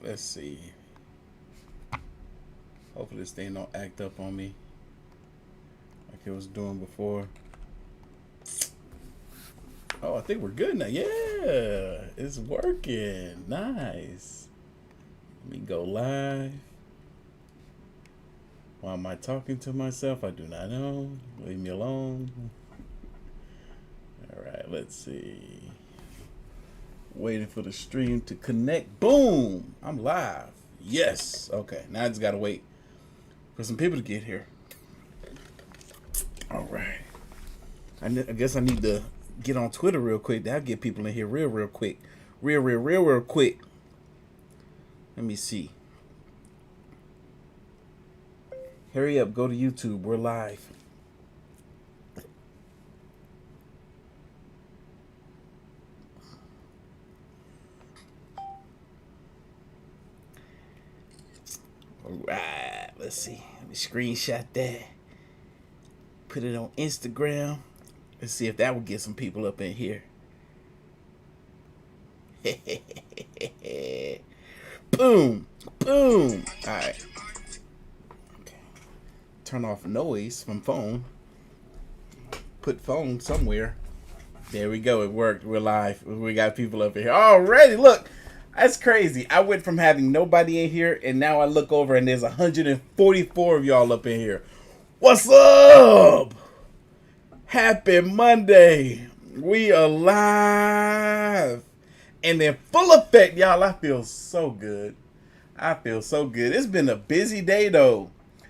Let's see. Hopefully this thing don't act up on me like it was doing before. Oh, I think we're good now. Yeah, it's working. Nice. Let me go live. Why am I talking to myself? I do not know. Leave me alone. All right, let's see. Waiting for the stream to connect. Boom! I'm live. Yes. Okay, now I just gotta wait for some people to get here. All right. I guess I need to get on Twitter real quick. That'll get people in here real quick. Real quick. Let me see. Hurry up, go to YouTube. We're live. All right, let's see. Let me screenshot that. Put it on Instagram. Let's see if that will get some people up in here. Boom. Boom. All right. Okay. Turn off noise from phone. Put phone somewhere. There we go. It worked. We're live. We got people up in here already. Look. That's crazy. I went from having nobody in here, and now I look over, and there's 144 of y'all up in here. What's up? Happy Monday. We are live. And in full effect, y'all, I feel so good. I feel so good. It's been a busy day, though.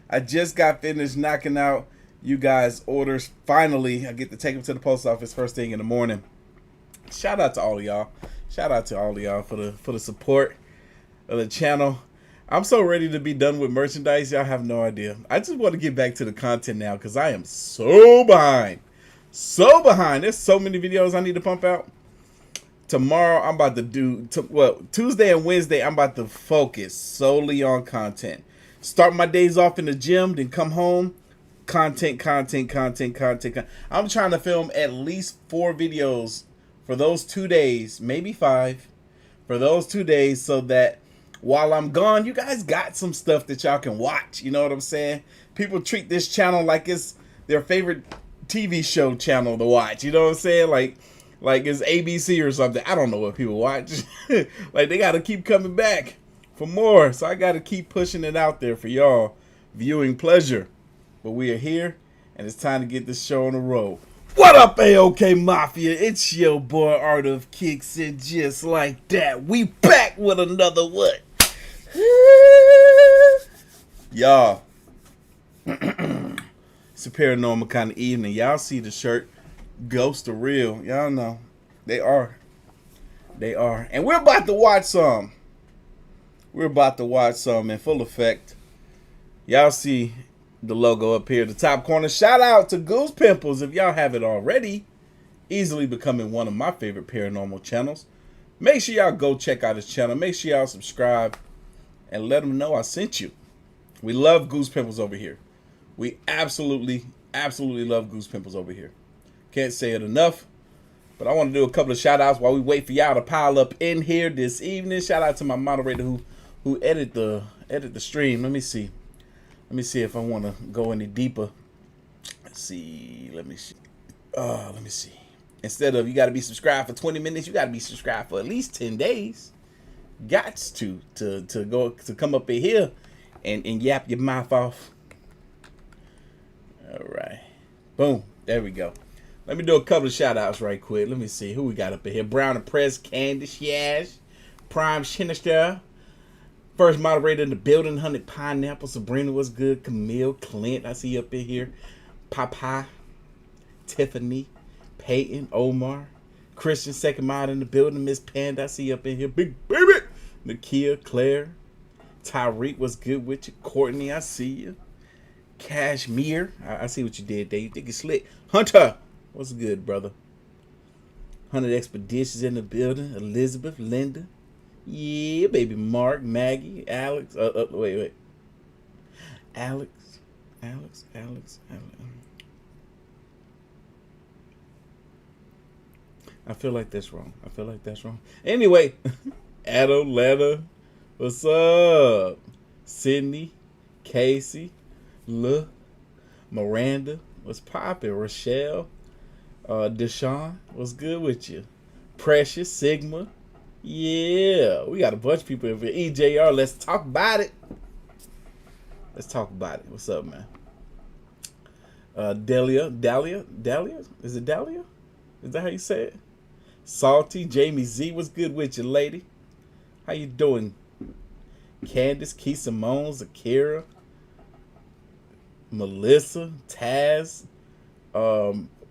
I just got finished knocking out you guys' orders. Finally, I get to take them to the post office first thing in the morning. Shout out to all of y'all. Shout out to all of y'all for the support of the channel. I'm so ready to be done with merchandise. Y'all have no idea. I just want to get back to the content now because I am so behind. So behind. There's so many videos I need to pump out. Tomorrow, I'm about to do, Tuesday and Wednesday, I'm about to focus solely on content. Start my days off in the gym, then come home. Content. I'm trying to film at least 4 videos for those 2 days, maybe 5, for those 2 days, so that while I'm gone, you guys got some stuff that y'all can watch. You know what I'm saying? People treat this channel like it's their favorite TV show channel to watch. You know what I'm saying? Like it's ABC or something. I don't know what people watch. Like they got to keep coming back for more. So I got to keep pushing it out there for y'all viewing pleasure. But we are here, and it's time to get this show on the road. What up, AOK Mafia? It's your boy Artofkickz, and just like that, we back with another what? Y'all, it's a paranormal kind of evening. Y'all see the shirt, Ghosts are real. Y'all know, they are. They are. And we're about to watch some. We're about to watch some in full effect. Y'all see the logo up here, the top corner. Shout out to Goose Pimples if y'all have it already. Easily becoming one of my favorite paranormal channels. Make sure y'all go check out his channel. Make sure y'all subscribe and let him know I sent you. We love Goose Pimples over here. We absolutely love Goose Pimples over here. Can't say it enough. But I want to do a couple of shout outs while we wait for y'all to pile up in here this evening. Shout out to my moderator who edit the stream. Let me see. Let me see if I want to go any deeper. Let's see. Let me see. Instead of you got to be subscribed for 20 minutes, you got to be subscribed for at least 10 days. Gots to come up in here and yap your mouth off. All right. Boom. There we go. Let me do a couple of shout outs right quick. Let me see who we got up in here. Brown and Press, Candice, Yash, Prime Sinister. First moderator in the building, 100 Pineapple, Sabrina, what's good? Camille, Clint, I see you up in here. Papa, Tiffany, Peyton, Omar, Christian, second mod in the building. Miss Panda, I see you up in here. Big baby, Nakia, Claire, Tyreek, what's good with you? Courtney, I see you. Cashmere, I see what you did there. You think it's slick. Hunter, what's good, brother? 100 Expeditions in the building. Elizabeth, Linda. Yeah, baby Mark, Maggie, Alex. Wait. Alex. I feel like that's wrong. Anyway, Addo, Letta, What's up? Sydney, Casey, Miranda, what's poppin'? Rochelle, Deshaun, what's good with you? Precious, Sigma, yeah, we got a bunch of people over here. EJR, let's talk about it. Let's talk about it. What's up, man? Dahlia, is it Dahlia? Is that how you say it? Salty, Jamie Z, what's good with you, lady? How you doing? Candace, Key Simones, Akira, Melissa, Taz,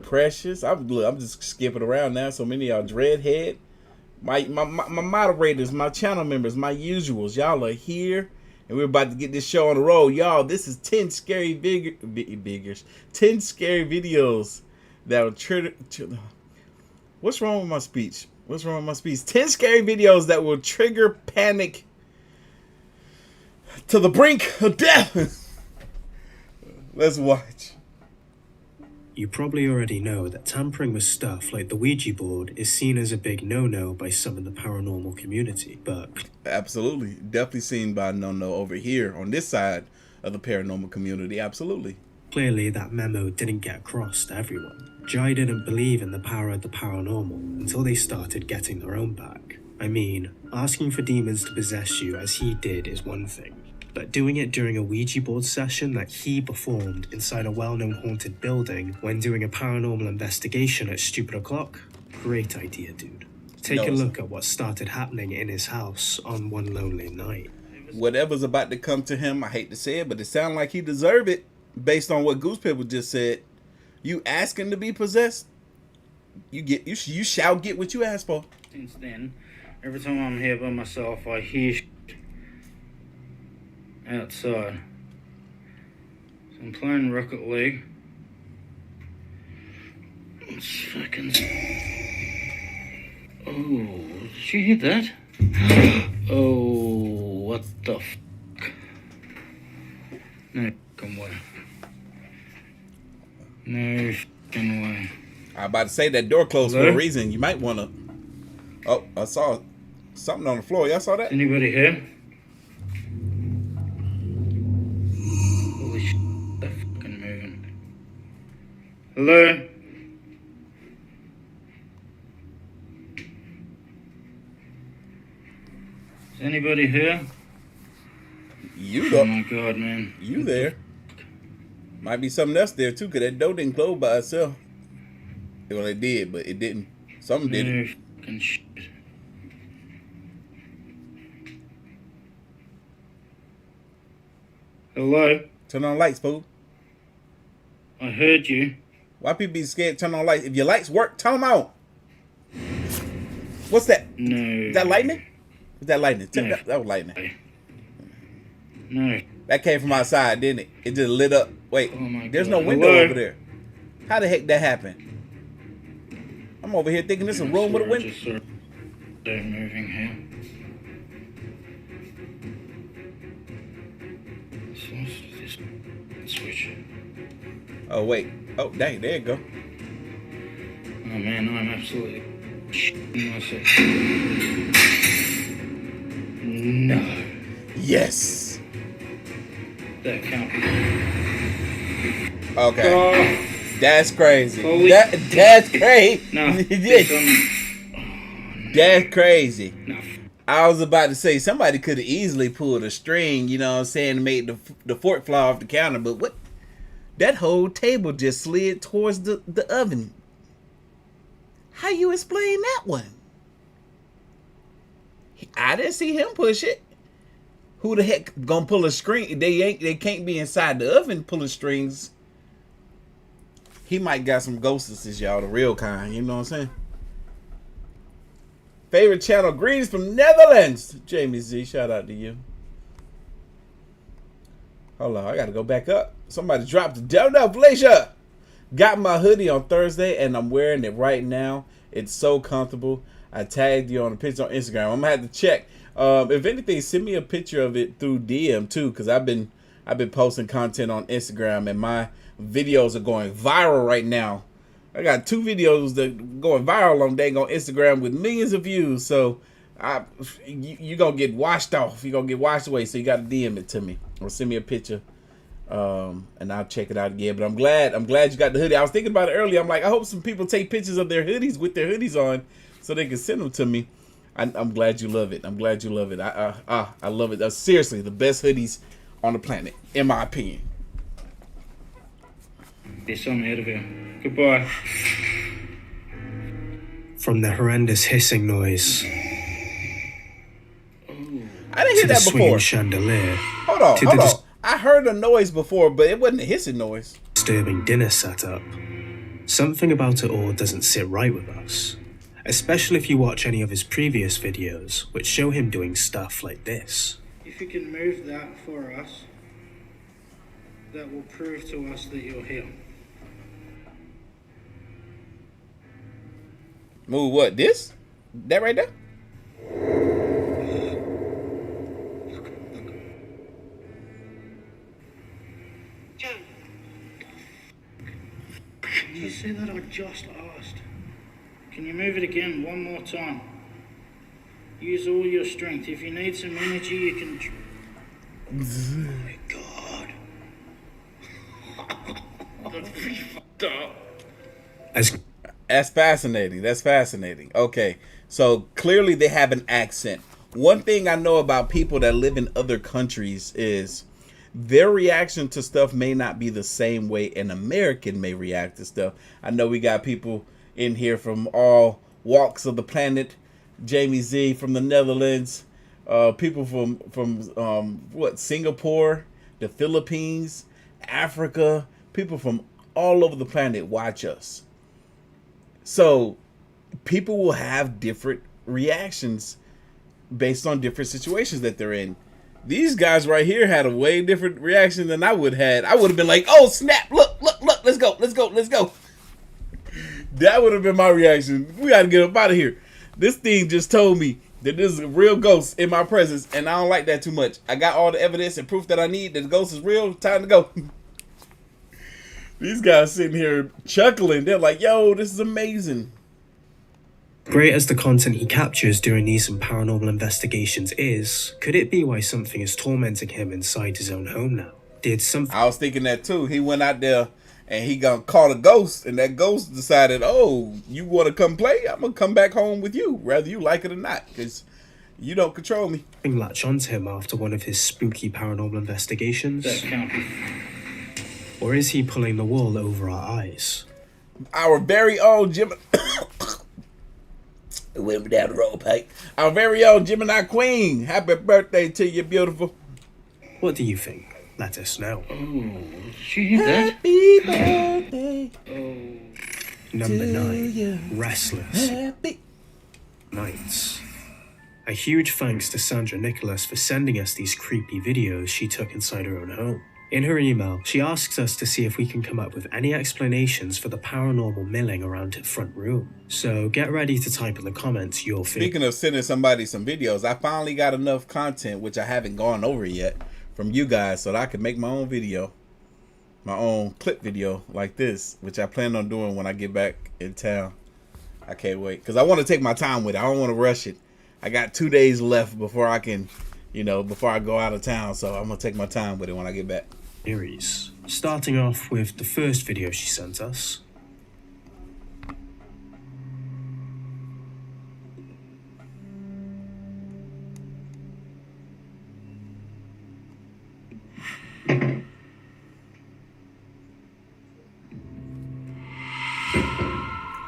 Precious. I'm just skipping around now. So many of y'all. Dreadhead, my moderators, my channel members, my usuals. Y'all are here, and we're about to get this show on the road, y'all. This is 10 scary 10 scary videos that will trigger. What's wrong with my speech? 10 scary videos that will trigger panic to the brink of death. Let's watch. You probably already know that tampering with stuff like the Ouija board is seen as a big no-no by some in the paranormal community, but... Absolutely. Definitely seen by no-no over here on this side of the paranormal community. Absolutely. Clearly that memo didn't get across to everyone. Jai didn't believe in the power of the paranormal until they started getting their own back. I mean, asking for demons to possess you as he did is one thing, but doing it during a Ouija board session that he performed inside a well-known haunted building when doing a paranormal investigation at stupid o'clock? Great idea, dude. Take a look at what started happening in his house on one lonely night. Whatever's about to come to him, I hate to say it, but it sounds like he deserved it based on what Goose Pebble just said. You asking to be possessed, you shall get what you ask for. Since then, every time I'm here by myself, I hear outside. So I'm playing Rocket League. It's fucking... Oh, did you hear that? Oh, what the fuck? No fucking way. No fucking way. I'm about to say that door closed for a reason. You might want to... Oh, I saw something on the floor. Y'all saw that? Anybody here? Holy shit, they're fucking moving. Hello? Is anybody here? You Oh though. my god, man. You there. Might be something else there too, because that door didn't close by itself. Well, it did, but it didn't. Something did it. No fucking shit. Hello? Turn on lights, fool. I heard you. Why people be scared to turn on lights? If your lights work, turn them on. What's that? No. Is that lightning? Is that lightning? No. That was lightning. No. That came from outside, didn't it? It just lit up. Wait, Oh my there's God. no window Hello? over there. How the heck that happened? I'm over here thinking this is a room with a window. Just saw they're moving here. So what's this switch? Oh, wait. Oh, dang, there you go. Oh man, I'm absolutely shitting myself. No. Yes. That can't be. Okay. Oh, That's crazy. Holy- That's crazy. no. That's crazy. No. I was about to say somebody could have easily pulled a string, you know what I'm saying, to make the fork fly off the counter, but what? That whole table just slid towards the oven. How you explain that one? I didn't see him push it. Who the heck gonna pull a string? They can't be inside the oven pulling strings. He might got some ghostesses, y'all, the real kind. You know what I'm saying? Favorite channel, greetings from Netherlands. Jamie Z, shout out to you. Hold on, I gotta go back up. Somebody dropped it down. No, Felicia. Got my hoodie on Thursday and I'm wearing it right now. It's so comfortable. I tagged you on a picture on Instagram. I'm gonna have to check. If anything, send me a picture of it through DM too, because I've been posting content on Instagram and my videos are going viral right now. I got 2 videos that going viral on dang on Instagram with millions of views. So You gonna get washed off. You gonna get washed away. So you got to DM it to me or send me a picture, and I'll check it out again. But I'm glad you got the hoodie. I was thinking about it earlier. I'm like, I hope some people take pictures of their hoodies with their hoodies on, so they can send them to me. I'm glad you love it. I'm glad you love it. I love it. Seriously, the best hoodies on the planet, in my opinion. There's something out of here. Goodbye. From the horrendous hissing noise I didn't hear to the that swinging before. chandelier Hold on. I heard a noise before, but it wasn't a hissing noise. disturbing dinner setup. Something about it all doesn't sit right with us, especially if you watch any of his previous videos, which show him doing stuff like this. If you can move that for us, that will prove to us that you're here. Move what? This? That right there? Can you see that I just asked? Can you move it again one more time? Use all your strength. If you need some energy, you can... Oh my god. That's pretty fucked up. That's fascinating. That's fascinating. Okay. So clearly they have an accent. One thing I know about people that live in other countries is their reaction to stuff may not be the same way an American may react to stuff. I know we got people in here from all walks of the planet. Jamie Z from the Netherlands, people from Singapore, the Philippines, Africa, people from all over the planet watch us. So people will have different reactions based on different situations that they're in. These guys right here had a way different reaction than I would have had. I would have been like, oh snap, look, let's go. That would have been my reaction. We got to get up out of here. This thing just told me that there's a real ghost in my presence, and I don't like that too much. I got all the evidence and proof that I need that the ghost is real. Time to go. These guys sitting here chuckling. They're like, yo, this is amazing. Great as the content he captures during these paranormal investigations is, could it be why something is tormenting him inside his own home now? Did something... I was thinking that too. He went out there and he gonna call a ghost, and that ghost decided, oh, you want to come play? I'm gonna come back home with you, whether you like it or not, because you don't control me. latch onto him after one of his spooky paranormal investigations? That can't be. Or is he pulling the wool over our eyes? Our very own Gemini... Went down the road, Pike. Our very own Gemini Queen. Happy birthday to you, beautiful. What do you think? Let us know. Oh, did you hear that? Happy birthday. Number to 9. you. Restless Happy. Nights. A huge thanks to Sandra Nicholas for sending us these creepy videos she took inside her own home. In her email, she asks us to see if we can come up with any explanations for the paranormal milling around her front room. So get ready to type in the comments your Speaking of sending somebody some videos, I finally got enough content, which I haven't gone over yet, from you guys so that I can make my own video, my own clip video like this, which I plan on doing when I get back in town. I can't wait, because I want to take my time with it. I don't want to rush it. I got 2 days left before I can, before I go out of town, so I'm going to take my time with it when I get back. series. Starting off with the first video she sent us.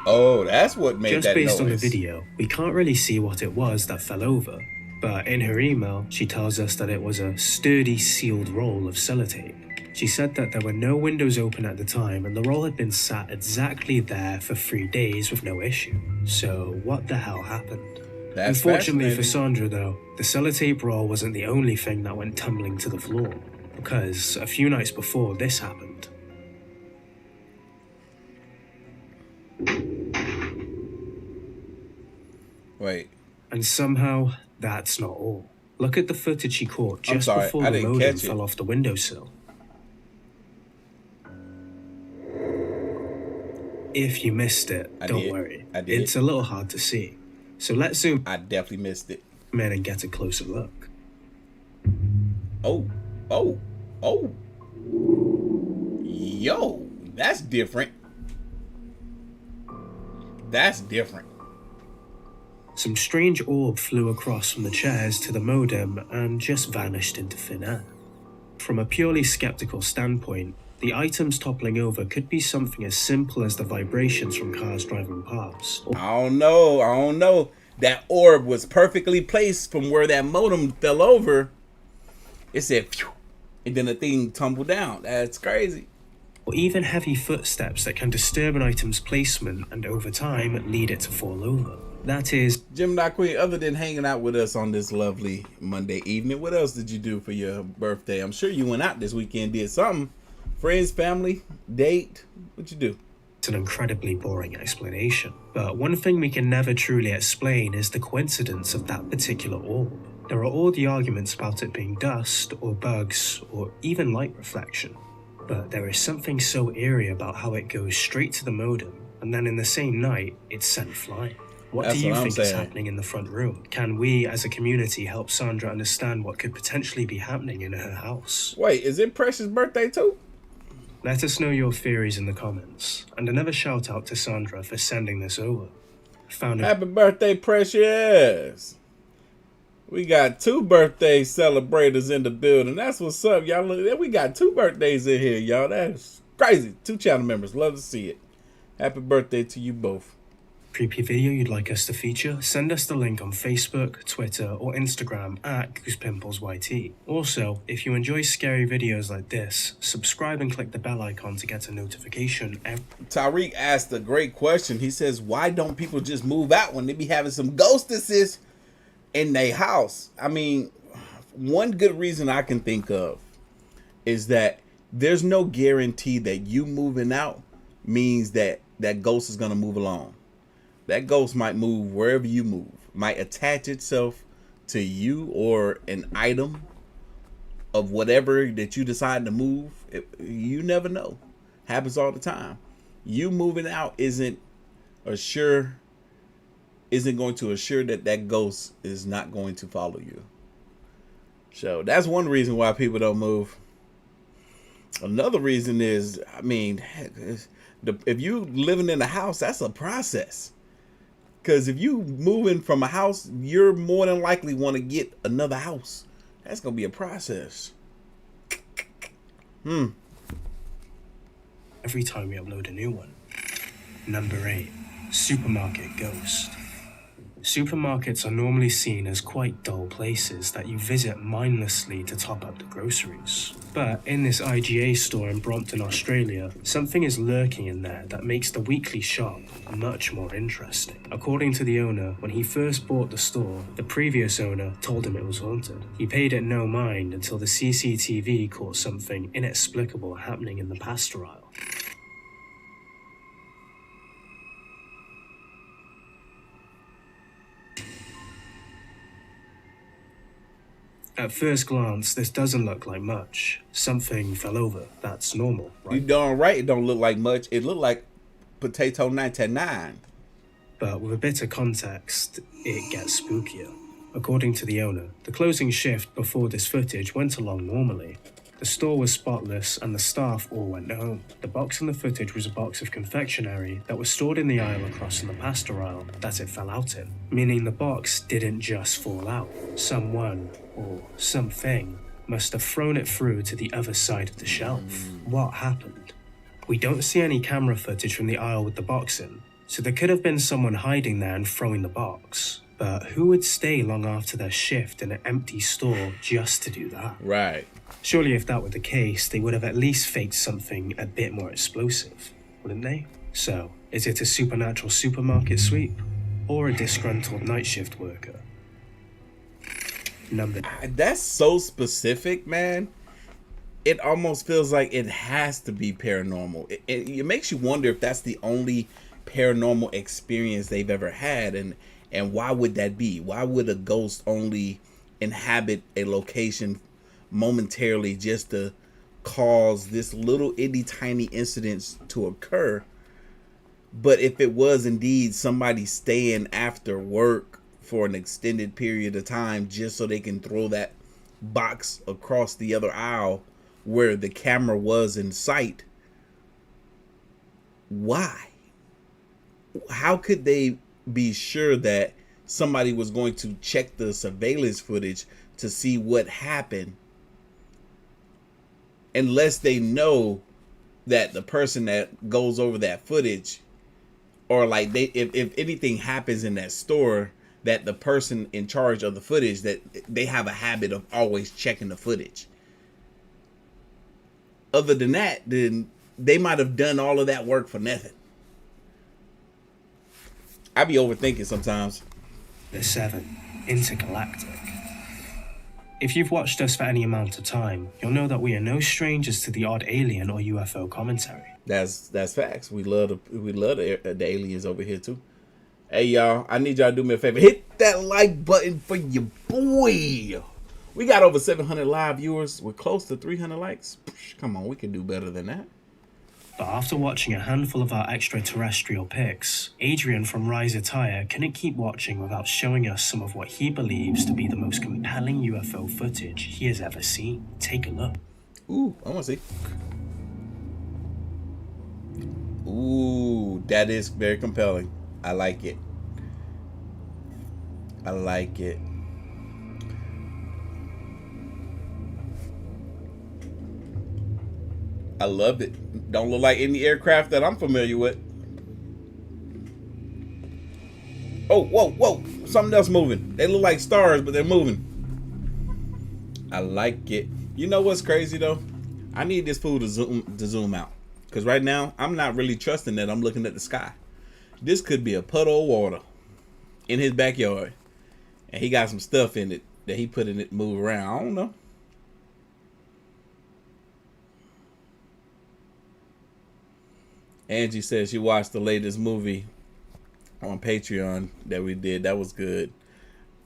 Oh, that's what made Just that based on the noise. video, we can't really see what it was that fell over, but in her email, she tells us that it was a sturdy sealed roll of sellotape. She said that there were no windows open at the time and the roll had been sat exactly there for 3 days with no issue. So what the hell happened? That's Unfortunately for fascinating. Sandra though, the sellotape roll wasn't the only thing that went tumbling to the floor, because a few nights before this happened. Wait. And somehow, that's not all. Look at the footage she caught I'm just sorry, before I the didn't modem catch it. fell off the windowsill. If you missed it, I don't did. worry. I did. It's a little hard to see. So let's zoom I definitely missed it. in and get a closer look. Oh. Yo, that's different. Some strange orb flew across from the chairs to the modem and just vanished into thin air. From a purely skeptical standpoint, the items toppling over could be something as simple as the vibrations from cars driving past. I don't know. That orb was perfectly placed from where that modem fell over. It said, phew, and then the thing tumbled down. That's crazy. Or even heavy footsteps that can disturb an item's placement and over time lead it to fall over. That is, Gemini Queen, other than hanging out with us on this lovely Monday evening, what else did you do for your birthday? I'm sure you went out this weekend, did something. Friends, family, date, what'd you do? it's an incredibly boring explanation. But one thing we can never truly explain is the coincidence of that particular orb. There are all the arguments about it being dust, or bugs, or even light reflection. But there is something so eerie about how it goes straight to the modem, and then in the same night, it's sent flying. What That's do you what I'm think is saying. happening in the front room? Can we, as a community, help Sandra understand what could potentially be happening in her house? Wait, is it Precious' birthday too? Let us know your theories in the comments, and another shout out to Sandra for sending this over. Found a Happy birthday, Precious. We got 2 birthday celebrators in the building. That's what's up, y'all. Look, we got 2 birthdays in here, y'all. That's crazy. 2 channel members. Love to see it. Happy birthday to you both. creepy video you'd like us to feature, send us the link on Facebook, Twitter, or Instagram at GoosePimplesYT. Also, if you enjoy scary videos like this, subscribe and click the bell icon to get a notification Tariq asked a great question. He says, why don't people just move out when they be having some ghostesses in their house? I mean, one good reason I can think of is that there's no guarantee that you moving out means that that ghost is going to move along. That ghost might move wherever you move, might attach itself to you or an item of whatever that you decide to move. You never know. Happens all the time. You moving out isn't going to assure that that ghost is not going to follow you. So that's one reason why people don't move. Another reason is, I mean, if you living in a house, that's a process. Because if you moving from a house, you're more than likely want to get another house. That's going to be a process. every time we upload a new one. Number 8. Supermarket Ghost. Supermarkets are normally seen as quite dull places that you visit mindlessly to top up the groceries. But in this IGA store in Brompton, Australia, something is lurking in there that makes the weekly shop much more interesting. According to the owner, when he first bought the store, the previous owner told him it was haunted. He paid it no mind until the CCTV caught something inexplicable happening in the pasta aisle. At first glance, this doesn't look like much. Something fell over. That's normal, You right? darn right it don't look like much. It looked like Potato 99. But with a bit of context, it gets spookier. According to the owner, the closing shift before this footage went along normally. The store was spotless and the staff all went home. The box in the footage was a box of confectionery that was stored in the aisle across from the pasta aisle that it fell out in. Meaning the box didn't just fall out. Someone, or something, must have thrown it through to the other side of the shelf. What happened? We don't see any camera footage from the aisle with the box in, so there could have been someone hiding there and throwing the box. But who would stay long after their shift in an empty store just to do that? Right. Surely if that were the case, they would have at least faked something a bit more explosive, wouldn't they? So, is it a supernatural supermarket sweep? Or a disgruntled night shift worker? Number That's so specific, man. It almost feels like it has to be paranormal. It makes you wonder if that's the only paranormal experience they've ever had, and why would that be? Why would a ghost only inhabit a location momentarily just to cause this little itty tiny incidents to occur? But if it was indeed somebody staying after work for an extended period of time just so they can throw that box across the other aisle where the camera was in sight, why? How could they be sure that somebody was going to check the surveillance footage to see what happened unless they know that the person that goes over that footage, or like if anything happens in that store, that the person in charge of the footage, that they have a habit of always checking the footage? Other than that, then they might have done all of that work for nothing. I be overthinking sometimes. The 7. Intergalactic. If you've watched us for any amount of time, you'll know that we are no strangers to the odd alien or UFO commentary. That's facts. We love the aliens over here too. Hey y'all, I need y'all to do me a favor. Hit that like button for your boy. We got over 700 live viewers. We're close to 300 likes. Come on, we can do better than that. But after watching a handful of our extraterrestrial pics, Adrian from Rise Attire couldn't keep watching without showing us some of what he believes to be the most compelling UFO footage he has ever seen. Take a look. Ooh, I want to see. Ooh, that is very compelling. I like it. I like it. I love it. Don't look like any aircraft that I'm familiar with. Oh, whoa, whoa. Something else moving. They look like stars, but they're moving. I like it. You know what's crazy, though? I need this fool to zoom out. Because right now, I'm not really trusting that I'm looking at the sky. This could be a puddle of water in his backyard. And he got some stuff in it that he put in it to move around. I don't know. Angie says she watched the latest movie on Patreon that we did. That was good.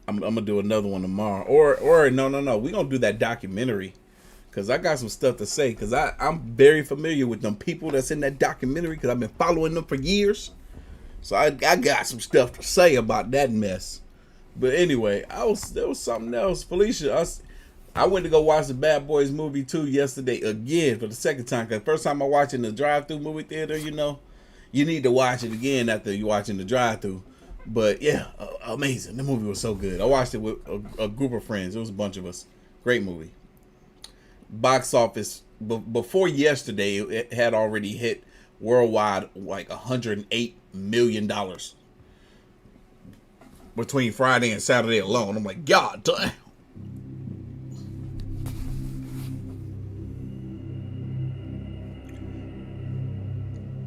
I'm gonna do another one tomorrow. Or no. We're gonna do that documentary. Cause I got some stuff to say. Cause I'm very familiar with them people that's in that documentary. Cause I've been following them for years. So I got some stuff to say about that mess. But anyway, there was something else. Felicia, I went to go watch the Bad Boys movie 2 yesterday again for the second time. Because first time I watched in the drive-thru movie theater, you know, you need to watch it again after you watching the drive-thru. But yeah, amazing. The movie was so good. I watched it with a group of friends. It was a bunch of us. Great movie. Box office, before yesterday, it had already hit worldwide like $108 million. Between Friday and Saturday alone. I'm like, God damn.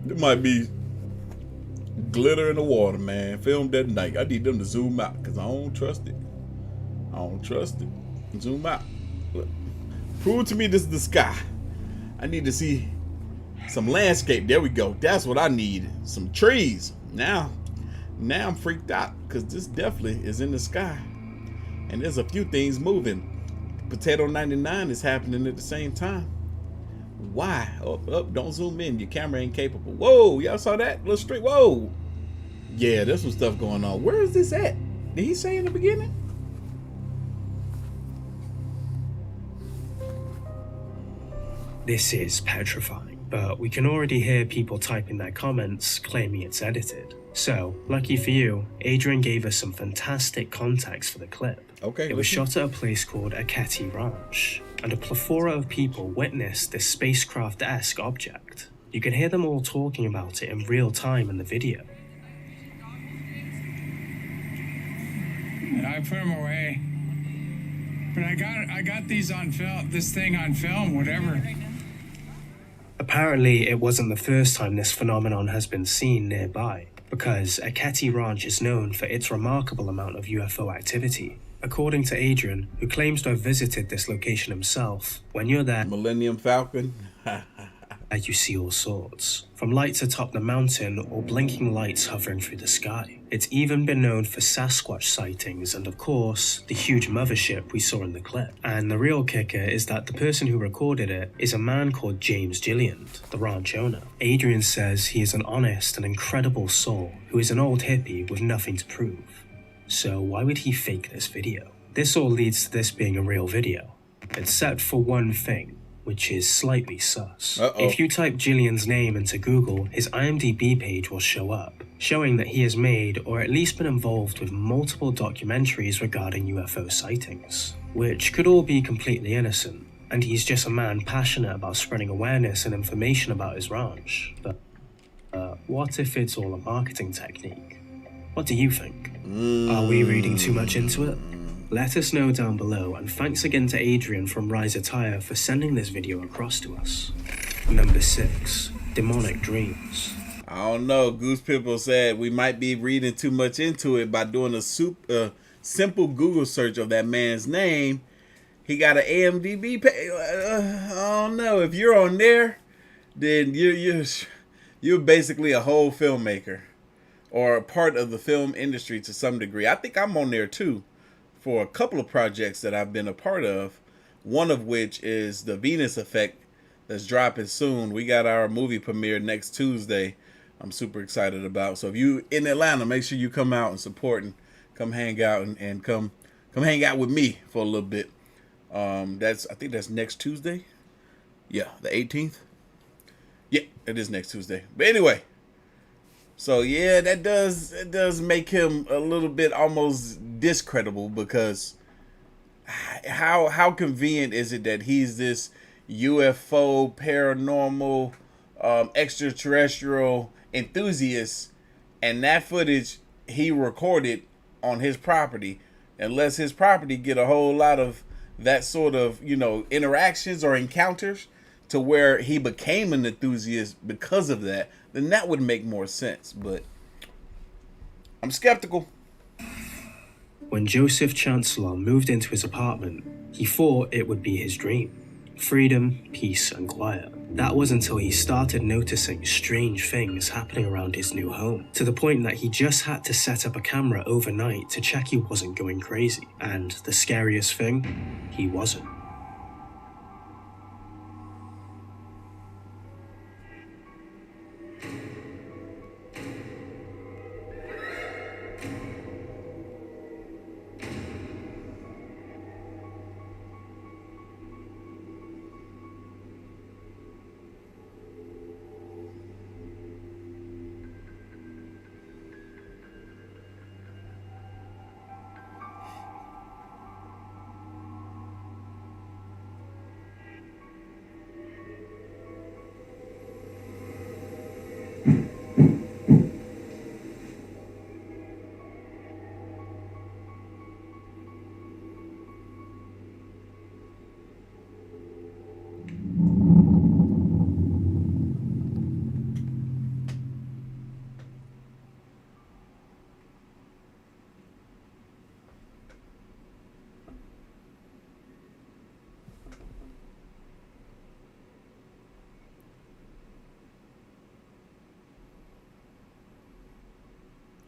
There might be glitter in the water, man. Filmed at night. I need them to zoom out because I don't trust it. I don't trust it. Zoom out. Look. Prove to me this is the sky. I need to see some landscape. There we go. That's what I need. Some trees. Now I'm freaked out because this definitely is in the sky. And there's a few things moving. Potato 99 is happening at the same time. Why? Oh, don't zoom in. Your camera ain't capable. Whoa, y'all saw that? Little street. Whoa. Yeah, there's some stuff going on. Where is this at? Did he say in the beginning? This is petrifying, but we can already hear people typing their comments claiming it's edited. So, lucky for you, Adrian gave us some fantastic context for the clip. Okay. It was shot at a place called Aketi Ranch, and a plethora of people witnessed this spacecraft-esque object. You can hear them all talking about it in real time in the video. I put them away, but I got these on film. This thing on film, whatever. Apparently, it wasn't the first time this phenomenon has been seen nearby, because Aketi Ranch is known for its remarkable amount of UFO activity. According to Adrian, who claims to have visited this location himself, when you're there, Millennium Falcon. You see all sorts, from lights atop the mountain or blinking lights hovering through the sky. It's even been known for Sasquatch sightings and, of course, the huge mothership we saw in the clip. And the real kicker is that the person who recorded it is a man called James Gilliand, the ranch owner. Adrian says he is an honest and incredible soul who is an old hippie with nothing to prove. So why would he fake this video? This all leads to this being a real video, except for one thing, which is slightly sus. If you type Gillian's name into Google, his IMDb page will show up, showing that he has made or at least been involved with multiple documentaries regarding UFO sightings, which could all be completely innocent, and he's just a man passionate about spreading awareness and information about his ranch. But what if it's all a marketing technique? What do you think? Are we reading too much into it? Let us know down below, and thanks again to Adrian from Rise Attire for sending this video across to us. Number 6. Demonic Dreams. I don't know. Goose Pimple said we might be reading too much into it by doing a simple Google search of that man's name. He got an AMDB page. I don't know. If you're on there, then you're basically a whole filmmaker or a part of the film industry to some degree. I think I'm on there too, for a couple of projects that I've been a part of, one of which is the Venus Effect that's dropping soon. We got our movie premiere next Tuesday. I'm super excited about. So if you in Atlanta, make sure you come out and support and come hang out and come hang out with me for a little bit. I think that's next Tuesday. Yeah, the 18th. Yeah, it is next Tuesday. But anyway, so yeah, that does make him a little bit almost discreditable, because how convenient is it that he's this UFO paranormal extraterrestrial enthusiast, and that footage he recorded on his property, unless his property get a whole lot of that sort of, interactions or encounters to where he became an enthusiast because of that, then that would make more sense. But I'm skeptical. When Joseph Chancellor moved into his apartment, he thought it would be his dream. Freedom, peace, and quiet. That was until he started noticing strange things happening around his new home, to the point that he just had to set up a camera overnight to check he wasn't going crazy. And the scariest thing, he wasn't.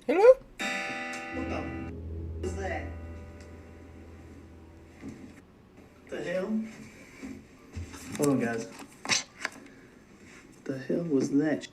Hello? What the is that? The hell? Hold on, guys. The hell was that?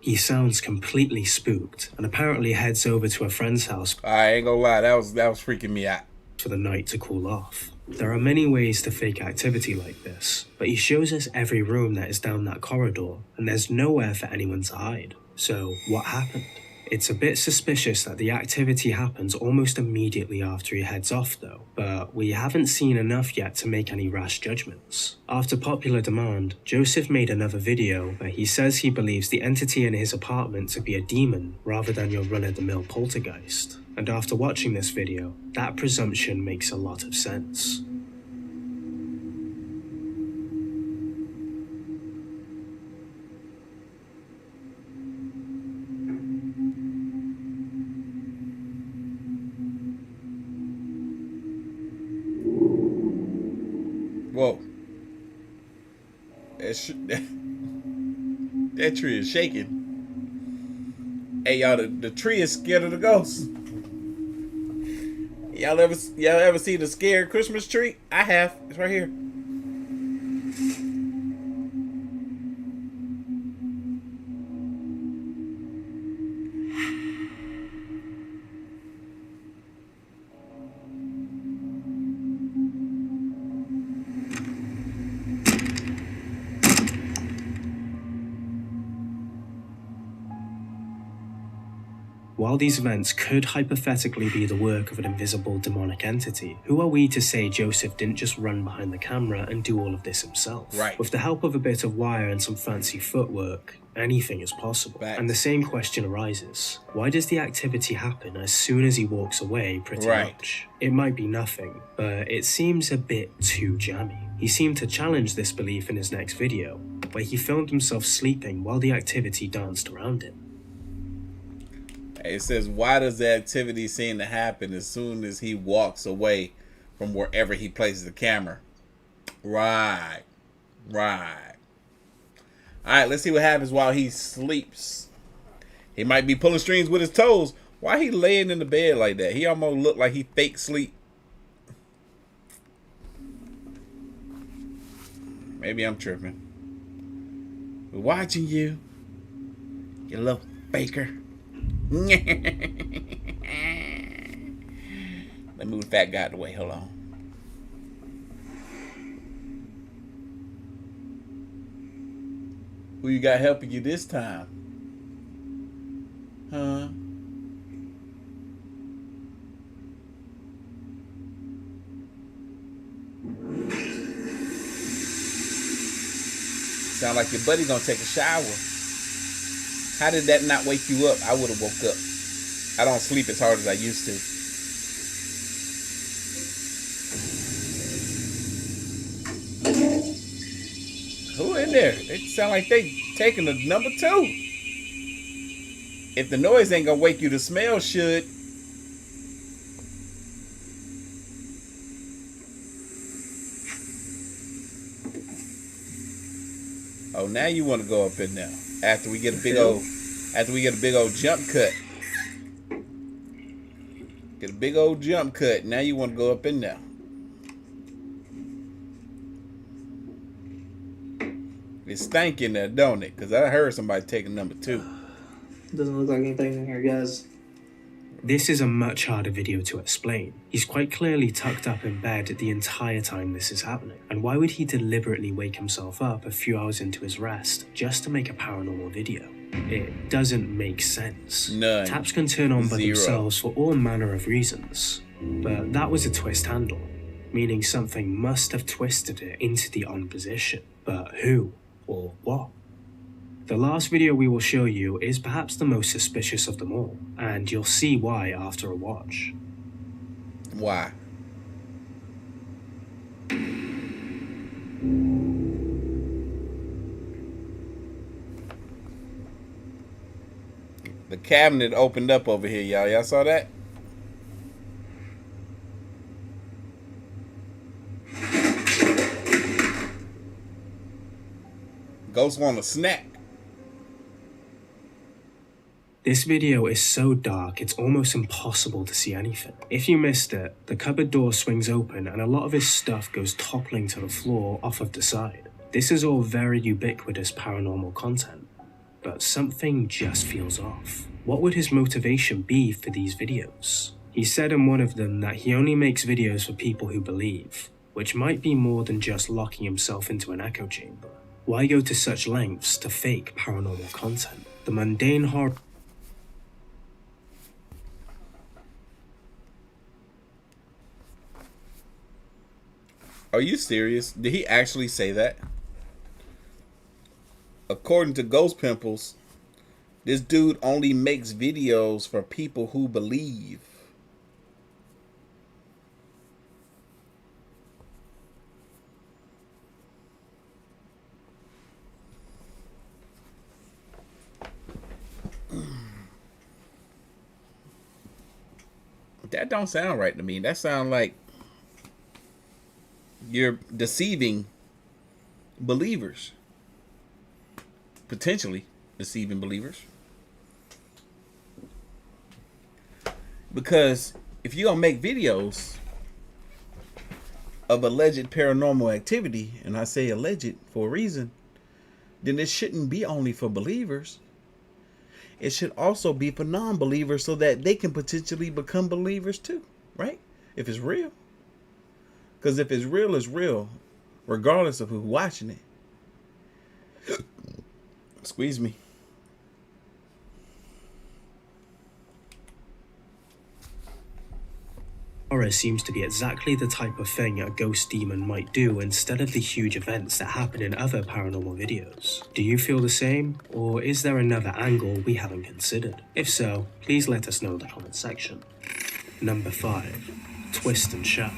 He sounds completely spooked and apparently heads over to a friend's house. I ain't gonna lie, that was freaking me out. For the night to cool off. There are many ways to fake activity like this, but he shows us every room that is down that corridor, and there's nowhere for anyone to hide. So what happened? It's a bit suspicious that the activity happens almost immediately after he heads off though, but we haven't seen enough yet to make any rash judgments. After popular demand, Joseph made another video where he says he believes the entity in his apartment to be a demon rather than your run-of-the-mill poltergeist. And after watching this video, that presumption makes a lot of sense. Whoa. That tree is shaking. Hey, y'all, the tree is scared of the ghosts. Y'all ever see the scared Christmas tree? I have. It's right here. While these events could hypothetically be the work of an invisible demonic entity, who are we to say Joseph didn't just run behind the camera and do all of this himself? Right. With the help of a bit of wire and some fancy footwork, anything is possible. Facts. And the same question arises. Why does the activity happen as soon as he walks away, pretty much? It might be nothing, but it seems a bit too jammy. He seemed to challenge this belief in his next video, where he filmed himself sleeping while the activity danced around him. It says, why does the activity seem to happen as soon as he walks away from wherever he places the camera? Right. All right, let's see what happens while he sleeps. He might be pulling strings with his toes. Why he laying in the bed like that? He almost looked like he fake sleep. Maybe I'm tripping. We're watching you, you little faker. Let me move the fat guy out of the way. Hold on. Who you got helping you this time? Huh? Sound like your buddy gonna take a shower. How did that not wake you up? I would have woke up. I don't sleep as hard as I used to. Who in there? It sound like they taking the number 2. If the noise ain't gonna wake you, the smell should. Oh, now you want to go up in there. After we get a big old jump cut. Get a big old jump cut. Now you want to go up in there. It's stinking there, don't it? Because I heard somebody taking number 2. Doesn't look like anything in here, guys. This is a much harder video to explain. He's quite clearly tucked up in bed the entire time this is happening. And why would he deliberately wake himself up a few hours into his rest just to make a paranormal video? It doesn't make sense. None. Taps can turn on by Zero. themselves for all manner of reasons. But that was a twist handle, meaning something must have twisted it into the on position. But who or what? The last video we will show you is perhaps the most suspicious of them all, and you'll see why after a watch. Why? The cabinet opened up over here, y'all. Y'all saw that? Ghost want a snack. This video is so dark it's almost impossible to see anything. If you missed it, the cupboard door swings open and a lot of his stuff goes toppling to the floor off of the side. This is all very ubiquitous paranormal content, but something just feels off. What would his motivation be for these videos? He said in one of them that he only makes videos for people who believe, which might be more than just locking himself into an echo chamber. Why go to such lengths to fake paranormal content? The mundane horror. Are you serious? Did he actually say that? According to Ghost Pimples, this dude only makes videos for people who believe. That don't sound right to me. That sound like you're deceiving believers. Potentially. deceiving believers. Because if you're gonna make videos of alleged paranormal activity, and I say alleged for a reason, then it shouldn't be only for believers. It should also be for non-believers so that they can potentially become believers too, right? If it's real. Because if it's real, regardless of who's watching it. Squeeze me. Horror seems to be exactly the type of thing a ghost demon might do instead of the huge events that happen in other paranormal videos. Do you feel the same, or is there another angle we haven't considered? If so, please let us know in the comment section. Number 5. Twist and shout.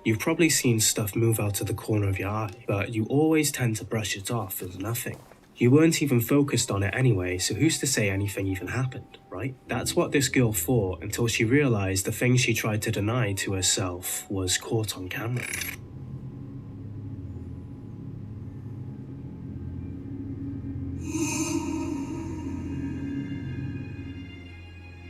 You've probably seen stuff move out of the corner of your eye, but you always tend to brush it off as nothing. You weren't even focused on it anyway, so who's to say anything even happened, right? That's what this girl thought until she realized the thing she tried to deny to herself was caught on camera.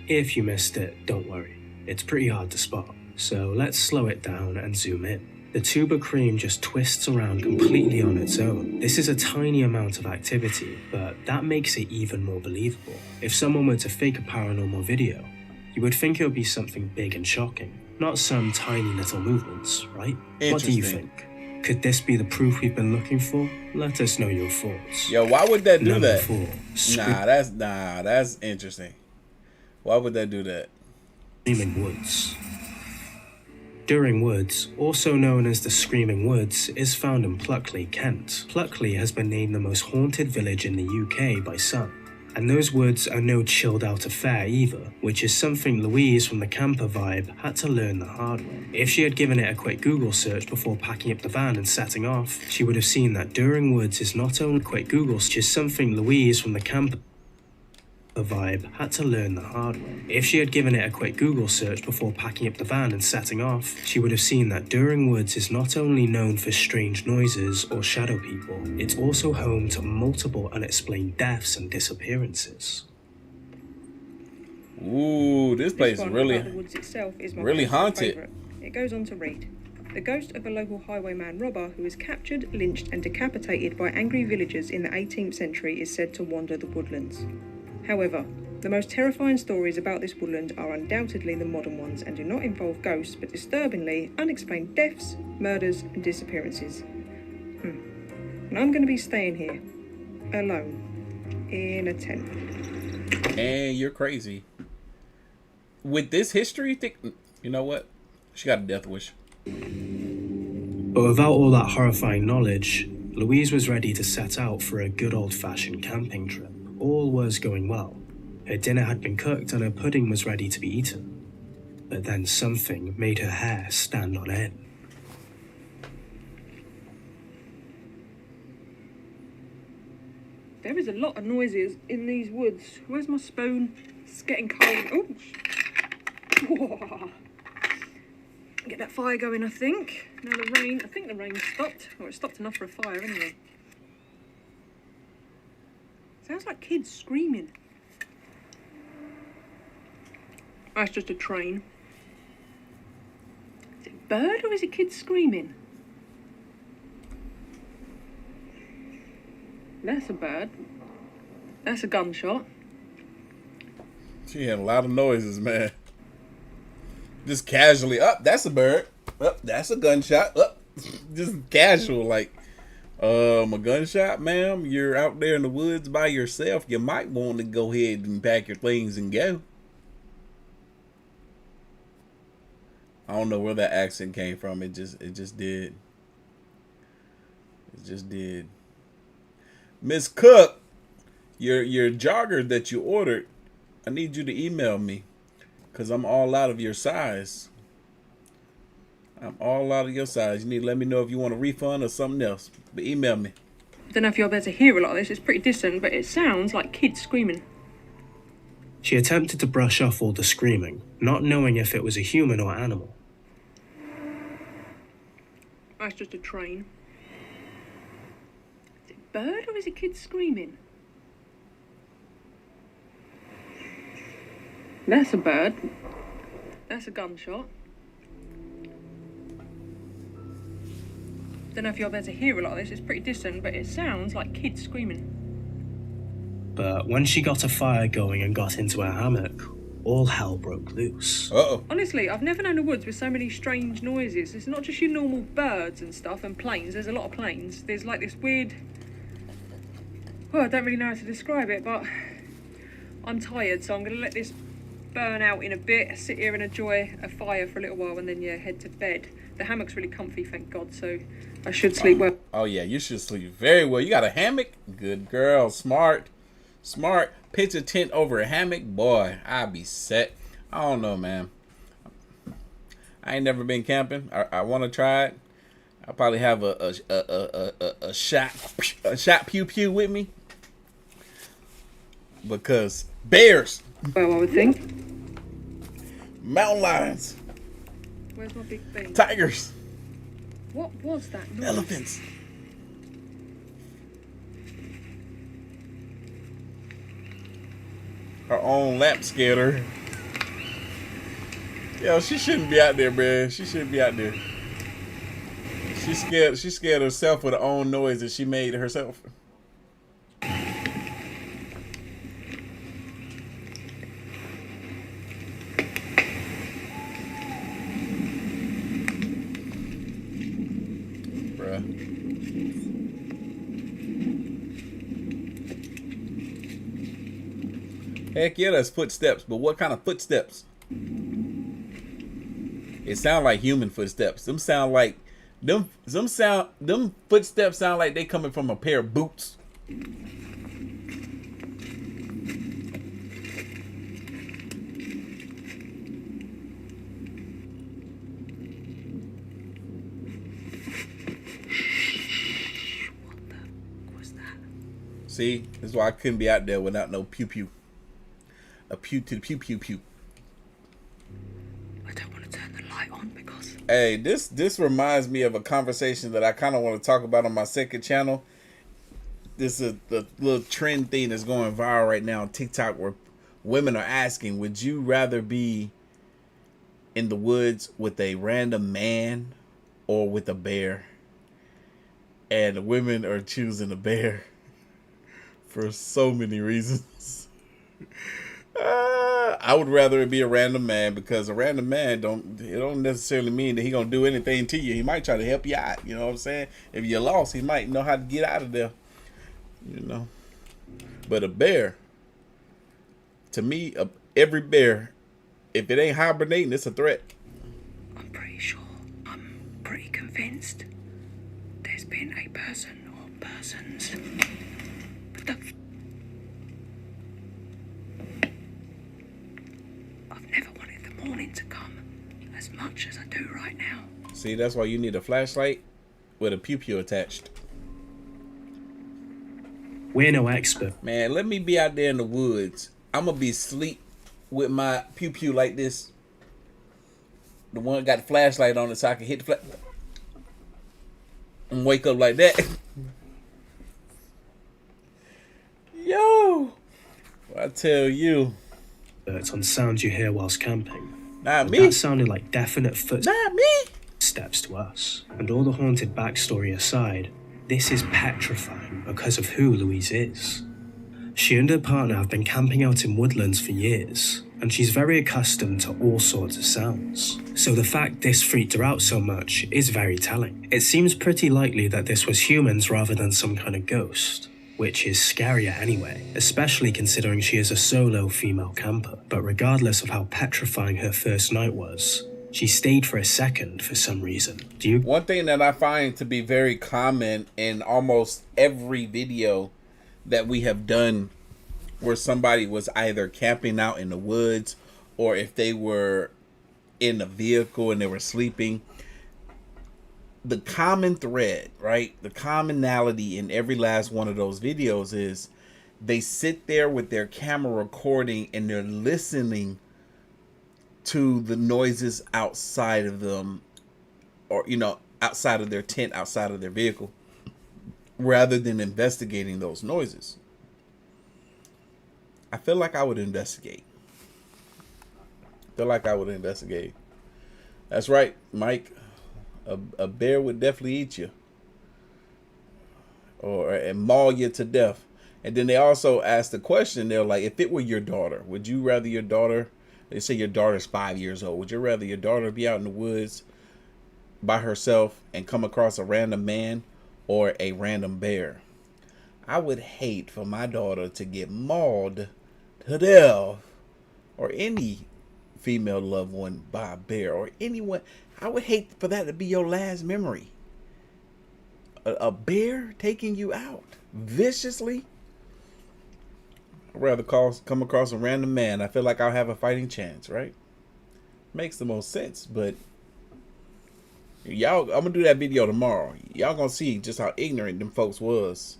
If you missed it, don't worry. It's pretty hard to spot, so let's slow it down and zoom in. The tuber cream just twists around completely on its own. This is a tiny amount of activity, but that makes it even more believable. If someone were to fake a paranormal video, you would think it would be something big and shocking, not some tiny little movements, right? What do you think? Could this be the proof we've been looking for? Let us know your thoughts. Yo, why would that do Number that? 4. That's interesting. Why would that do that? Screaming Woods. During Woods, also known as the Screaming Woods, is found in Pluckley, Kent. Pluckley has been named the most haunted village in the UK by some. And those woods are no chilled out affair either, which is something Louise from the camper vibe had to learn the hard way. If she had given it a quick Google search before packing up the van and setting off, she would have seen that During Woods is not only a quick Google, which is something Louise from the camper vibe had to learn the hard way. If she had given it a quick Google search before packing up the van and setting off, she would have seen that During Woods is not only known for strange noises or shadow people, it's also home to multiple unexplained deaths and disappearances. Ooh, this place is The really woods itself is my really personal haunted. favourite. It goes on to read. The ghost of a local highwayman robber who was captured, lynched and decapitated by angry villagers in the 18th century is said to wander the woodlands. However, the most terrifying stories about this woodland are undoubtedly the modern ones and do not involve ghosts but disturbingly unexplained deaths, murders and disappearances. And I'm going to be staying here, alone, in a tent. And you're crazy. With this history, you know what? She got a death wish. But without all that horrifying knowledge, Louise was ready to set out for a good old-fashioned camping trip. All was going well. Her dinner had been cooked and her pudding was ready to be eaten. But then something made her hair stand on end. There is a lot of noises in these woods. Where's my spoon? It's getting cold. Oh! Get that fire going, I think. Now the rain, I think the rain stopped. Or it stopped enough for a fire anyway. Sounds like kids screaming. That's just a train. Is it a bird or is it kids screaming? That's a bird. That's a gunshot. She had a lot of noises, man. Just casually, that's a bird. That's a gunshot. Just casual, like, a gunshot, ma'am. You're out there in the woods by yourself. You might want to go ahead and pack your things and go. I don't know where that accent came from. It just did. It just did. Miss Cook, your jogger that you ordered, I need you to email me. Because I'm all out of your size. I'm all out of your size. You need to let me know if you want a refund or something else. But email me. I don't know if you're able to hear a lot of this. It's pretty distant, but it sounds like kids screaming. She attempted to brush off all the screaming, not knowing if it was a human or animal. That's just a train. Is it a bird or is it kids screaming? That's a bird. That's a gunshot. Don't know if you're able to hear a lot of this. It's pretty distant, but it sounds like kids screaming. But when she got a fire going and got into her hammock, all hell broke loose. Uh-oh. Honestly, I've never known a woods with so many strange noises. It's not just your normal birds and stuff and planes. There's a lot of planes. There's like this weird... Well, I don't really know how to describe it, but I'm tired, so I'm going to let this burn out in a bit, sit here and enjoy a fire for a little while, and then, yeah, head to bed. The hammock's really comfy, thank God, so I should sleep well. Oh, yeah, you should sleep very well. You got a hammock? Good girl. Smart. Smart. Pitch a tent over a hammock. Boy, I'd be set. I don't know, man. I ain't never been camping. I want to try it. I'll probably have a shot pew pew with me. Because bears. Well, I would think. Mountain lions. Where's my big thing? Tigers. What was that noise? Elephants. Her own lamp scared her. Yo, she shouldn't be out there, man. She shouldn't be out there. She scared herself with her own noise that she made herself. Heck yeah, that's footsteps, but what kind of footsteps? It sound like human footsteps. Them footsteps sound like they coming from a pair of boots. What the was that? See, that's why I couldn't be out there without no pew pew. A pew to the pew pew pew. I don't want to turn the light on because... Hey, this reminds me of a conversation that I kind of want to talk about on my second channel. This is the little trend thing that's going viral right now on TikTok where women are asking, would you rather be in the woods with a random man or with a bear? And the women are choosing a bear for so many reasons. I would rather it be a random man because a random man don't necessarily mean that he gonna do anything to you. He might try to help you out. You know what I'm saying? If you're lost, he might know how to get out of there. You know. But a bear, to me, every bear, if it ain't hibernating, it's a threat. I'm pretty convinced there's been a person or persons. What the I've never wanted the morning to come as much as I do right now. See, that's why you need a flashlight with a pew pew attached. We're no expert. Man, let me be out there in the woods. I'm gonna be asleep with my pew pew like this. The one got the flashlight on it so I can hit the flash and wake up like that. Yo, I tell you. It's on sounds you hear whilst camping. Not me. That sounded like definite footsteps Not me. to us. And all the haunted backstory aside, this is petrifying because of who Louise is. She and her partner have been camping out in woodlands for years, and she's very accustomed to all sorts of sounds. So the fact this freaked her out so much is very telling. It seems pretty likely that this was humans rather than some kind of ghost, which is scarier anyway, especially considering she is a solo female camper. But regardless of how petrifying her first night was, she stayed for a second for some reason. One thing that I find to be very common in almost every video that we have done where somebody was either camping out in the woods or if they were in a vehicle and they were sleeping, the common thread, right? The commonality in every last one of those videos is they sit there with their camera recording and they're listening to the noises outside of them, or, you know, outside of their tent, outside of their vehicle, rather than investigating those noises. I feel like I would investigate. Feel like I would investigate. That's right, Mike. A bear would definitely eat you, and maul you to death. And then they also asked the question. They're like, if it were your daughter, would you rather your daughter? They say your daughter's 5 years old. Would you rather your daughter be out in the woods by herself and come across a random man or a random bear? I would hate for my daughter to get mauled to death, or any female loved one by a bear, or anyone. I would hate for that to be your last memory. A bear taking you out viciously. I'd rather come across a random man. I feel like I'll have a fighting chance, right? Makes the most sense, but y'all, I'm gonna do that video tomorrow. Y'all gonna see just how ignorant them folks was.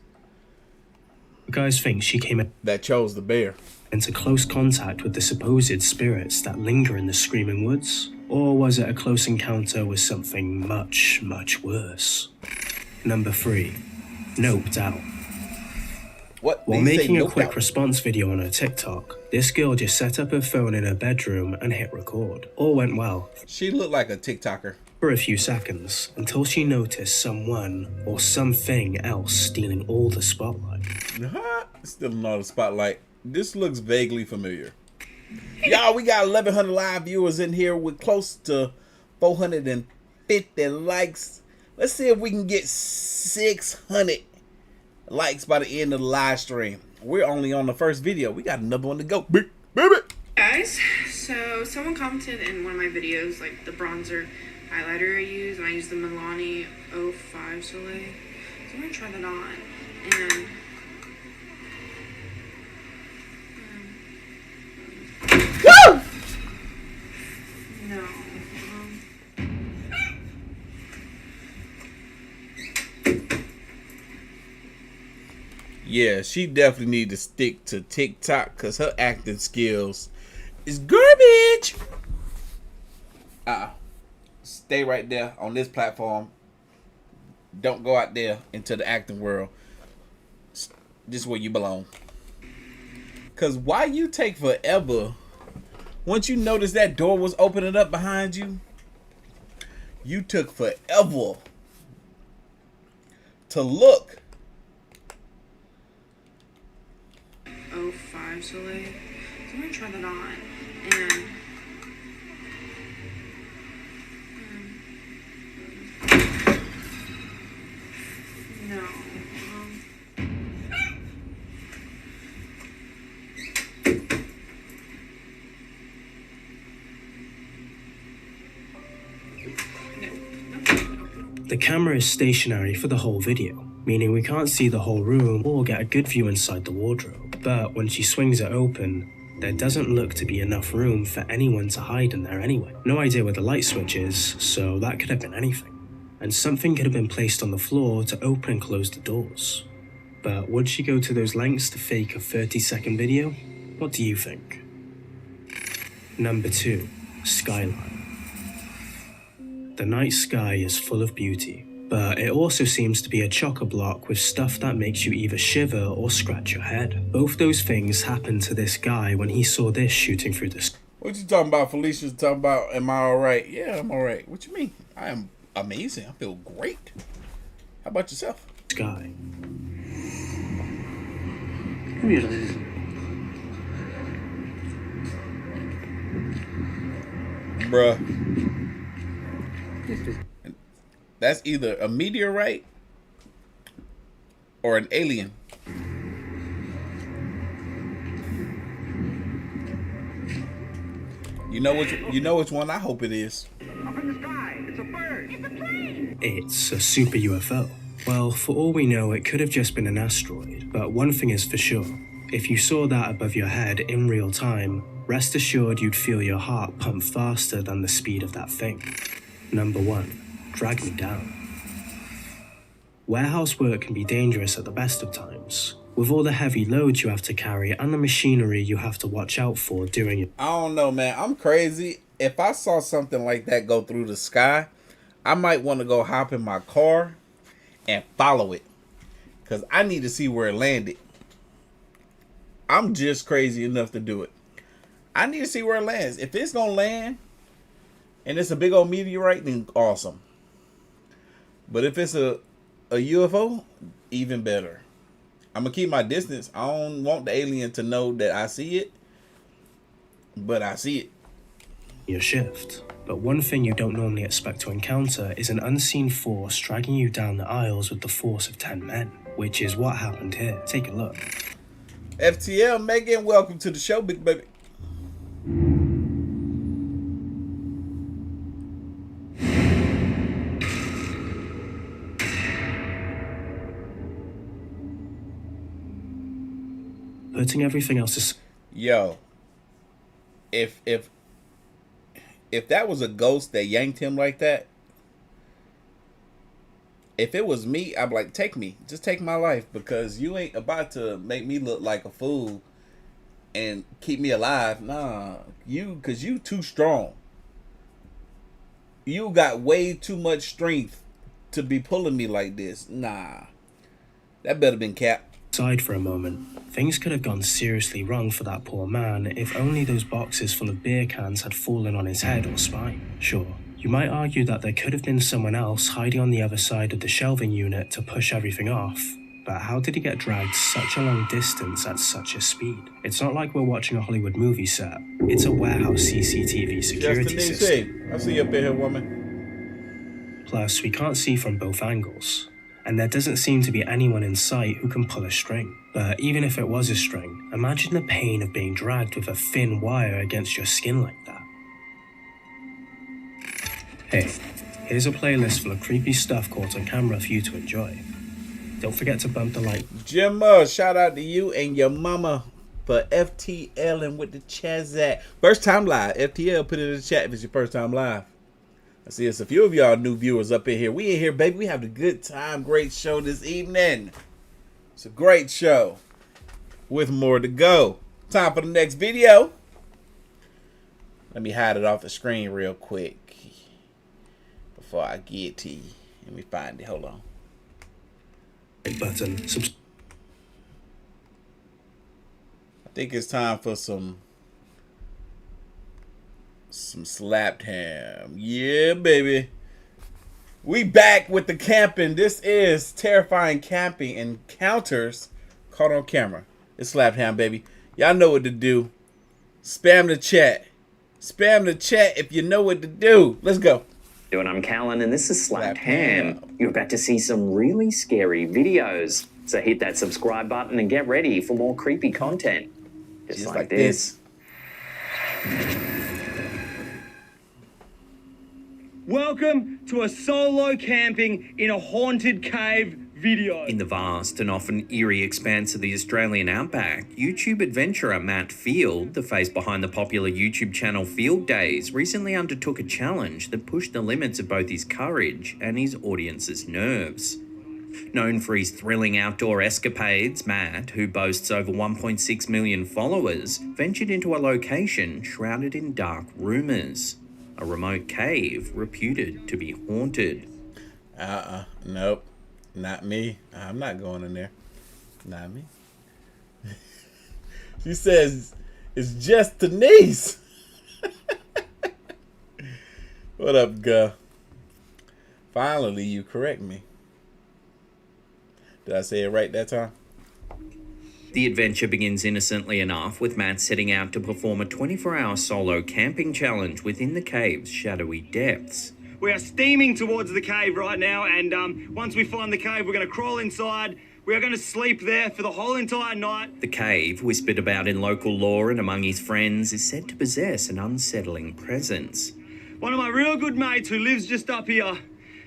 Guys think she came that chose the bear into close contact with the supposed spirits that linger in the Screaming Woods? Or was it a close encounter with something much, much worse? Number 3. Noped out. What? While making a quick response video on her TikTok, this girl just set up her phone in her bedroom and hit record. All went well. She looked like a TikToker. For a few seconds, until she noticed someone or something else stealing all the spotlight. Stealing all the spotlight. This looks vaguely familiar. Y'all, we got 1,100 live viewers in here with close to 450 likes. Let's see if we can get 600 likes by the end of the live stream. We're only on the first video. We got another one to go. Big baby. Guys, so someone commented in one of my videos, like the bronzer highlighter I use, and I use the Milani 05 Soleil. So I'm gonna try that on, and Woo! no. Yeah, she definitely need to stick to TikTok because her acting skills is garbage. Stay right there on this platform. Don't go out there into the acting world. This is where you belong. Because why you take forever? Once you notice that door was opening up behind you, you took forever to look. 05 Soleil. So I'm gonna try that on, and no. The camera is stationary for the whole video, meaning we can't see the whole room or get a good view inside the wardrobe. But when she swings it open, there doesn't look to be enough room for anyone to hide in there anyway. No idea where the light switch is, so that could have been anything. And something could have been placed on the floor to open and close the doors. But would she go to those lengths to fake a 30-second video? What do you think? Number 2. Skyline. The night sky is full of beauty, but it also seems to be a chock-a-block with stuff that makes you either shiver or scratch your head. Both those things happened to this guy when he saw this shooting through the sky. What you talking about, Felicia's talking about, am I alright? Yeah, I'm alright. What you mean? I am amazing. I feel great. How about yourself? Sky. Bruh. That's either a meteorite or an alien. You know which one I hope it is. Up in the sky, it's a bird. It's a plane. It's a super UFO. Well, for all we know, it could have just been an asteroid, but one thing is for sure. If you saw that above your head in real time, rest assured you'd feel your heart pump faster than the speed of that thing. Number 1. Drag me down. Warehouse work can be dangerous at the best of times, with all the heavy loads you have to carry and the machinery you have to watch out for during it. I don't know, man. I'm crazy. If I saw something like that go through the sky, I might want to go hop in my car and follow it, because I need to see where it landed. I'm just crazy enough to do it. I need to see where it lands. If it's gonna land and it's a big old meteorite, then awesome. But if it's a UFO, even better. I'm gonna keep my distance. I don't want the alien to know that I see it, but I see it. Your shift. But one thing you don't normally expect to encounter is an unseen force dragging you down the aisles with the force of 10 men, which is what happened here. Take a look. FTL, Megan, welcome to the show, big baby. Putting everything else aside. Yo, if that was a ghost that yanked him like that, if it was me, I'd be like, take me. Just take my life, because you ain't about to make me look like a fool and keep me alive. Nah, because you too strong. You got way too much strength to be pulling me like this. Nah, that better been Cap. Aside for a moment, things could have gone seriously wrong for that poor man if only those boxes full of beer cans had fallen on his head or spine. Sure, you might argue that there could have been someone else hiding on the other side of the shelving unit to push everything off, but how did he get dragged such a long distance at such a speed? It's not like we're watching a Hollywood movie set. It's a warehouse CCTV security system. I see you up in here, woman. Plus, we can't see from both angles, and there doesn't seem to be anyone in sight who can pull a string. But even if it was a string, imagine the pain of being dragged with a thin wire against your skin like that. Hey, here's a playlist full of creepy stuff caught on camera for you to enjoy. Don't forget to bump the like. Jimma, shout out to you and your mama for FTL and with the Chazat. First time live. FTL, put it in the chat if it's your first time live. I see it's a few of y'all new viewers up in here. We in here, baby. We have a good time. Great show this evening. It's a great show with more to go. Time for the next video. Let me hide it off the screen real quick before I get to you. Let me find it. Hold on. Button. I think it's time for some slapped ham. Yeah, baby. We back with the camping. This is terrifying camping encounters caught on camera. It's slapped ham, baby. Y'all know what to do. Spam the chat. Spam the chat if you know what to do. Let's go. And I'm Callan, and this is Slapped Ham. You're about to see some really scary videos. So hit that subscribe button and get ready for more creepy content. Just like this. Welcome to a solo camping in a haunted cave video. In the vast and often eerie expanse of the Australian outback, YouTube adventurer Matt Field, the face behind the popular YouTube channel Field Days, recently undertook a challenge that pushed the limits of both his courage and his audience's nerves. Known for his thrilling outdoor escapades, Matt, who boasts over 1.6 million followers, ventured into a location shrouded in dark rumours. A remote cave reputed to be haunted. Nope. Not me. I'm not going in there. Not me. She says, it's just Denise. What up, girl? Finally, you correct me. Did I say it right that time? The adventure begins innocently enough, with Matt setting out to perform a 24-hour solo camping challenge within the cave's shadowy depths. We are steaming towards the cave right now, and once we find the cave, we're going to crawl inside. We are going to sleep there for the whole entire night. The cave, whispered about in local lore and among his friends, is said to possess an unsettling presence. One of my real good mates who lives just up here,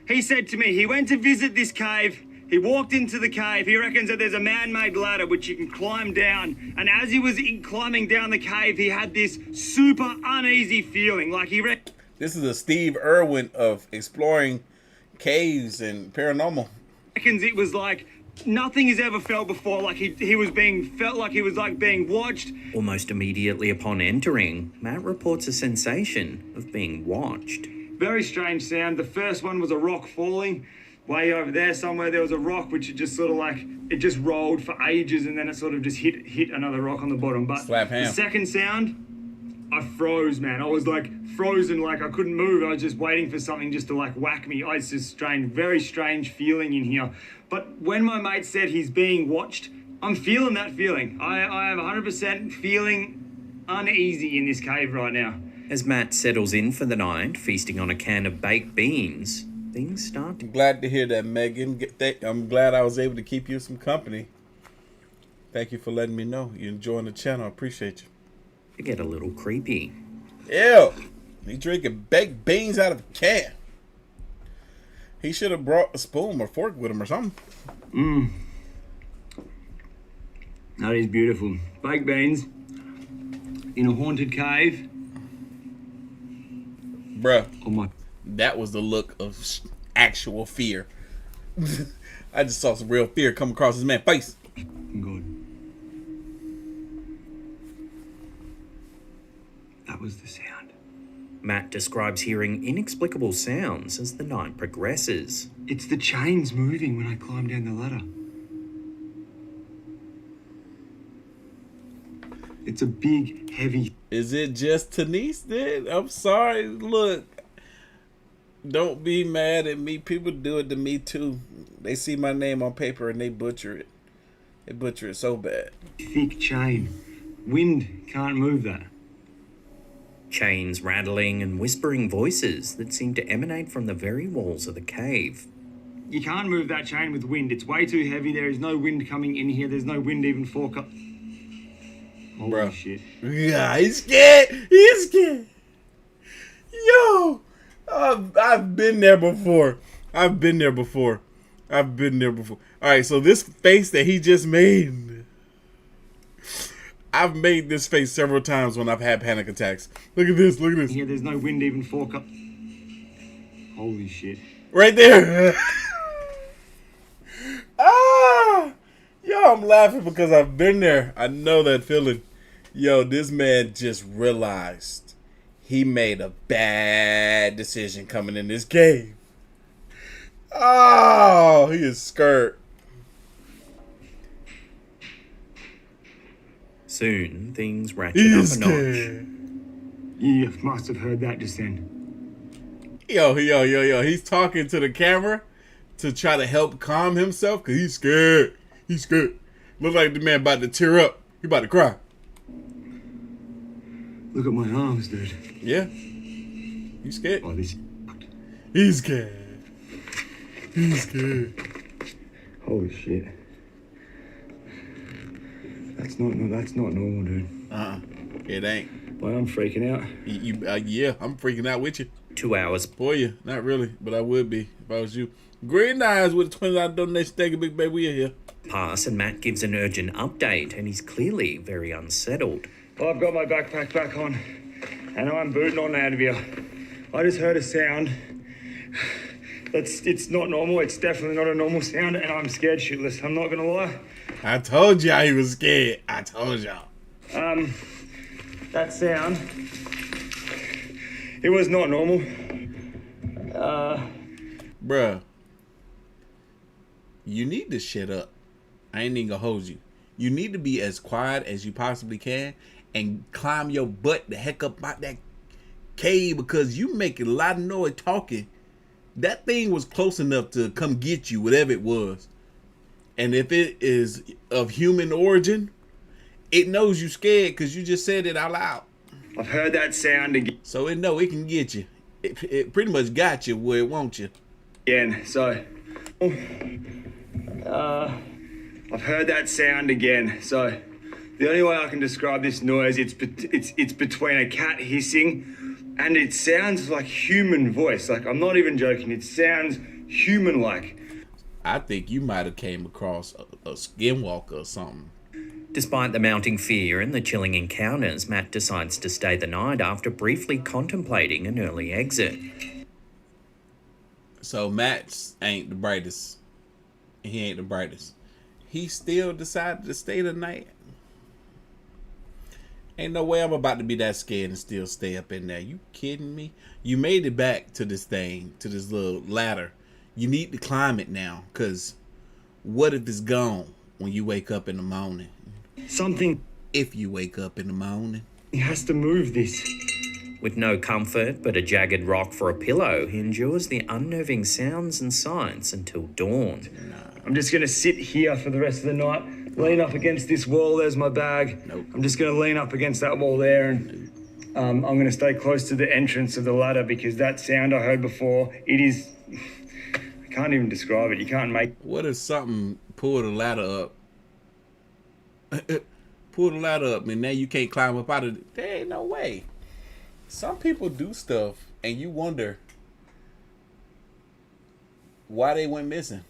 he said to me, he went to visit this cave. He walked into the cave. He reckons that there's a man-made ladder which you can climb down. And as he was climbing down the cave, he had this super uneasy feeling. Like he This is a Steve Irwin of exploring caves and paranormal. Reckons it was like nothing he's ever felt before. Like he was felt like he was like being watched. Almost immediately upon entering, Matt reports a sensation of being watched. Very strange sound. The first one was a rock falling. Way over there somewhere there was a rock which it just sort of like, it just rolled for ages and then it sort of just hit another rock on the bottom. But the second sound I froze, man. I was like frozen, like I couldn't move. I was just waiting for something just to like whack me. It's just strange, very strange feeling in here. But when my mate said he's being watched, I'm feeling that feeling. I am 100% feeling uneasy in this cave right now. As Matt settles in for the night, feasting on a can of baked beans, things start to... Glad to hear that, Megan. I'm glad I was able to keep you some company. Thank you for letting me know you're enjoying the channel. I appreciate you. get a little creepy. Ew. He drinking baked beans out of a can. He should have brought a spoon or fork with him or something. Mmm. That is beautiful. Baked beans in a haunted cave. Bruh. Oh my. That was the look of actual fear. I just saw some real fear come across his man's face. Good. That was the sound. Matt describes hearing inexplicable sounds as the night progresses. It's the chains moving when I climb down the ladder. It's a big, heavy... Is it just Tanise then? I'm sorry. Look. Don't be mad at me. People do it to me too. They see my name on paper and they butcher it. They butcher it so bad. Thick chain. Wind can't move that. Chains rattling and whispering voices that seem to emanate from the very walls of the cave. You can't move that chain with wind. It's way too heavy. There is no wind coming in here. There's no wind even for... Holy Bro. shit. Yeah, he's scared. He's scared. Yo. I've been there before. I've been there before. Alright, so this face that he just made. I've made this face several times when I've had panic attacks. Look at this. Look at this. Here, there's no wind even for... Holy shit. Right there. Ah! Yo, I'm laughing because I've been there. I know that feeling. Yo, this man just realized he made a bad decision coming in this cave. Oh, he is scared. Soon, things ratchet up a notch. You must have heard that just then. Yo. He's talking to the camera to try to help calm himself because he's scared. He's scared. Look like the man about to tear up. He about to cry. Look at my arms, dude. Yeah. You scared? Oh, this... He's scared. He's scared. Holy shit. That's not normal, dude. It ain't. Well, I'm freaking out. Yeah, I'm freaking out with you. 2 hours. For you. Not really, but I would be if I was you. Green Eyes with a $20 donation. Thank you, big baby. We are here. Pass and Matt gives an urgent update and he's clearly very unsettled. Well, I've got my backpack back on and I'm booting on out of here. I just heard a sound. It's not normal. It's definitely not a normal sound and I'm scared shitless. I'm not going to lie. I told y'all he was scared. I told y'all. That sound, it was not normal. Bruh, you need to shut up. I ain't even gonna hold you. You need to be as quiet as you possibly can and climb your butt the heck up out that cave because you making a lot of noise talking. That thing was close enough to come get you, whatever it was. And if it is of human origin, it knows you scared because you just said it out loud. I've heard that sound again. So it know it can get you. It pretty much got you where it wants you. Again, so... I've heard that sound again. So the only way I can describe this noise, it's between a cat hissing and it sounds like human voice. Like, I'm not even joking. It sounds human-like. I think you might have came across a skinwalker or something. Despite the mounting fear and the chilling encounters, Matt decides to stay the night after briefly contemplating an early exit. So Matt ain't the brightest. He ain't the brightest. He still decided to stay the night. Ain't no way I'm about to be that scared and still stay up in there. You kidding me? You made it back to this thing, to this little ladder. You need to climb it now, because what if it's gone when you wake up in the morning? Something. If you wake up in the morning. He has to move this. With no comfort but a jagged rock for a pillow, he endures the unnerving sounds and sights until dawn. I'm just going to sit here for the rest of the night, lean up against this wall. There's my bag. Nope. I'm just going to lean up against that wall there, and I'm going to stay close to the entrance of the ladder, because that sound I heard before, it is... I can't even describe it. You can't make... What if something pulled the ladder up? Pull the ladder up, and now you can't climb up out of it. There ain't no way. Some people do stuff, and you wonder why they went missing.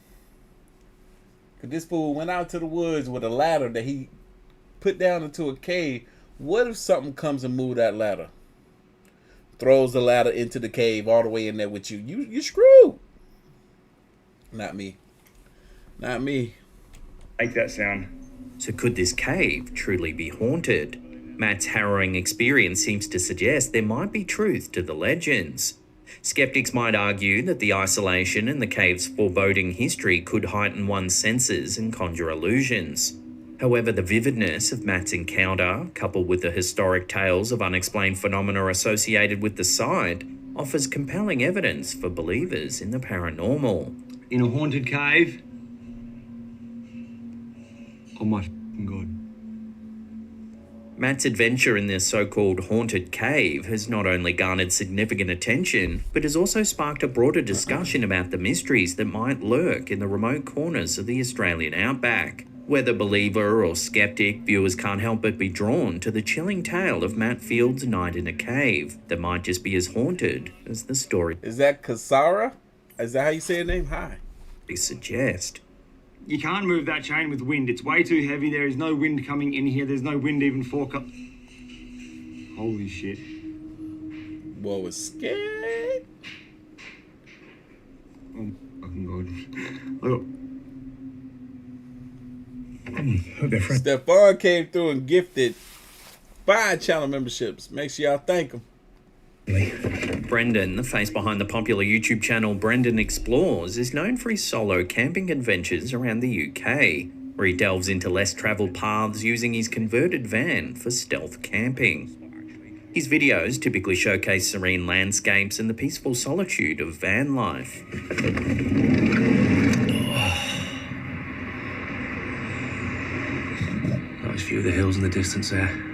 Cause this fool went out to the woods with a ladder that he put down into a cave. What if something comes and move that ladder? Throws the ladder into the cave all the way in there with you. You screwed. Not me. Not me. Make that sound. So could this cave truly be haunted? Matt's harrowing experience seems to suggest there might be truth to the legends. Skeptics might argue that the isolation and the cave's foreboding history could heighten one's senses and conjure illusions. However, the vividness of Matt's encounter, coupled with the historic tales of unexplained phenomena associated with the site, offers compelling evidence for believers in the paranormal. In a haunted cave? Oh my f***ing God. Matt's adventure in this so-called haunted cave has not only garnered significant attention, but has also sparked a broader discussion about the mysteries that might lurk in the remote corners of the Australian outback. Whether believer or skeptic, viewers can't help but be drawn to the chilling tale of Matt Field's night in a cave that might just be as haunted as the story. Is that Kasara? Is that how you say her name? Hi. They suggest. You can't move that chain with wind. It's way too heavy. There is no wind coming in here. There's no wind even for... Holy shit. Boy was scared. Oh, fucking God. Look. Hope they're friends. Stefan came through and gifted 5 channel memberships. Make sure y'all thank him. Brendan, the face behind the popular YouTube channel Brendan Explores, is known for his solo camping adventures around the UK, where he delves into less travelled paths using his converted van for stealth camping. His videos typically showcase serene landscapes and the peaceful solitude of van life. Nice view of the hills in the distance there.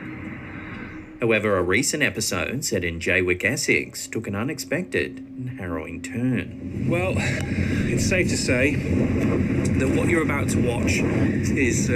However, a recent episode set in Jaywick, Essex, took an unexpected and harrowing turn. Well, it's safe to say that what you're about to watch is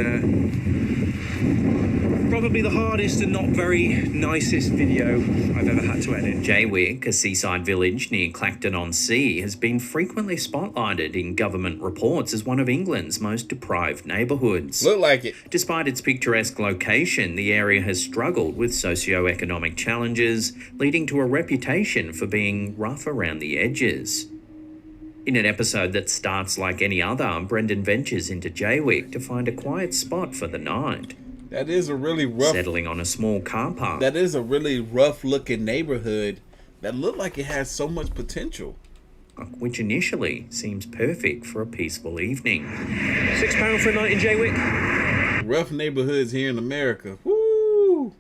probably the hardest and not very nicest video I've ever had to edit. Jaywick, a seaside village near Clacton-on-Sea, has been frequently spotlighted in government reports as one of England's most deprived neighbourhoods. Look like it. Despite its picturesque location, the area has struggled with socio-economic challenges, leading to a reputation for being rough around the edges. In an episode that starts like any other, Brendan ventures into Jaywick to find a quiet spot for the night. That is a really rough... Settling on a small car park. That is a really rough-looking neighborhood that looked like it has so much potential. Which initially seems perfect for a peaceful evening. £6 for a night in Jaywick. Rough neighborhoods here in America. Woo!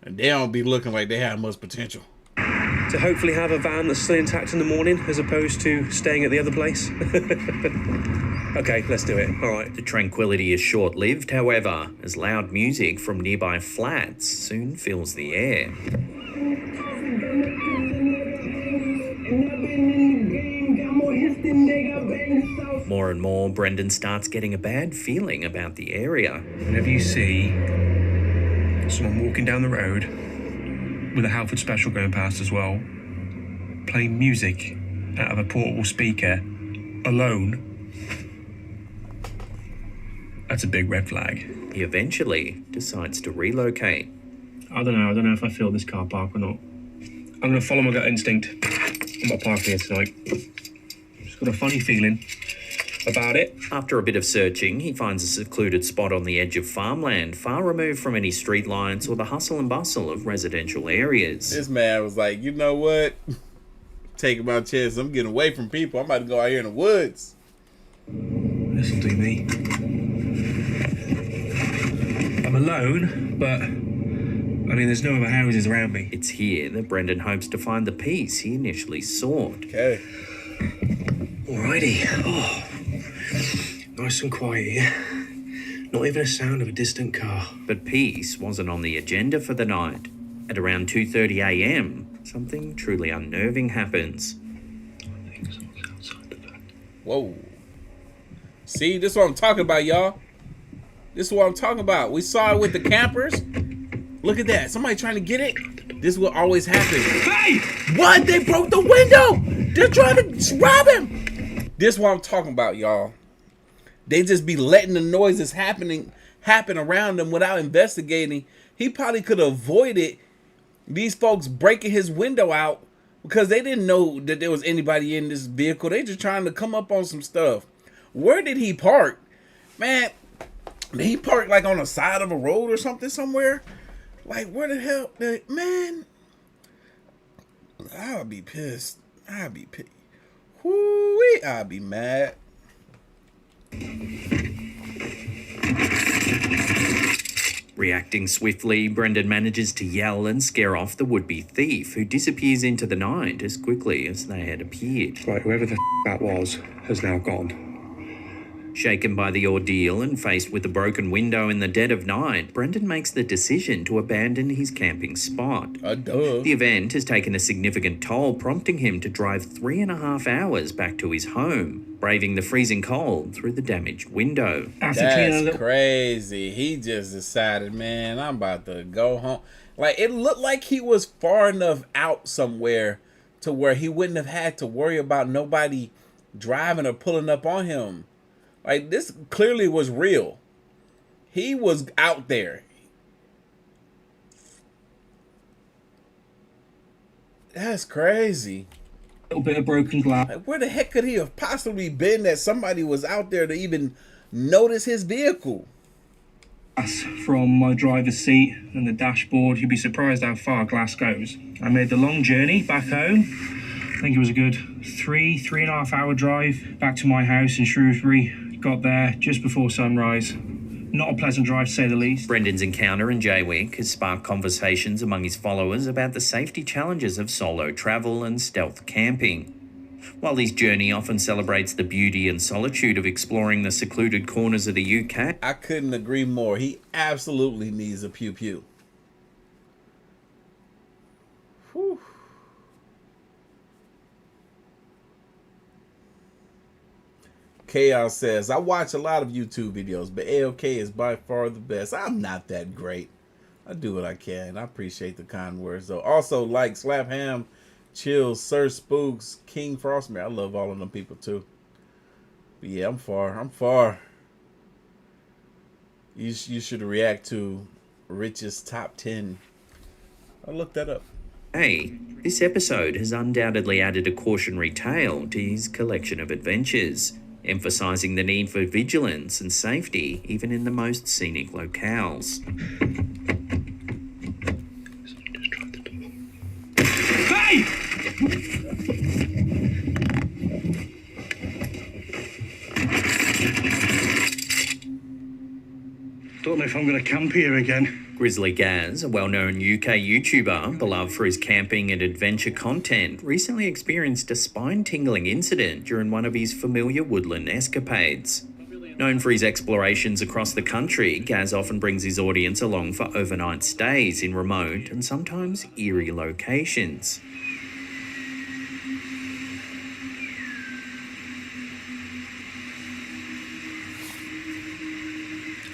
And they don't be looking like they have much potential. To hopefully have a van that's still intact in the morning as opposed to staying at the other place. Okay, let's do it. All right. The tranquility is short-lived, however, as loud music from nearby flats soon fills the air. More and more, Brendan starts getting a bad feeling about the area. Whenever you see someone walking down the road with a Halford special going past as well, playing music out of a portable speaker alone, that's a big red flag. He eventually decides to relocate. I don't know if I feel this car park or not. I'm going to follow my gut instinct. I'm not parking here tonight. Just got a funny feeling about it. After a bit of searching, he finds a secluded spot on the edge of farmland, far removed from any street lights or the hustle and bustle of residential areas. This man was like, you know what? Taking my chance. I'm getting away from people. I'm about to go out here in the woods. This'll do me. I'm alone, but I mean, there's no other houses around me. It's here that Brendan hopes to find the peace he initially sought. Okay. Alrighty. Oh, nice and quiet here. Not even a sound of a distant car. But peace wasn't on the agenda for the night. At around 2:30 a.m, something truly unnerving happens. Whoa. See, this is what I'm talking about, y'all. This is what I'm talking about. We saw it with the campers. Look at that. Somebody trying to get it. This is what always happens. Hey! What? They broke the window. They're trying to rob him. This is what I'm talking about, y'all. They just be letting the noises happen around them without investigating. He probably could have avoided these folks breaking his window out because they didn't know that there was anybody in this vehicle. They just trying to come up on some stuff. Where did he park? Man, did he park like on the side of a road or something somewhere? Like, where the hell? Man, I'll be pissed. I'll be pissed. Whoo-wee, I'll be mad. Reacting swiftly, Brendan manages to yell and scare off the would-be thief, who disappears into the night as quickly as they had appeared. Right, whoever the that was has now gone. Shaken by the ordeal and faced with a broken window in the dead of night, Brendan makes the decision to abandon his camping spot. The event has taken a significant toll, prompting him to drive 3.5 hours back to his home, braving the freezing cold through the damaged window. That's crazy. He just decided, man, I'm about to go home. Like, it looked like he was far enough out somewhere to where he wouldn't have had to worry about nobody driving or pulling up on him. Like, this clearly was real. He was out there. That's crazy. A little bit of broken glass. Like, where the heck could he have possibly been that somebody was out there to even notice his vehicle? From my driver's seat and the dashboard. You'd be surprised how far glass goes. I made the long journey back home. I think it was a good 3.5 hour drive back to my house in Shrewsbury. Got there just before sunrise. Not a pleasant drive, to say the least. Brendan's encounter in Jaywick has sparked conversations among his followers about the safety challenges of solo travel and stealth camping. While his journey often celebrates the beauty and solitude of exploring the secluded corners of the UK, I couldn't agree more. He absolutely needs a pew-pew. Whew. Chaos says, I watch a lot of YouTube videos, but AOK is by far the best. I'm not that great. I do what I can. I appreciate the kind words, though. Also, like Slap Ham, Chills, Sir Spooks, King Frostmare. I love all of them people, too. But yeah, I'm far. You should react to Rich's top 10. I'll look that up. Hey, this episode has undoubtedly added a cautionary tale to his collection of adventures, emphasizing the need for vigilance and safety even in the most scenic locales. Hey! Don't know if I'm going to camp here again. Grizzly Gaz, a well-known UK YouTuber, beloved for his camping and adventure content, recently experienced a spine-tingling incident during one of his familiar woodland escapades. Known for his explorations across the country, Gaz often brings his audience along for overnight stays in remote and sometimes eerie locations.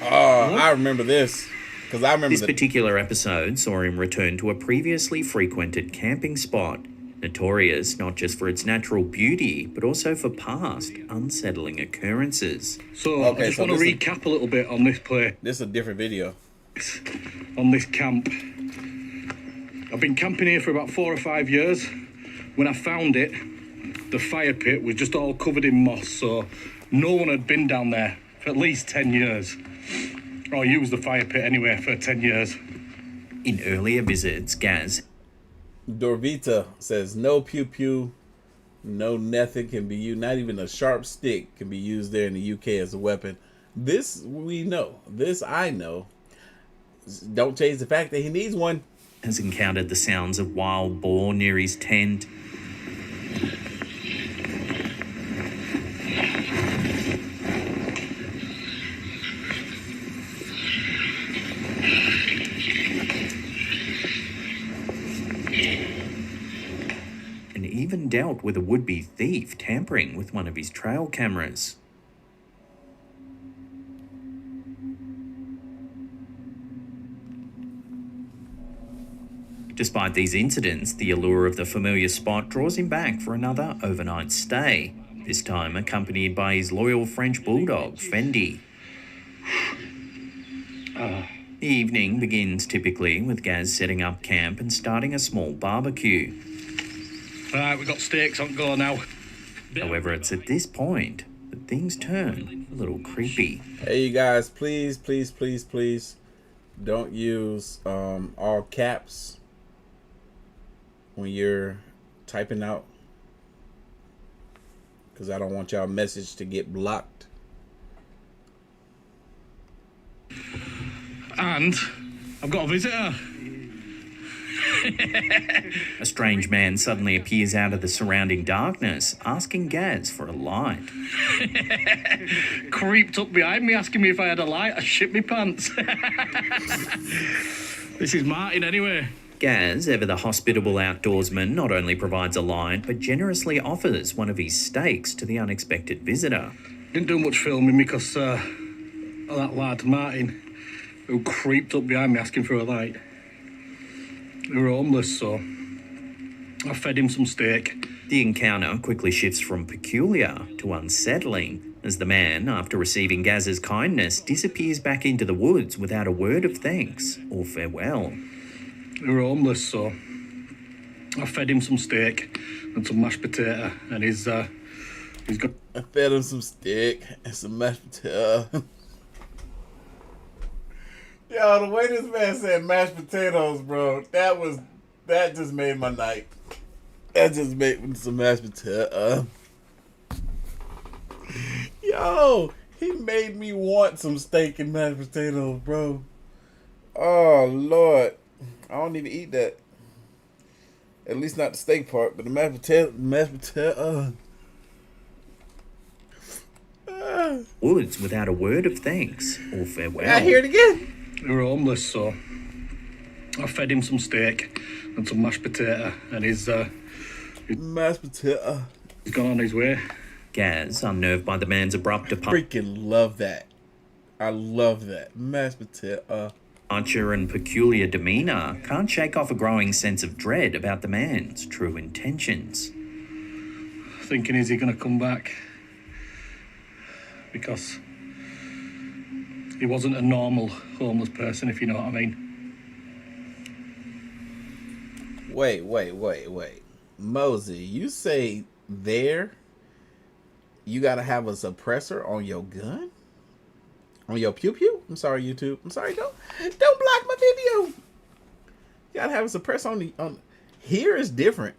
Oh, I remember this. Because I remember this particular episode saw him return to a previously frequented camping spot, notorious not just for its natural beauty, but also for past unsettling occurrences. So, I just want to recap a little bit on this place. This is a different video. On this camp. I've been camping here for about 4 or 5 years. When I found it, the fire pit was just all covered in moss, so no one had been down there for at least 10 years. Or used the fire pit anyway for 10 years. In earlier visits, Gaz... Dorvita says, no pew-pew, no nothing can be used. Not even a sharp stick can be used there in the UK as a weapon. This we know. This I know. Don't change the fact that he needs one. Has encountered the sounds of wild boar near his tent. And even dealt with a would-be thief tampering with one of his trail cameras. Despite these incidents, the allure of the familiar spot draws him back for another overnight stay, this time accompanied by his loyal French bulldog, Fendi. The evening begins typically with Gaz setting up camp and starting a small barbecue. Right, we've got steaks on go now. However, it's at this point that things turn a little creepy. Hey, you guys, please, please, please, please don't use all caps when you're typing out, because I don't want y'all message to get blocked. And I've got a visitor. A strange man suddenly appears out of the surrounding darkness, asking Gaz for a light. Creeped up behind me asking me if I had a light. I shit my pants. This is Martin anyway. Gaz, ever the hospitable outdoorsman, not only provides a light, but generously offers one of his steaks to the unexpected visitor. Didn't do much filming because of that lad, Martin, who creeped up behind me asking for a light. They were homeless, so I fed him some steak. The encounter quickly shifts from peculiar to unsettling, as the man, after receiving Gaz's kindness, disappears back into the woods without a word of thanks or farewell. They were homeless, so I fed him some steak and some mashed potato, and he's got... I fed him some steak and some mashed potato. Yo, the way this man said mashed potatoes, bro, that just made my night. That just made me some mashed potato. Yo, he made me want some steak and mashed potatoes, bro. Oh, Lord. I don't even eat that. At least not the steak part, but the mashed potato. Woods without a word of thanks or farewell. I hear it again. They were homeless, so I fed him some steak and some mashed potato, and he's mashed potato. He's gone on his way. Gaz, unnerved by the man's abrupt departure. Freaking love that. I love that. Mashed potato. And peculiar demeanour can't shake off a growing sense of dread about the man's true intentions. Thinking, is he going to come back? Because he wasn't a normal homeless person, if you know what I mean. Wait. Mosey, you say there you gotta have a suppressor on your gun? On your pew-pew? I'm sorry, YouTube. I'm sorry, don't block my video. You gotta have a suppressor on here is different.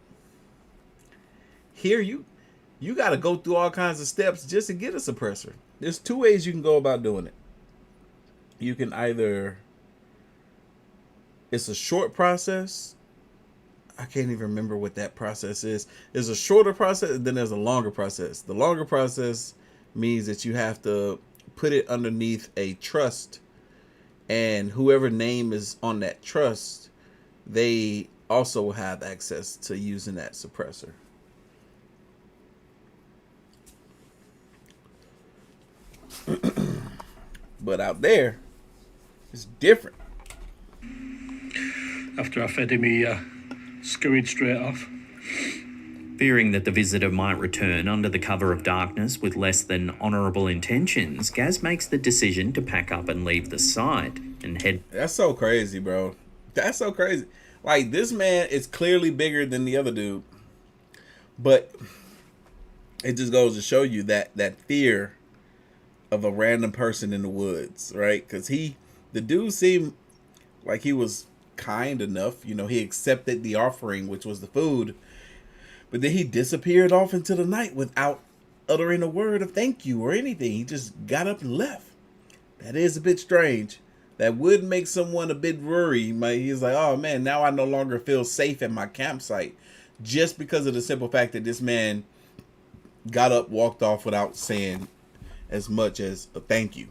Here you gotta go through all kinds of steps just to get a suppressor. There's two ways you can go about doing it. You can either, it's a short process. I can't even remember what that process is. There's a shorter process, and then there's a longer process. The longer process means that you have to put it underneath a trust, and whoever name is on that trust, they also have access to using that suppressor. But out there, it's different. After I fed him, he scurried straight off. Fearing that the visitor might return under the cover of darkness with less than honourable intentions, Gaz makes the decision to pack up and leave the site and head... That's so crazy, bro. That's so crazy. Like, this man is clearly bigger than the other dude. But it just goes to show you that fear of a random person in the woods, right? Because the dude seemed like he was kind enough. You know, he accepted the offering, which was the food. But then he disappeared off into the night without uttering a word of thank you or anything. He just got up and left. That is a bit strange. that would make someone a bit worried. He's like, oh man, now I no longer feel safe at my campsite, just because of the simple fact that this man got up, walked off without saying as much as a thank you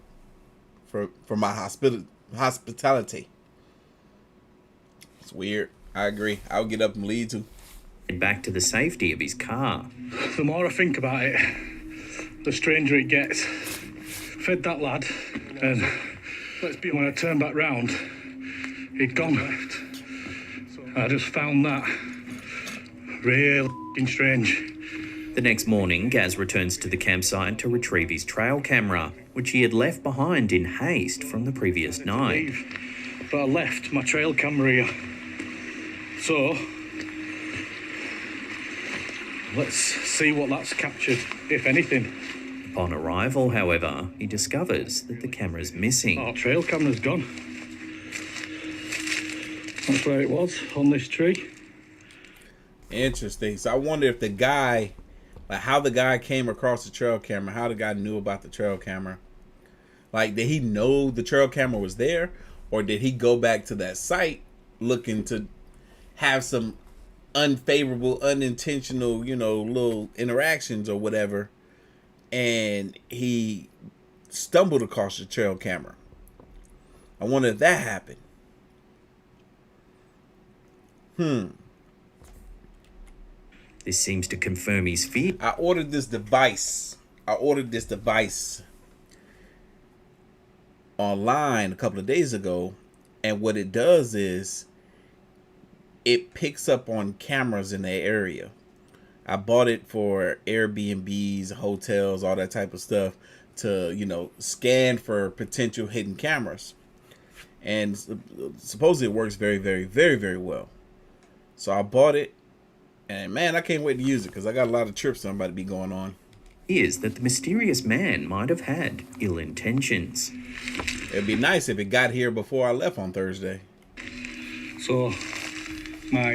for my hospitality. It's weird. I agree. I'll get up and leave too. Back to the safety of his car. The more I think about it, the stranger it gets. Fed that lad, and when I turned back round, he'd gone. I just found that real strange. The next morning, Gaz returns to the campsite to retrieve his trail camera, which he had left behind in haste from the previous night. But I left my trail camera here. So, let's see what that's captured, if anything. Upon arrival, however, he discovers that the camera's missing. Our trail camera's gone. That's where it was, on this tree. Interesting. So I wonder if the guy, like how the guy came across the trail camera, how the guy knew about the trail camera. Like, did he know the trail camera was there? Or did he go back to that site looking to have some unfavorable, unintentional, little interactions or whatever, and he stumbled across the trail camera? I wonder if that happened. This seems to confirm his fear. I ordered this device online a couple of days ago, and what it does is it picks up on cameras in the area. I bought it for Airbnbs, hotels, all that type of stuff to, scan for potential hidden cameras. And supposedly it works very, very, very, very well. So I bought it, and man, I can't wait to use it because I got a lot of trips I'm about to be going on. Is that the mysterious man might have had ill intentions. It'd be nice if it got here before I left on Thursday. So, my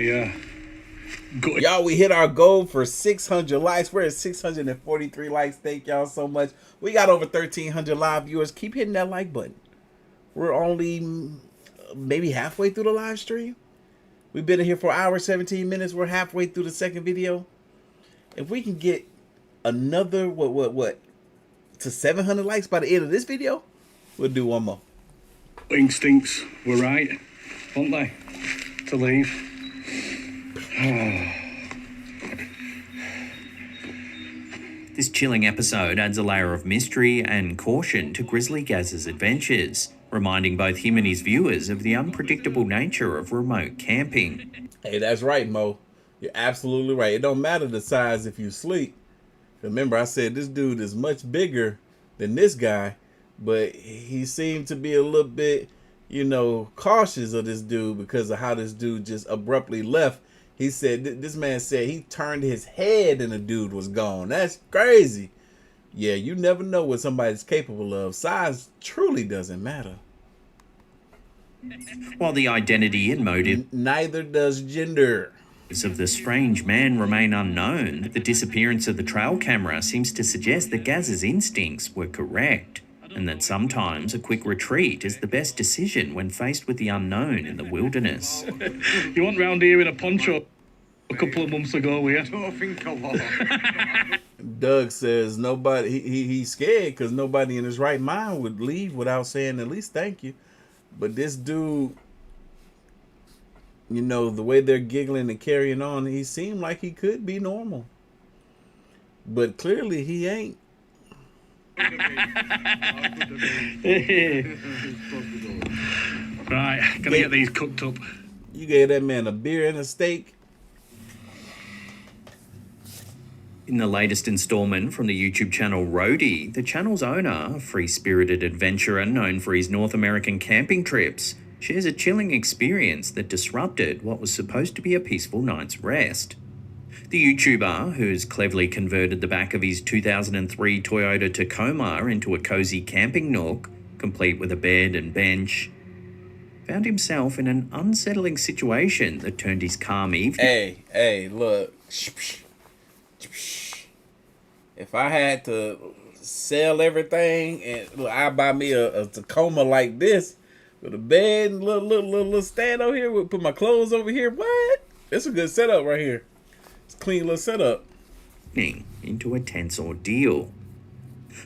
y'all, we hit our goal for 600 likes. We're at 643 likes. Thank y'all so much. We got over 1,300 live viewers. Keep hitting that like button. We're only maybe halfway through the live stream. We've been in here for an hour, 17 minutes. We're halfway through the second video. If we can get another, what, to 700 likes by the end of this video, we'll do one more. Instincts were right, weren't they? To leave. This chilling episode adds a layer of mystery and caution to Grizzly Gaz's adventures, reminding both him and his viewers of the unpredictable nature of remote camping. Hey, that's right, Mo. You're absolutely right. It don't matter the size if you sleep. Remember, I said this dude is much bigger than this guy, but he seemed to be a little bit, cautious of this dude because of how this dude just abruptly left. He said, this man said he turned his head and the dude was gone. That's crazy. Yeah, you never know what somebody's capable of. Size truly doesn't matter. While the identity and motive, neither does gender, of the strange man remain unknown, the disappearance of the trail camera seems to suggest that Gaz's instincts were correct, and that sometimes a quick retreat is the best decision when faced with the unknown in the wilderness. You went round here in a poncho a couple of months ago, were you? Don't think a lot. Doug says nobody, he's scared because nobody in his right mind would leave without saying at least thank you. But this dude, the way they're giggling and carrying on, he seemed like he could be normal. But clearly he ain't. Right, gotta get these cooked up. You gave that man a beer and a steak. In the latest installment from the YouTube channel Roadie, the channel's owner, a free-spirited adventurer known for his North American camping trips, shares a chilling experience that disrupted what was supposed to be a peaceful night's rest. The YouTuber, who's cleverly converted the back of his 2003 Toyota Tacoma into a cozy camping nook, complete with a bed and bench, found himself in an unsettling situation that turned his calm evening. Hey, look. If I had to sell everything and look, I buy me a Tacoma like this, With a bed and little stand over here. We'll put my clothes over here. What? It's a good setup right here. It's a clean little setup. Into a tense ordeal.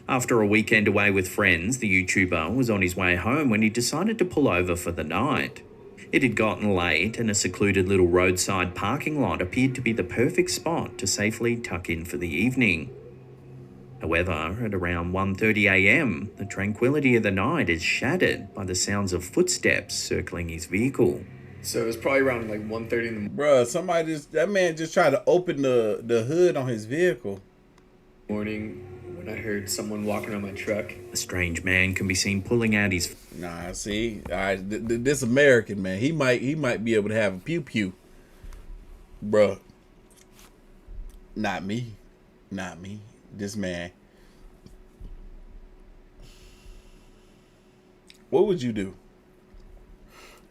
After a weekend away with friends, the YouTuber was on his way home when he decided to pull over for the night. It had gotten late and a secluded little roadside parking lot appeared to be the perfect spot to safely tuck in for the evening. However, at around 1:30 a.m, the tranquility of the night is shattered by the sounds of footsteps circling his vehicle. So it was probably around like 1:30 in the morning. Bruh, that man just tried to open the hood on his vehicle. When I heard someone walking on my truck. A strange man can be seen pulling out his... Nah, see, this American man, he might be able to have a pew pew. Bruh. Not me. This man. What would you do?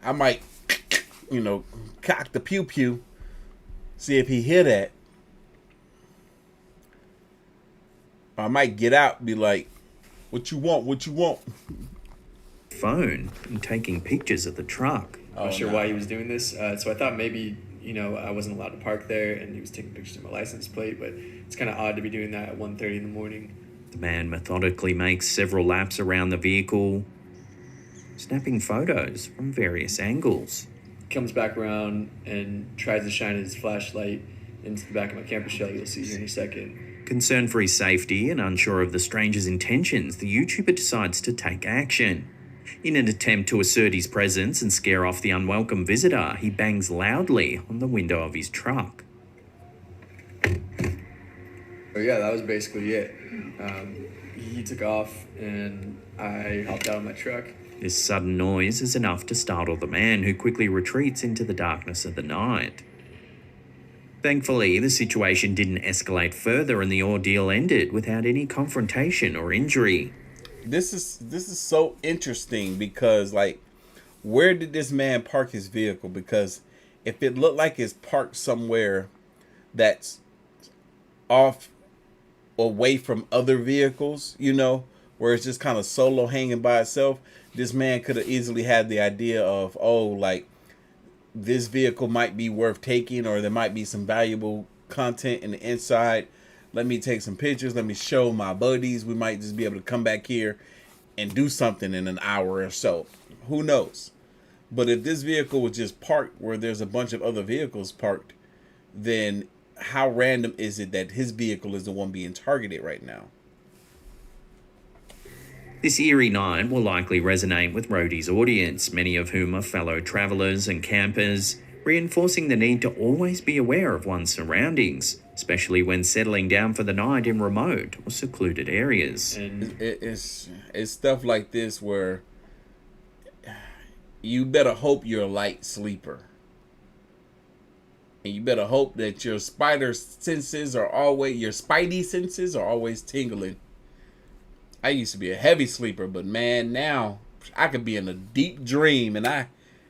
I might, cock the pew pew, see if he hear that. I might get out and be like, what you want? Phone and taking pictures of the truck. I'm not sure why he was doing this. So I thought maybe, I wasn't allowed to park there and he was taking pictures of my license plate, but it's kind of odd to be doing that at 1:30 in the morning. The man methodically makes several laps around the vehicle, snapping photos from various angles. Comes back around and tries to shine his flashlight into the back of my camper shell, you'll see here in a second. Concerned for his safety and unsure of the stranger's intentions, the YouTuber decides to take action. In an attempt to assert his presence and scare off the unwelcome visitor, he bangs loudly on the window of his truck. Oh yeah, that was basically it. He took off and I hopped out of my truck. This sudden noise is enough to startle the man, who quickly retreats into the darkness of the night. Thankfully, the situation didn't escalate further and the ordeal ended without any confrontation or injury. This is so interesting because, where did this man park his vehicle? Because if it looked like it's parked somewhere that's off, away from other vehicles, where it's just kind of solo hanging by itself, this man could have easily had the idea of, this vehicle might be worth taking, or there might be some valuable content in the inside. Let me take some pictures. Let me show my buddies. We might just be able to come back here and do something in an hour or so. Who knows? But if this vehicle was just parked where there's a bunch of other vehicles parked, then how random is it that his vehicle is the one being targeted right now? This eerie night will likely resonate with Rhodey's audience, many of whom are fellow travellers and campers, reinforcing the need to always be aware of one's surroundings, especially when settling down for the night in remote or secluded areas. And it's stuff like this where you better hope you're a light sleeper. And you better hope that your spidey senses are always tingling. I used to be a heavy sleeper, but man, now I could be in a deep dream and I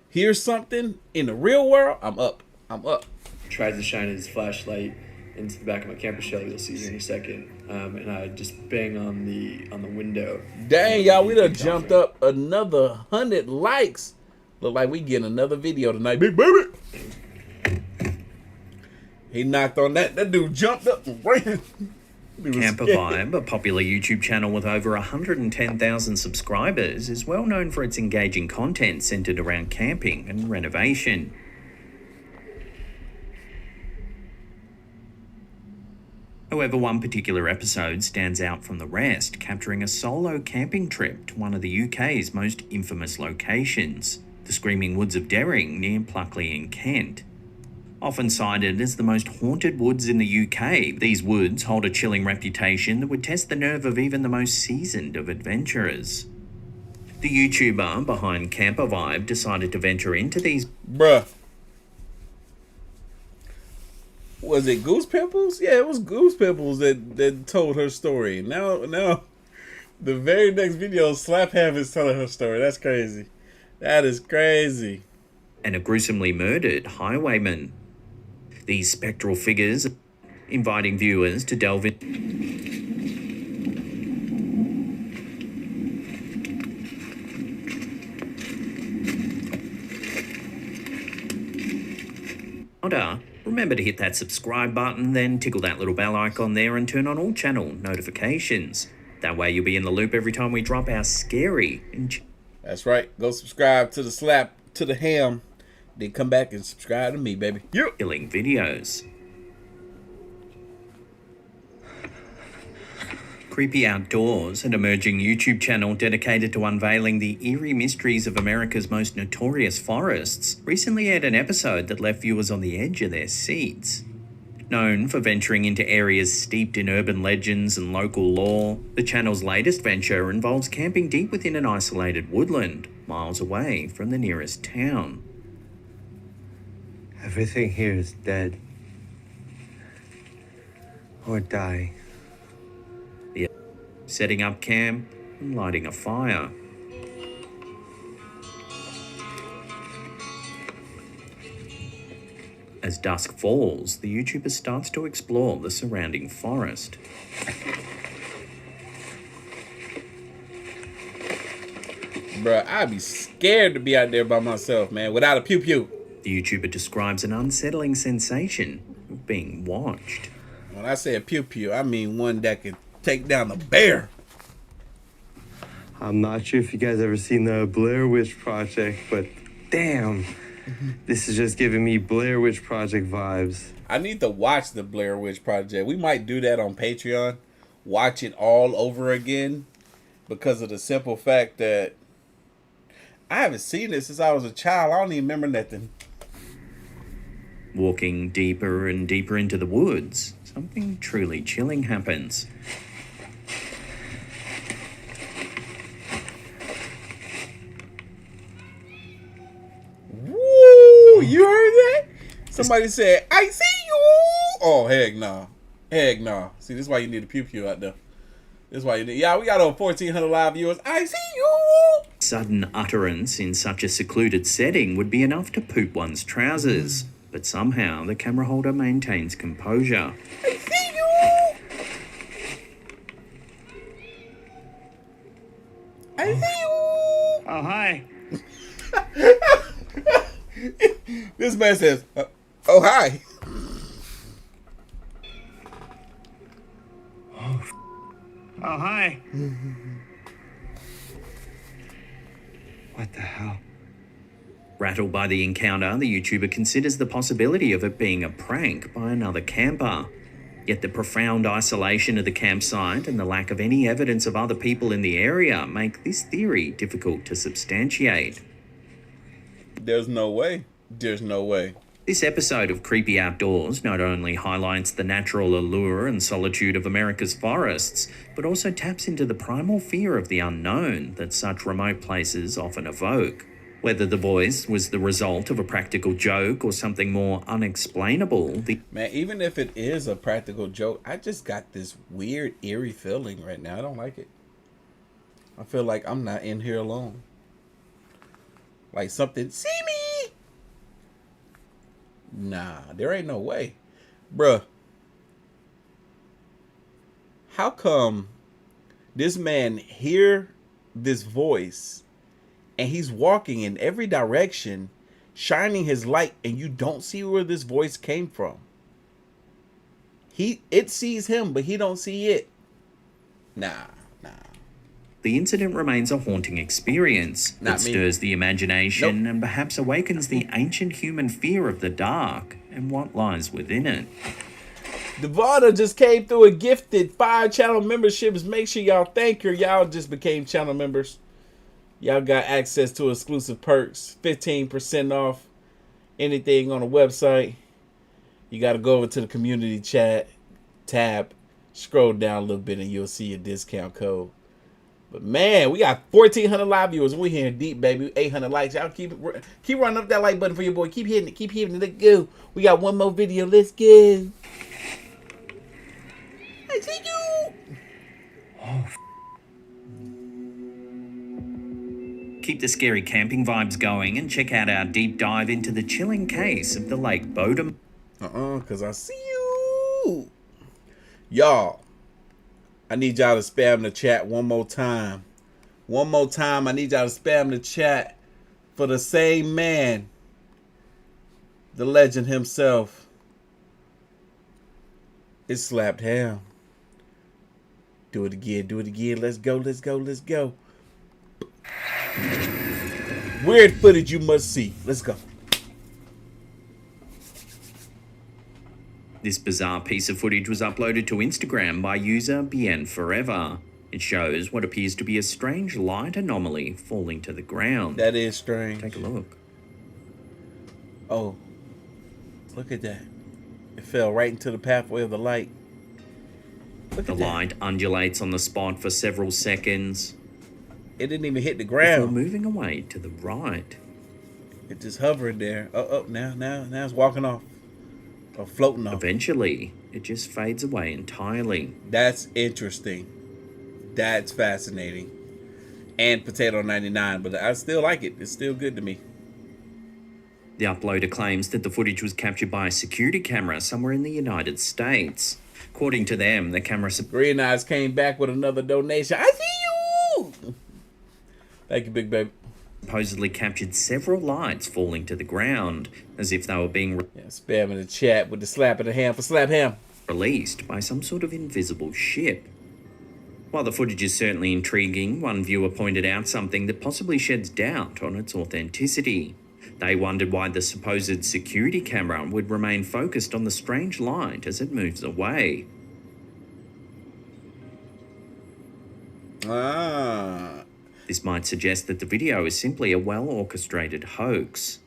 hear something in the real world, I'm up. Tries to shine his flashlight into the back of my camper shell, you'll see here in a second. And I just bang on the window. Dang, y'all, we done jumped up another 100 likes. Look like we getting another video tonight, big baby. He knocked on that. That dude jumped up and ran. Camper Vibe, a popular YouTube channel with over 110,000 subscribers, is well known for its engaging content centered around camping and renovation. However, one particular episode stands out from the rest, capturing a solo camping trip to one of the UK's most infamous locations, the Screaming Woods of Dering near Pluckley in Kent. Often cited as the most haunted woods in the UK, these woods hold a chilling reputation that would test the nerve of even the most seasoned of adventurers. The YouTuber behind Camper Vibe decided to venture into these... Bruh. Was it Goose Pimples? Yeah, it was Goose Pimples that told her story. Now, the very next video, Slap Half is telling her story. That's crazy. That is crazy. And a gruesomely murdered highwayman. These spectral figures inviting viewers to delve in. encounter, remember to hit that subscribe button, then tickle that little bell icon there and turn on all channel notifications. That way you'll be in the loop every time we drop our scary and... That's right. Go subscribe to the slap, to the ham. Then come back and subscribe to me, baby. Killing videos. Creepy Outdoors, an emerging YouTube channel dedicated to unveiling the eerie mysteries of America's most notorious forests, recently aired an episode that left viewers on the edge of their seats. Known for venturing into areas steeped in urban legends and local lore, the channel's latest venture involves camping deep within an isolated woodland, miles away from the nearest town. Everything here is dead. Or dying. Setting up camp and lighting a fire. As dusk falls, the YouTuber starts to explore the surrounding forest. Bruh, I'd be scared to be out there by myself, man, without a pew-pew. The YouTuber describes an unsettling sensation of being watched. When I say a pew-pew, I mean one that could take down a bear. I'm not sure if you guys ever seen the Blair Witch Project, but damn, this is just giving me Blair Witch Project vibes. I need to watch the Blair Witch Project. We might do that on Patreon. Watch it all over again because of the simple fact that I haven't seen this since I was a child. I don't even remember nothing. Walking deeper and deeper into the woods, something truly chilling happens. Woo! You heard that? Somebody said, I see you! Oh, heck no. Heck no. See, this is why you need a pew-pew out there. This is why you need... Yeah, we got over 1,400 live viewers. I see you! Sudden utterance in such a secluded setting would be enough to poop one's trousers. But somehow the camera holder maintains composure. I see you! I see you! Oh, hi. This man says, oh, hi. Oh, hi. What the hell? Rattled by the encounter, the YouTuber considers the possibility of it being a prank by another camper. Yet the profound isolation of the campsite and the lack of any evidence of other people in the area make this theory difficult to substantiate. There's no way. There's no way. This episode of Creepy Outdoors not only highlights the natural allure and solitude of America's forests, but also taps into the primal fear of the unknown that such remote places often evoke. Whether the voice was the result of a practical joke or something more unexplainable, Man, even if it is a practical joke, I just got this weird, eerie feeling right now. I don't like it. I feel like I'm not in here alone. Like something, see me! Nah, there ain't no way. Bruh. How come this man hear this voice and he's walking in every direction, shining his light, and you don't see where this voice came from? It sees him, but he don't see it. Nah. the incident remains a haunting experience that stirs the imagination and perhaps awakens the ancient human fear of the dark and what lies within it. Devada just came through a gifted 5 channel memberships. Make sure y'all thank her. Y'all just became channel members. Y'all got access to exclusive perks. 15% off anything on the website. You got to go over to the community chat tab. Scroll down a little bit and you'll see your discount code. But man, we got 1,400 live viewers. We're here deep, baby. 800 likes. Y'all keep running up that like button for your boy. Keep hitting it. Keep hitting it. Let's go. We got one more video. Let's go. I see you. Keep the scary camping vibes going and check out our deep dive into the chilling case of the Lake Bodom. Because I see you. Y'all, I need y'all to spam the chat one more time. One more time, I need y'all to spam the chat for the same man The legend himself is slapped ham. Do it again, do it again. Let's go, let's go, let's go. Weird footage you must see. Let's go. This bizarre piece of footage was uploaded to Instagram by user Bien Forever. It shows what appears to be a strange light anomaly falling to the ground. That is strange. Take a look. Oh, look at that. It fell right into the pathway of the light. The light undulates on the spot for several seconds. It didn't even hit the Before ground. moving away to the right. It just hovered there. Now it's walking off. Or floating off. Eventually, it just fades away entirely. That's interesting. That's fascinating. And Potato 99, but I still like it. It's still good to me. The uploader claims that the footage was captured by a security camera somewhere in the United States. According to them, the camera... Green Eyes came back with another donation. I see you! Thank you, Big Baby. Supposedly captured several lights falling to the ground, as if they were being spamming the chat with the slap of the hand for slap ham. Released by some sort of invisible ship. While the footage is certainly intriguing, one viewer pointed out something that possibly sheds doubt on its authenticity. They wondered why the supposed security camera would remain focused on the strange light as it moves away. This might suggest that the video is simply a well-orchestrated hoax.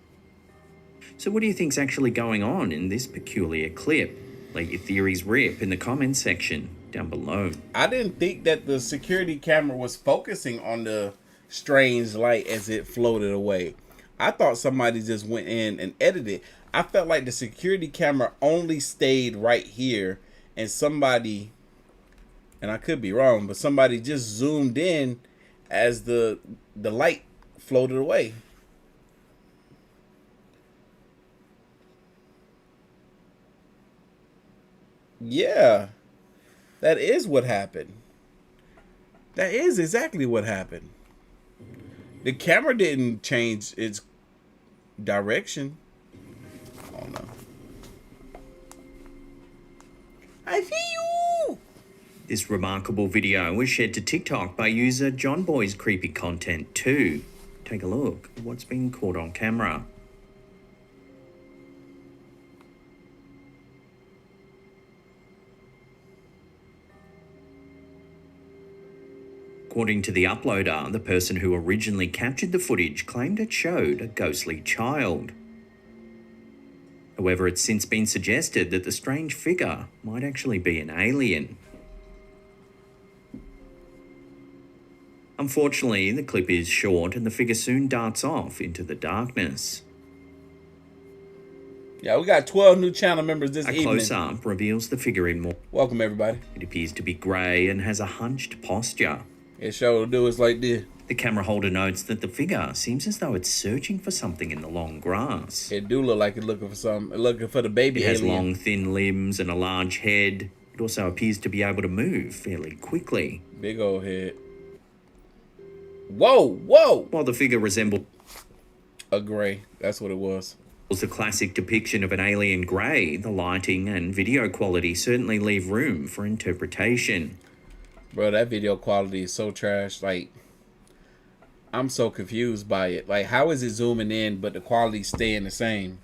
So what do you think's actually going on in this peculiar clip? Let your theories rip in the comments section down below. I didn't think that the security camera was focusing on the strange light as it floated away. I thought somebody just went in and edited. I felt like the security camera only stayed right here and somebody, and I could be wrong, but somebody just zoomed in as the light floated away. Yeah, that is what happened. That is exactly what happened. The camera didn't change its direction. Oh no. I see you! This remarkable video was shared to TikTok by user John Boy's Creepy Content 2. Take a look at what's being caught on camera. According to the uploader, the person who originally captured the footage claimed it showed a ghostly child. However, it's since been suggested that the strange figure might actually be an alien. Unfortunately, the clip is short and the figure soon darts off into the darkness. Yeah, we got 12 new channel members this evening. A close-up reveals the figure in more. Welcome, everybody. It appears to be grey and has a hunched posture. It sure will do us like this. The camera holder notes that the figure seems as though it's searching for something in the long grass. It do look like it's looking for something. Looking for the baby alien. It has alien. long, thin limbs and a large head. It also appears to be able to move fairly quickly. Big old head. Whoa, whoa! While the figure resembled a grey. That's what it was. Was the classic depiction of an alien grey, the lighting and video quality certainly leave room for interpretation. Bro, that video quality is so trash. Like, I'm so confused by it. Like, how is it zooming in, but the quality staying the same?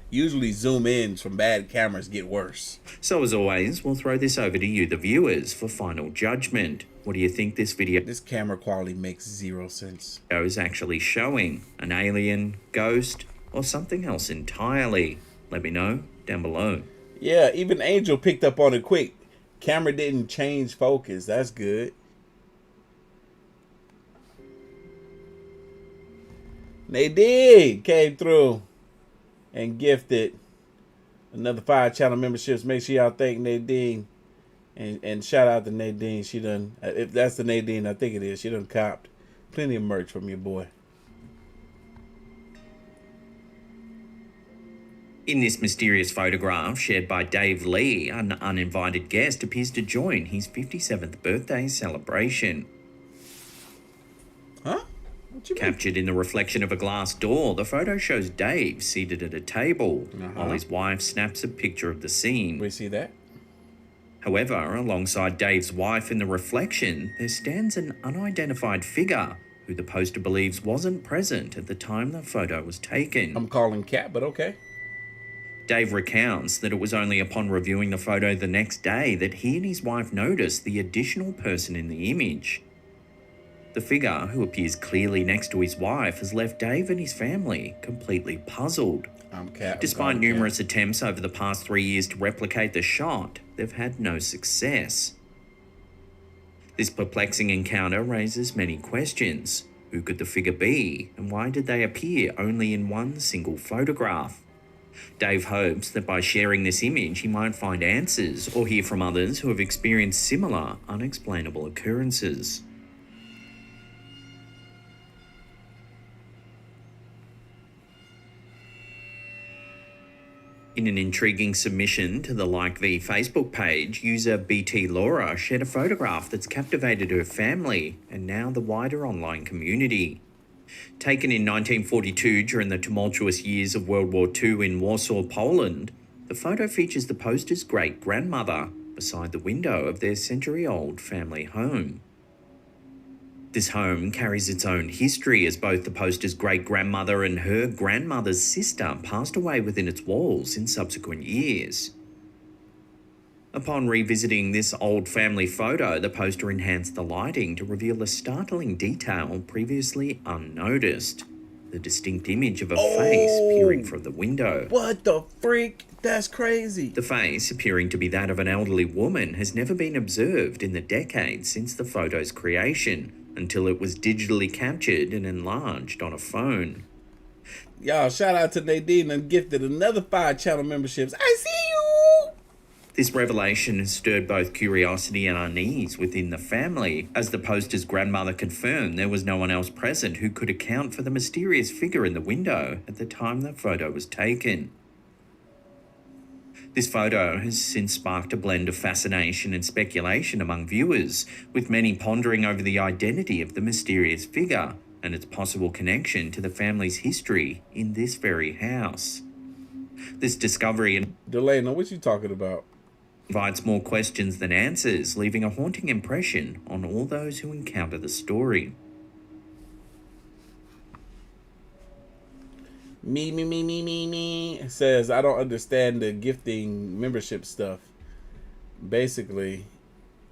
Usually zoom ins from bad cameras get worse. So as always, we'll throw this over to you, the viewers, for final judgment. What do you think this video... This camera quality makes zero sense. ...is actually showing? An alien, ghost, or something else entirely? Let me know down below. Yeah, even Angel picked up on it quick. Camera didn't change focus. That's good. Nadine came through and gifted another 5 channel memberships. Make sure y'all thank Nadine and shout out to Nadine. She done, if that's the Nadine I think it is, she done copped plenty of merch from your boy. In this mysterious photograph shared by Dave Lee, an uninvited guest appears to join his 57th birthday celebration. Huh? Captured in the reflection of a glass door, the photo shows Dave seated at a table, while his wife snaps a picture of the scene. We see that. However, alongside Dave's wife in the reflection, there stands an unidentified figure who the poster believes wasn't present at the time the photo was taken. I'm calling Cat, but okay. Dave recounts that it was only upon reviewing the photo the next day that he and his wife noticed the additional person in the image. The figure, who appears clearly next to his wife, has left Dave and his family completely puzzled. Despite numerous attempts over the past 3 years to replicate the shot, they've had no success. This perplexing encounter raises many questions. Who could the figure be, and why did they appear only in one single photograph? Dave hopes that by sharing this image he might find answers or hear from others who have experienced similar unexplainable occurrences. In an intriguing submission to the Like V Facebook page, user BT Laura shared a photograph that's captivated her family and now the wider online community. Taken in 1942 during the tumultuous years of World War II in Warsaw, Poland, the photo features the poster's great-grandmother beside the window of their century-old family home. This home carries its own history, as both the poster's great-grandmother and her grandmother's sister passed away within its walls in subsequent years. Upon revisiting this old family photo, the poster enhanced the lighting to reveal a startling detail previously unnoticed: the distinct image of a face peering from the window. What the freak? That's crazy. The face, appearing to be that of an elderly woman, has never been observed in the decades since the photo's creation, until it was digitally captured and enlarged on a phone. Y'all, shout out to Nadine and gifted another 5 channel memberships. I see you! This revelation has stirred both curiosity and unease within the family, as the poster's grandmother confirmed there was no one else present who could account for the mysterious figure in the window at the time the photo was taken. This photo has since sparked a blend of fascination and speculation among viewers, with many pondering over the identity of the mysterious figure and its possible connection to the family's history in this very house. This discovery Delana, what you talking about? Invites more questions than answers, leaving a haunting impression on all those who encounter the story. Me. It says, I don't understand the gifting membership stuff. Basically,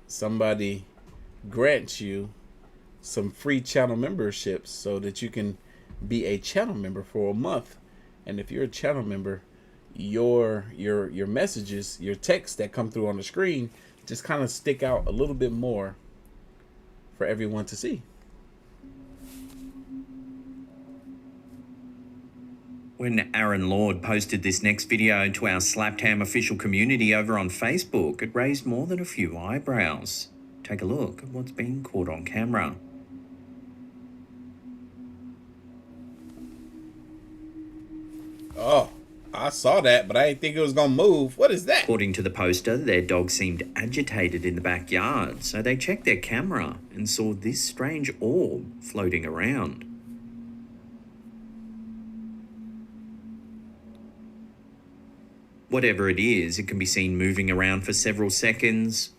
somebody grants you some free channel memberships so that you can be a channel member for a month. And if you're a channel member, your messages, your texts that come through on the screen just kind of stick out a little bit more for everyone to see. When Aaron Lord posted this next video to our Slaptam official community over on Facebook, it raised more than a few eyebrows. Take a look at what's being caught on camera. Oh, I saw that, but I didn't think it was gonna move. What is that? According to the poster, their dog seemed agitated in the backyard, so they checked their camera and saw this strange orb floating around. Whatever it is, it can be seen moving around for several seconds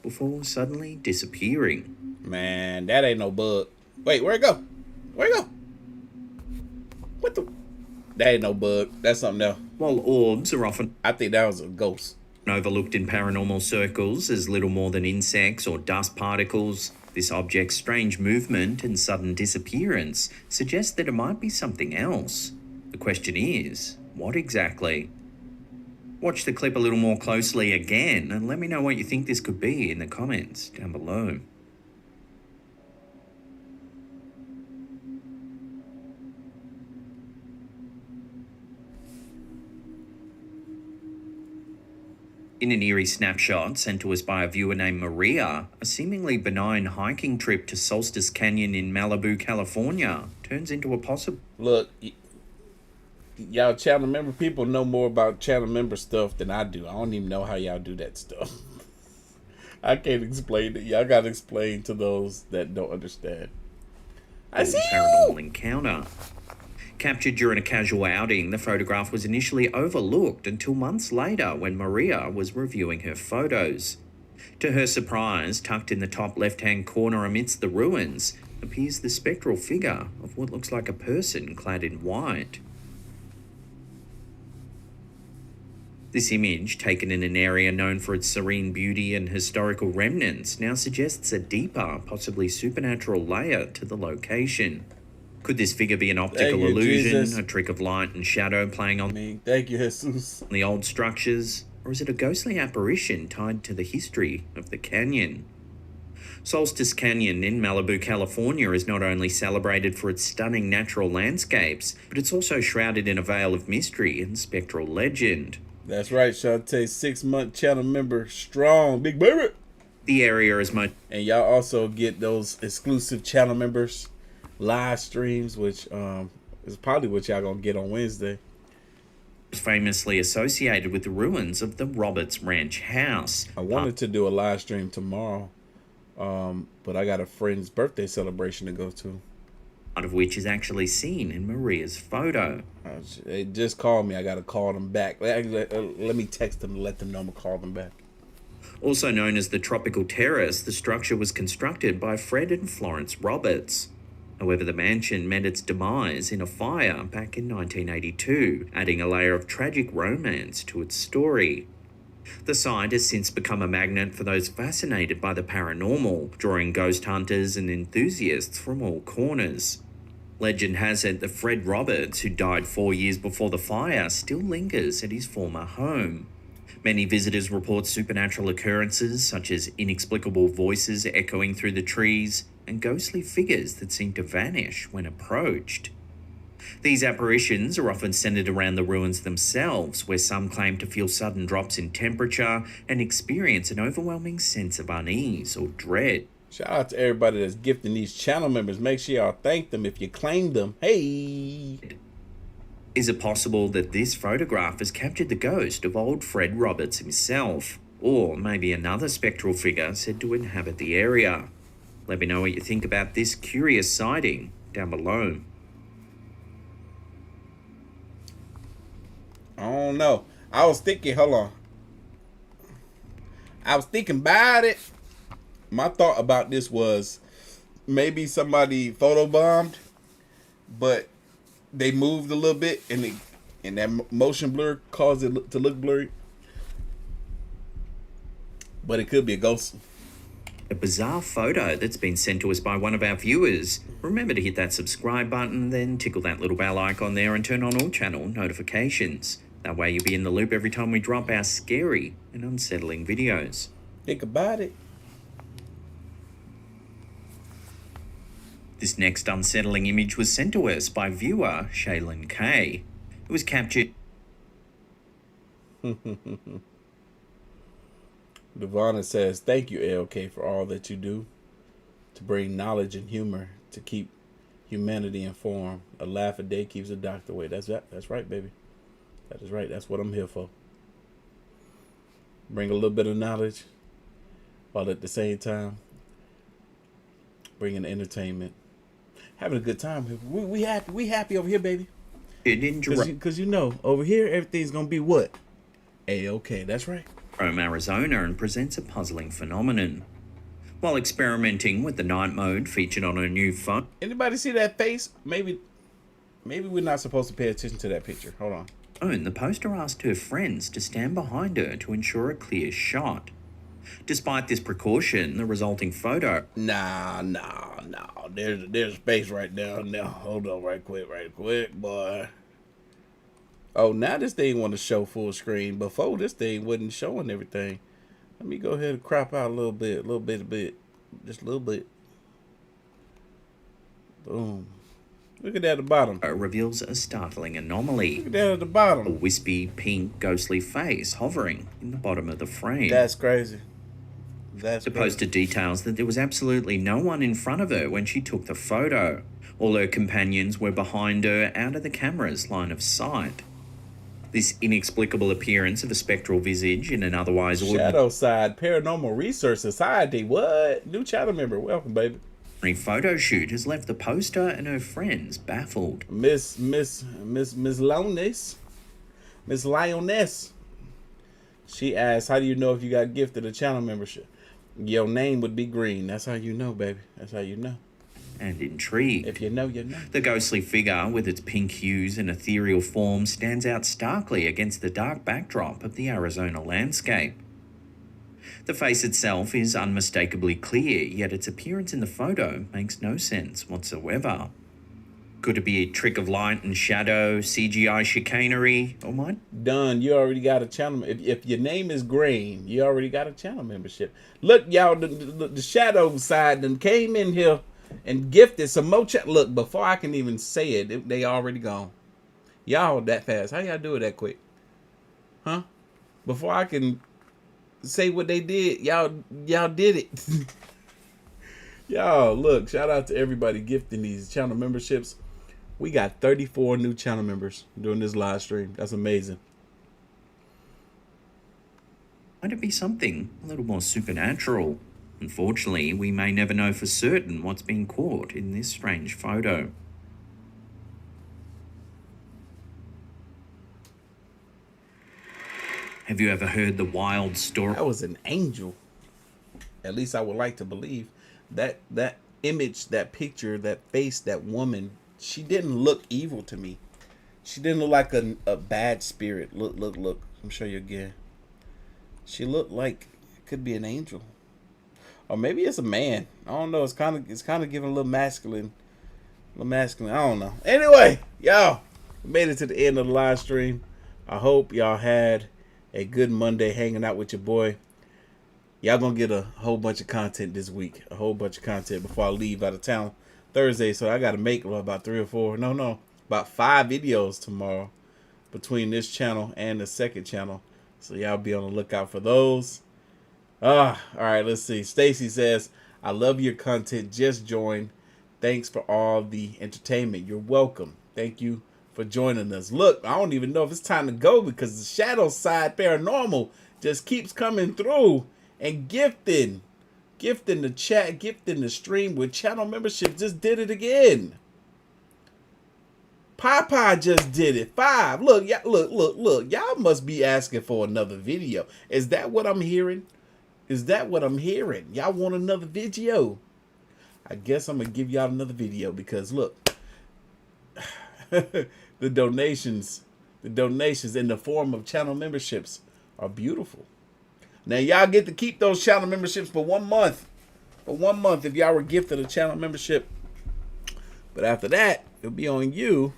before suddenly disappearing. Man, that ain't no bug. Wait, where'd it go? Where'd it go? What the? That ain't no bug. That's something else. While orbs are often, I think that was a ghost, overlooked in paranormal circles as little more than insects or dust particles, this object's strange movement and sudden disappearance suggests that it might be something else. The question is, what exactly? Watch the clip a little more closely again and let me know what you think this could be in the comments down below. In an eerie snapshot sent to us by a viewer named Maria, a seemingly benign hiking trip to Solstice Canyon in Malibu, California turns into a possible... Look, y'all channel member people know more about channel member stuff than I do. I don't even know how y'all do that stuff. I can't explain it. Y'all gotta explain to those that don't understand. paranormal encounter. Captured during a casual outing, the photograph was initially overlooked until months later when Maria was reviewing her photos. To her surprise, tucked in the top left-hand corner amidst the ruins, appears the spectral figure of what looks like a person clad in white. This image, taken in an area known for its serene beauty and historical remnants, now suggests a deeper, possibly supernatural layer to the location. Could this figure be an optical illusion, Jesus. a trick of light and shadow playing on Thank you, Jesus. the old structures, or is it a ghostly apparition tied to the history of the canyon? Solstice Canyon in Malibu, California is not only celebrated for its stunning natural landscapes, but it's also shrouded in a veil of mystery and spectral legend. That's right, Shantae, 6-month channel member, strong, big baby. The area is much... And y'all also get those exclusive channel members live streams, which is probably what y'all gonna get on Wednesday. famously associated with the ruins of the Roberts Ranch house. I wanted to do a live stream tomorrow, but I got a friend's birthday celebration to go to. Part of which is actually seen in Maria's photo. They just called me. I got to call them back. Let me text them and let them know I'm going to call them back. Also known as the Tropical Terrace, the structure was constructed by Fred and Florence Roberts. However, the mansion met its demise in a fire back in 1982, adding a layer of tragic romance to its story. The site has since become a magnet for those fascinated by the paranormal, drawing ghost hunters and enthusiasts from all corners. Legend has it that Fred Roberts, who died 4 years before the fire, still lingers at his former home. Many visitors report supernatural occurrences such as inexplicable voices echoing through the trees and ghostly figures that seem to vanish when approached. These apparitions are often centered around the ruins themselves, where some claim to feel sudden drops in temperature and experience an overwhelming sense of unease or dread. Shout out to everybody that's gifting these channel members. Make sure y'all thank them if you claim them. Hey! Is it possible that this photograph has captured the ghost of old Fred Roberts himself? Or maybe another spectral figure said to inhabit the area? Let me know what you think about this curious sighting down below. I don't know. I was thinking, hold on. I was thinking about it. My thought about this was maybe somebody photobombed, but they moved a little bit and that motion blur caused it to look blurry. But it could be a ghost. A bizarre photo that's been sent to us by one of our viewers. Remember to hit that subscribe button, then tickle that little bell icon there and turn on all channel notifications. That way you'll be in the loop every time we drop our scary and unsettling videos. Think about it. This next unsettling image was sent to us by viewer Shaylin K. It was captured... Devonna says, thank you, LK, for all that you do to bring knowledge and humor to keep humanity informed. A laugh a day keeps the doctor away. That's right, baby. That is right. That's what I'm here for. Bring a little bit of knowledge while at the same time bringing entertainment. Having a good time. We happy over here, baby. Because you know, over here, everything's going to be what? A-okay. That's right. From Arizona and presents a puzzling phenomenon. While experimenting with the night mode featured on her new phone. Anybody see that face? Maybe we're not supposed to pay attention to that picture. Hold on. The poster asked her friends to stand behind her to ensure a clear shot. Despite this precaution, the resulting photo... Nah. There's space right there. Now, hold on right quick, boy. Oh, now this thing want to show full screen. Before, this thing wasn't showing everything. Let me go ahead and crop out a little bit. Just a little bit. Boom. Look at that at the bottom. Reveals a startling anomaly. Look at that at the bottom. A wispy, pink, ghostly face hovering in the bottom of the frame. That's crazy. The poster details that there was absolutely no one in front of her when she took the photo. All her companions were behind her, out of the camera's line of sight. This inexplicable appearance of a spectral visage in an otherwise Shadow Side Paranormal Research Society. What? New channel member. Welcome, baby. photo shoot has left the poster and her friends baffled. Miss Lioness. Miss Lioness. She asked, how do you know if you got gifted a channel membership? Your name would be green. That's how you know, baby. That's how you know. And intrigued. If you know, you know. The ghostly figure, with its pink hues and ethereal form, stands out starkly against the dark backdrop of the Arizona landscape. The face itself is unmistakably clear, yet its appearance in the photo makes no sense whatsoever. Could it be a trick of light and shadow, CGI chicanery, or what? Done. You already got a channel. If your name is green, you already got a channel membership. Look, y'all, the shadow side done came in here and gifted some more Look, before I can even say it, they already gone. Y'all that fast. How y'all do it that quick? Huh? Before I can say what they did, y'all did it. Y'all, look, shout out to everybody gifting these channel memberships. We got 34 new channel members during this live stream. That's amazing. Might it be something a little more supernatural? Unfortunately, we may never know for certain what's being caught in this strange photo. Have you ever heard the wild story? That was an angel. At least I would like to believe. That image, that picture, that face, that woman, she didn't look evil to me. She didn't look like a bad spirit. Look. Let me show you again. She looked like it could be an angel. Or maybe it's a man. I don't know. It's kind of giving a little masculine. I don't know. Anyway, y'all, we made it to the end of the live stream. I hope y'all had a good Monday hanging out with your boy. Y'all gonna get a whole bunch of content this week. A whole bunch of content before I leave out of town Thursday. So I gotta make about 3 or 4. No, about 5 videos tomorrow between this channel and the second channel. So y'all be on the lookout for those. All right, let's see. Stacy says, I love your content. Just joined. Thanks for all the entertainment. You're welcome. Thank you for joining us. Look, I don't even know if it's time to go because the shadow side paranormal just keeps coming through and gifting the chat, gifting the stream with channel membership. Just did it again. Papa just did it. 5. Look, look. Y'all must be asking for another video. Is that what I'm hearing? Y'all want another video? I guess I'm gonna give y'all another video because look, the donations in the form of channel memberships are beautiful. Now y'all get to keep those channel memberships for 1 month. For 1 month if y'all were gifted a channel membership. But after that, it'll be on you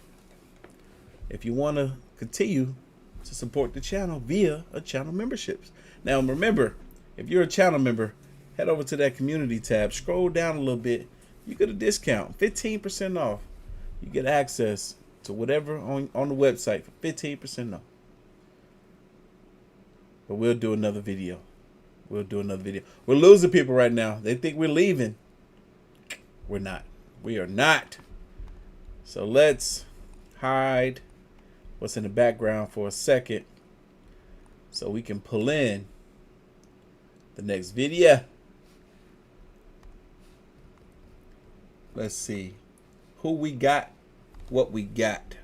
if you want to continue to support the channel via a channel memberships. Now remember, if you're a channel member, head over to that community tab, scroll down a little bit, you get a discount, 15% off. You get access to whatever on the website for 15% off. But we'll do another video. We're losing people right now. They think we're leaving. We're not. We are not. So let's hide what's in the background for a second so we can pull in the next video. Let's see who we got, what we got.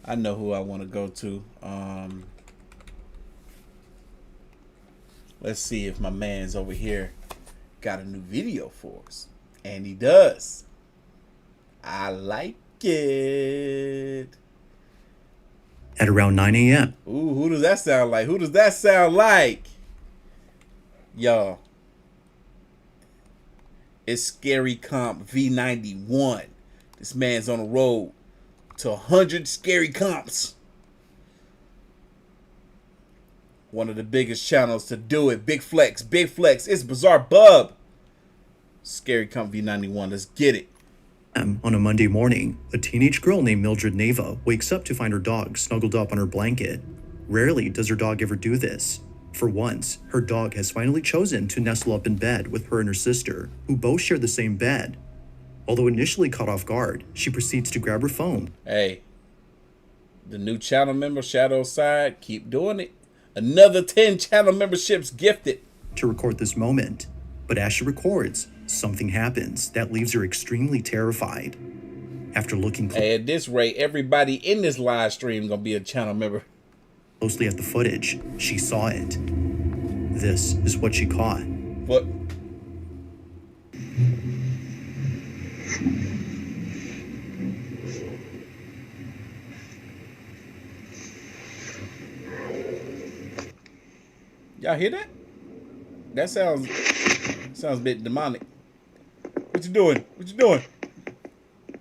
I know who I want to go to. Let's see if my man's over here got a new video for us. And he does. I like it. At around 9 a.m. Ooh, who does that sound like? Y'all. It's Scary Comp V91. This man's on the road to 100 scary comps. One of the biggest channels to do it. Big flex. It's Bizarre Bub. Scary Comp V91. Let's get it. On a Monday morning, a teenage girl named Mildred Neva wakes up to find her dog snuggled up on her blanket. Rarely does her dog ever do this. For once, her dog has finally chosen to nestle up in bed with her and her sister, who both share the same bed. Although initially caught off guard, she proceeds to grab her phone. Hey, the new channel member, Shadow Side, keep doing it. Another 10 channel memberships gifted. To record this moment. But as she records, something happens that leaves her extremely terrified. After looking Hey, at this rate, everybody in this live stream gonna be a channel member. closely at the footage, she saw it. This is what she caught. What? Y'all hear that? That sounds a bit demonic. What you doing? What you doing?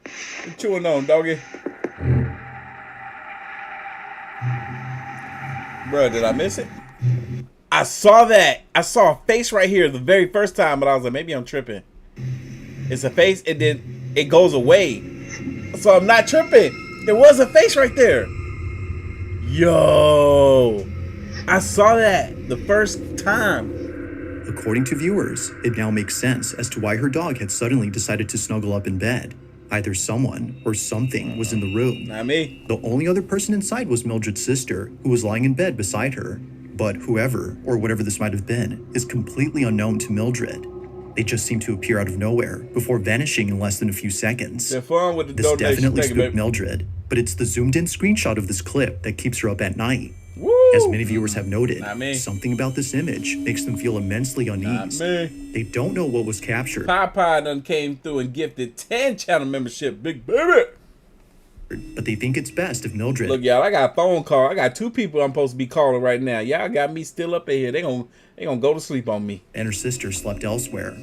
What you chewing on, doggy? Bro, did I miss it? I saw that. I saw a face right here the very first time, but I was like, maybe I'm tripping. It's a face, and then it goes away. So I'm not tripping. There was a face right there. Yo. I saw that the first time. According to viewers, it now makes sense as to why her dog had suddenly decided to snuggle up in bed. Either someone or something was in the room. Not me. The only other person inside was Mildred's sister, who was lying in bed beside her. But whoever, or whatever this might have been, is completely unknown to Mildred. They just seem to appear out of nowhere, before vanishing in less than a few seconds. They're fun with the This donation. definitely Thank you, spooked baby. Mildred, but it's the zoomed-in screenshot of this clip that keeps her up at night. Woo! As many viewers have noted, Not me. something about this image makes them feel immensely uneasy. They don't know what was captured, Popeye done came through and gifted 10 channel membership. Big baby. but they think it's best if Mildred Look, y'all, I got a phone call. I got 2 people I'm supposed to be calling right now. Y'all got me still up in here. They gonna go to sleep on me. and her sister slept elsewhere.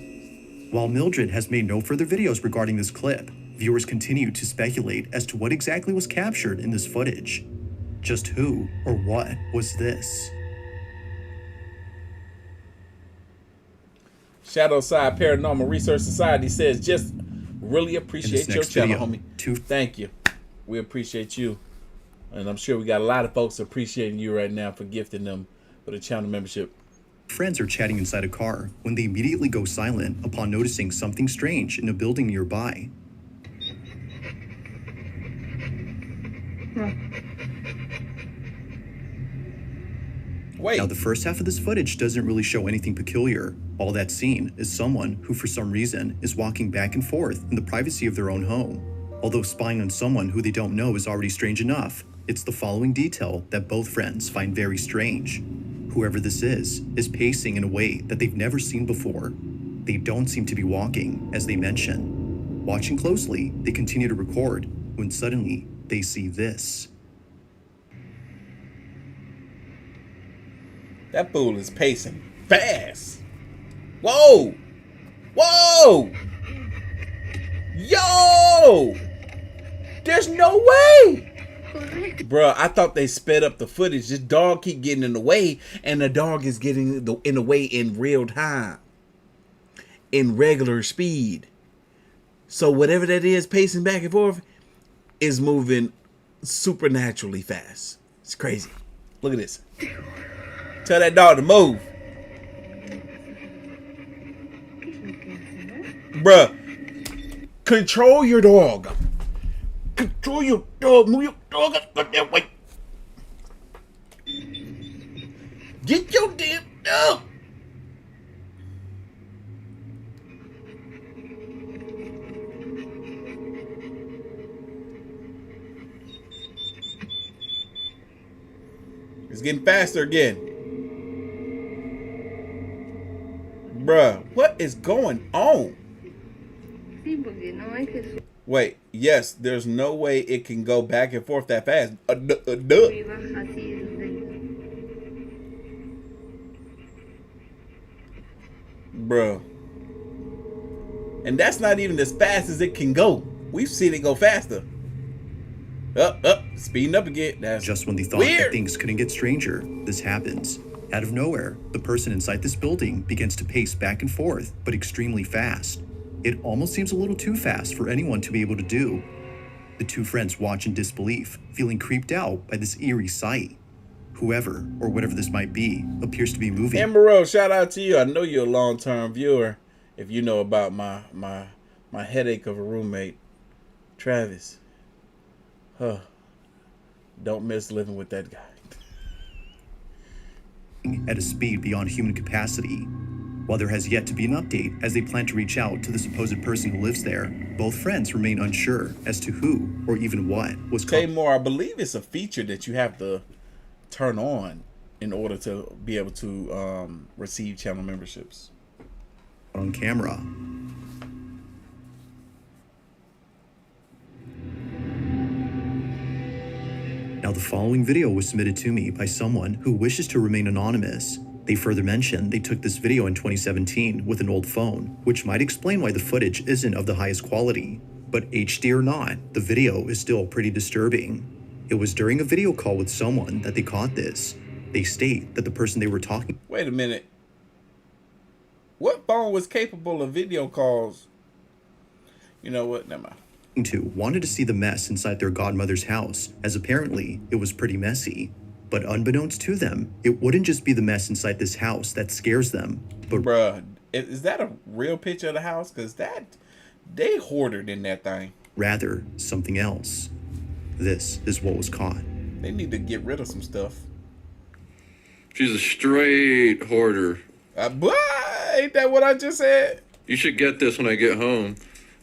While Mildred has made no further videos regarding this clip, viewers continue to speculate as to what exactly was captured in this footage. Just who or what was this? Shadow Side Paranormal Research Society says, just really appreciate your next channel, video, homie. Thank you. We appreciate you. And I'm sure we got a lot of folks appreciating you right now for gifting them for the channel membership. Friends are chatting inside a car when they immediately go silent upon noticing something strange in a building nearby. Wait. Now, the first half of this footage doesn't really show anything peculiar. All that's seen is someone who, for some reason, is walking back and forth in the privacy of their own home. Although spying on someone who they don't know is already strange enough, it's the following detail that both friends find very strange. Whoever this is pacing in a way that they've never seen before. They don't seem to be walking, as they mention. Watching closely, they continue to record, when suddenly they see this. That fool is pacing fast. Whoa! Whoa! Yo! There's no way! Bruh, I thought they sped up the footage. This dog keep getting in the way, and the dog is getting in the way in real time. In regular speed. So whatever that is pacing back and forth is moving supernaturally fast. It's crazy. Look at this. Tell that dog to move. Bruh. Control your dog. Control your dog. Move your dog up that way. Get your damn dog. It's getting faster again. Bruh, what is going on? Wait, yes, there's no way it can go back and forth that fast. Duh. Bruh. And that's not even as fast as it can go. We've seen it go faster. Up, speeding up again. That's just when they thought that things couldn't get stranger, this happens. Out of nowhere, the person inside this building begins to pace back and forth, but extremely fast. It almost seems a little too fast for anyone to be able to do. The two friends watch in disbelief, feeling creeped out by this eerie sight. Whoever, or whatever this might be, appears to be moving. Emerald, shout out to you. I know you're a long-term viewer. If you know about my headache of a roommate, Travis. Huh. Don't miss living with that guy. At a speed beyond human capacity. While there has yet to be an update as they plan to reach out to the supposed person who lives there, both friends remain unsure as to who or even what was Okay, more, I believe it's a feature that you have to turn on in order to be able to receive channel memberships on camera. Now, the following video was submitted to me by someone who wishes to remain anonymous. They further mentioned they took this video in 2017 with an old phone, which might explain why the footage isn't of the highest quality. But HD or not, the video is still pretty disturbing. It was during a video call with someone that they caught this. They state that the person they were talking— Wait a minute. What phone was capable of video calls? You know what? Never mind. To wanted to see the mess inside their godmother's house, as apparently it was pretty messy. But unbeknownst to them, it wouldn't just be the mess inside this house that scares them, but— Bruh, is that a real picture of the house? Because they hoardered in that thing. Rather, something else. This is what was caught. They need to get rid of some stuff. She's a straight hoarder. Ain't that what I just said? You should get this when I get home.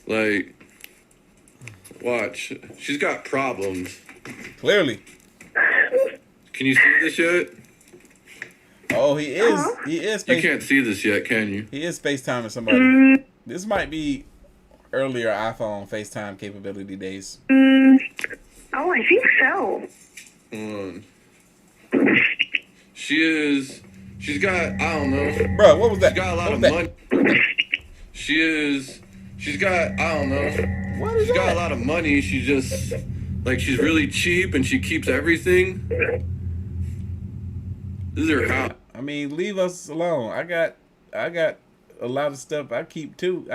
Like, watch. She's got problems. Clearly. Can you see this yet? Oh, he is. He is. You can't see this yet, can you? He is FaceTiming somebody. This might be earlier iPhone FaceTime capability days. Oh, I think so. Hold on. She's got, I don't know. Bro, what was that? She's got a lot of money. She's got, I don't know. What is she's that? got a lot of money. She's just, like, she's really cheap and she keeps everything. This is her house. I mean, leave us alone. I got a lot of stuff I keep too.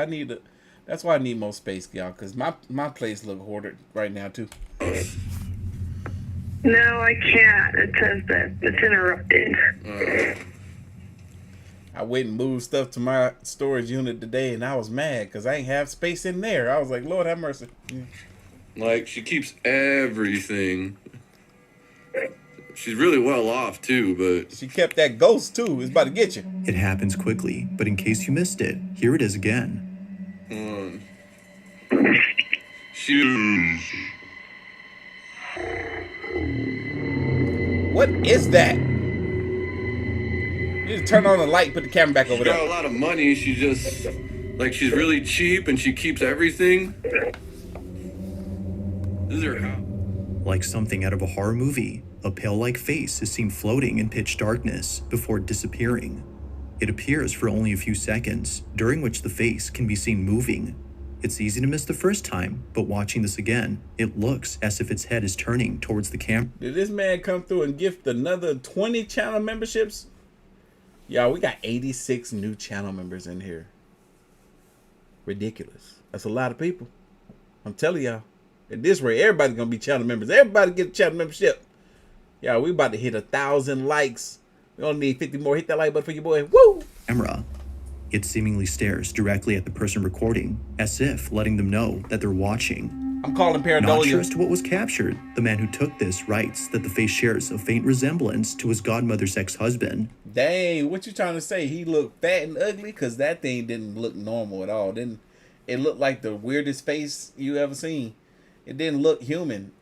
That's why I need more space, y'all, because my place look hoarded right now too. No, I can't. It says that it's interrupted. I went and moved stuff to my storage unit today, and I was mad because I ain't have space in there. I was like, Lord have mercy. Yeah. Like, she keeps everything. She's really well off too, but she kept that ghost too. It's about to get you. It happens quickly, but in case you missed it, here it is again. What is that? You need to turn on the light, put the camera back over there. She's got a lot of money. She's just, like, she's really cheap and she keeps everything. This is her house. Like something out of a horror movie, a pale-like face is seen floating in pitch darkness before disappearing. It appears for only a few seconds, during which the face can be seen moving. It's easy to miss the first time, but watching this again, it looks as if its head is turning towards the camera. Did this man come through and gift another 20 channel memberships? Y'all, we got 86 new channel members in here. Ridiculous. That's a lot of people. I'm telling y'all. At this rate, everybody's gonna be channel members. Everybody get a channel membership. Yeah, we about to hit 1,000 likes. We only need 50 more. Hit that like button for your boy. Woo! Camera. It seemingly stares directly at the person recording, as if letting them know that they're watching. I'm calling Paradolia. Not sure as to what was captured, the man who took this writes that the face shares a faint resemblance to his godmother's ex-husband. Dang, what you trying to say? He looked fat and ugly? Because that thing didn't look normal at all. It looked like the weirdest face you ever seen. It didn't look human.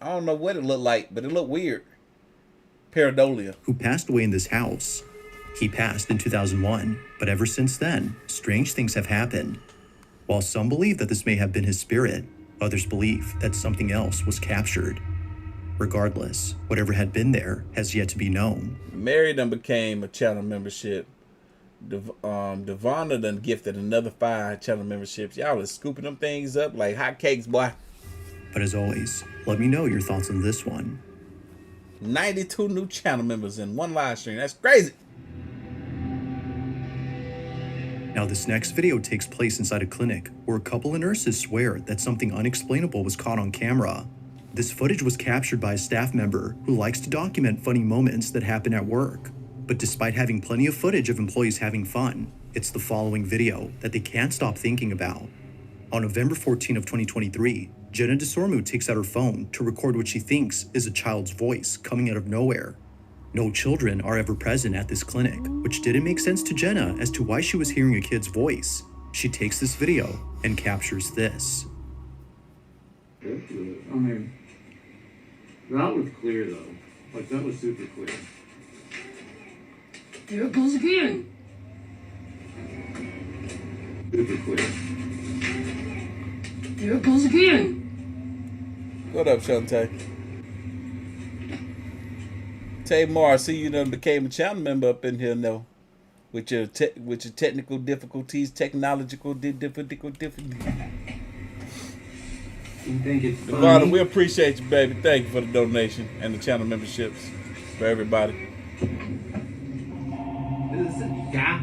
I don't know what it looked like, but it looked weird. Paradolia. Who passed away in this house. He passed in 2001, but ever since then, strange things have happened. While some believe that this may have been his spirit, others believe that something else was captured. Regardless, whatever had been there has yet to be known. Mary done became a channel membership. Devonna done gifted another 5 channel memberships. Y'all is scooping them things up like hotcakes, boy. But as always, let me know your thoughts on this one. 92 new channel members in one live stream. That's crazy. Now this next video takes place inside a clinic where a couple of nurses swear that something unexplainable was caught on camera. This footage was captured by a staff member who likes to document funny moments that happen at work. But despite having plenty of footage of employees having fun, it's the following video that they can't stop thinking about. On November 14 of 2023, Jenna DeSormu takes out her phone to record what she thinks is a child's voice coming out of nowhere. No children are ever present at this clinic, which didn't make sense to Jenna as to why she was hearing a kid's voice. She takes this video and captures this. I mean, that was clear though. Like, that was super clear. There it goes again. Super clear. There it goes again. What up, Shantae? Tamar, I see you done became a channel member up in here now. With your technical difficulties, technological difficulties. You think it's funny? Devon, we appreciate you, baby. Thank you for the donation and the channel memberships for everybody. Yeah.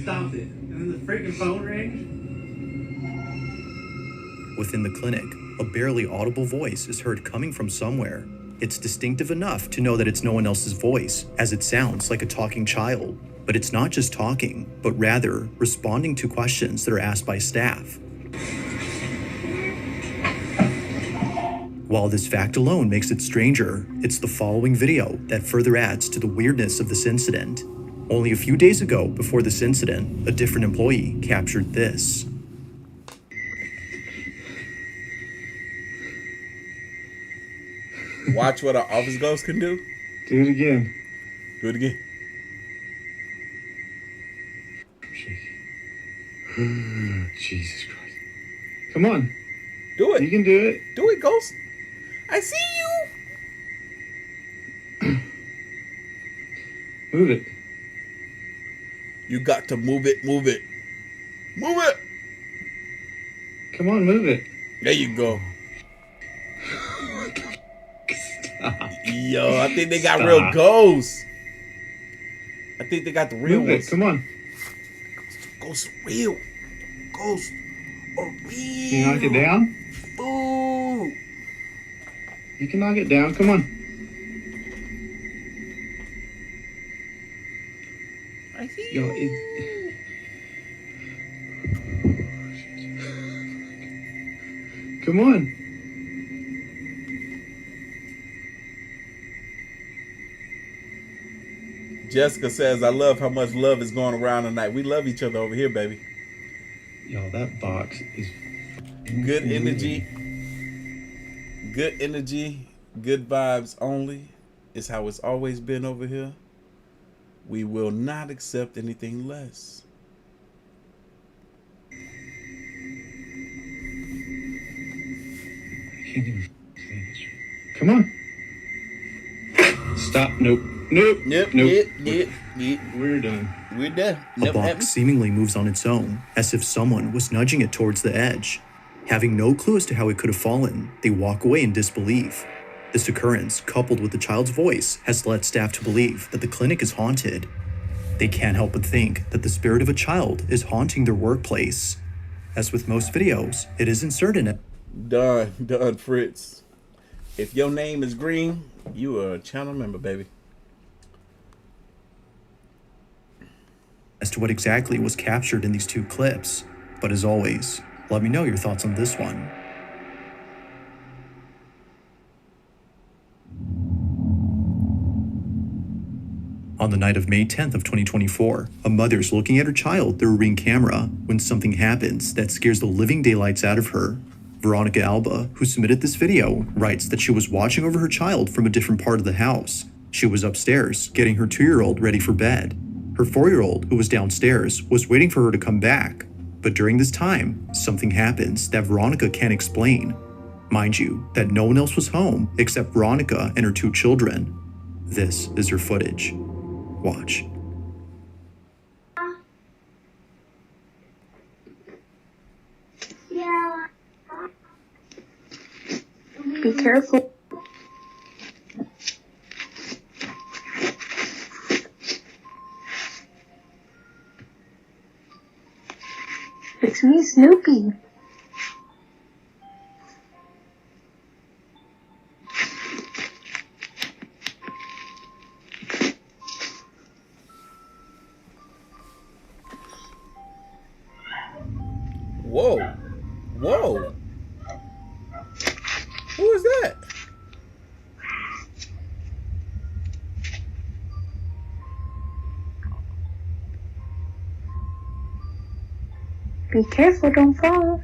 Stop it. And then the freaking phone rings. Within the clinic, a barely audible voice is heard coming from somewhere. It's distinctive enough to know that it's no one else's voice, as it sounds like a talking child. But it's not just talking, but rather responding to questions that are asked by staff. While this fact alone makes it stranger, it's the following video that further adds to the weirdness of this incident. Only a few days ago, before this incident, a different employee captured this. Watch what our office ghost can do. Do it again. Do it again. Jesus Christ. Come on. Do it. You can do it. Do it, ghost. I see you. Move it. You got to move it, move it. Move it. Come on, move it. There you go. Yo, I think they got real ghosts. I think they got the real move ones. It. Come on. Ghosts real. Ghosts are real. Can you knock it down? Ooh. You can knock it down. Come on. I see Yo, you. Come on. Jessica says, I love how much love is going around tonight. We love each other over here, baby. Yo, that box is good energy. Good energy, good vibes only is how it's always been over here. We will not accept anything less. Come on. Stop. Nope. Nope. Yep. Nope. Yep. We're done. We're done. A box seemingly moves on its own, as if someone was nudging it towards the edge. Having no clue as to how it could have fallen, they walk away in disbelief. This occurrence, coupled with the child's voice, has led staff to believe that the clinic is haunted. They can't help but think that the spirit of a child is haunting their workplace. As with most videos, it is inserted in. Done, Fritz. If your name is green, you are a channel member, baby. As to what exactly was captured in these two clips, but as always, let me know your thoughts on this one. On the night of May 10th of 2024, a mother's looking at her child through a Ring camera when something happens that scares the living daylights out of her. Veronica Alba, who submitted this video, writes that she was watching over her child from a different part of the house. She was upstairs, getting her 2-year-old ready for bed. Her 4-year-old, who was downstairs, was waiting for her to come back. But during this time, something happens that Veronica can't explain. Mind you, that no one else was home except Veronica and her 2 children. This is her footage. Watch. Yeah. Be careful. It's me, Snoopy. Whoa. Whoa. Who is that? Be careful, don't fall.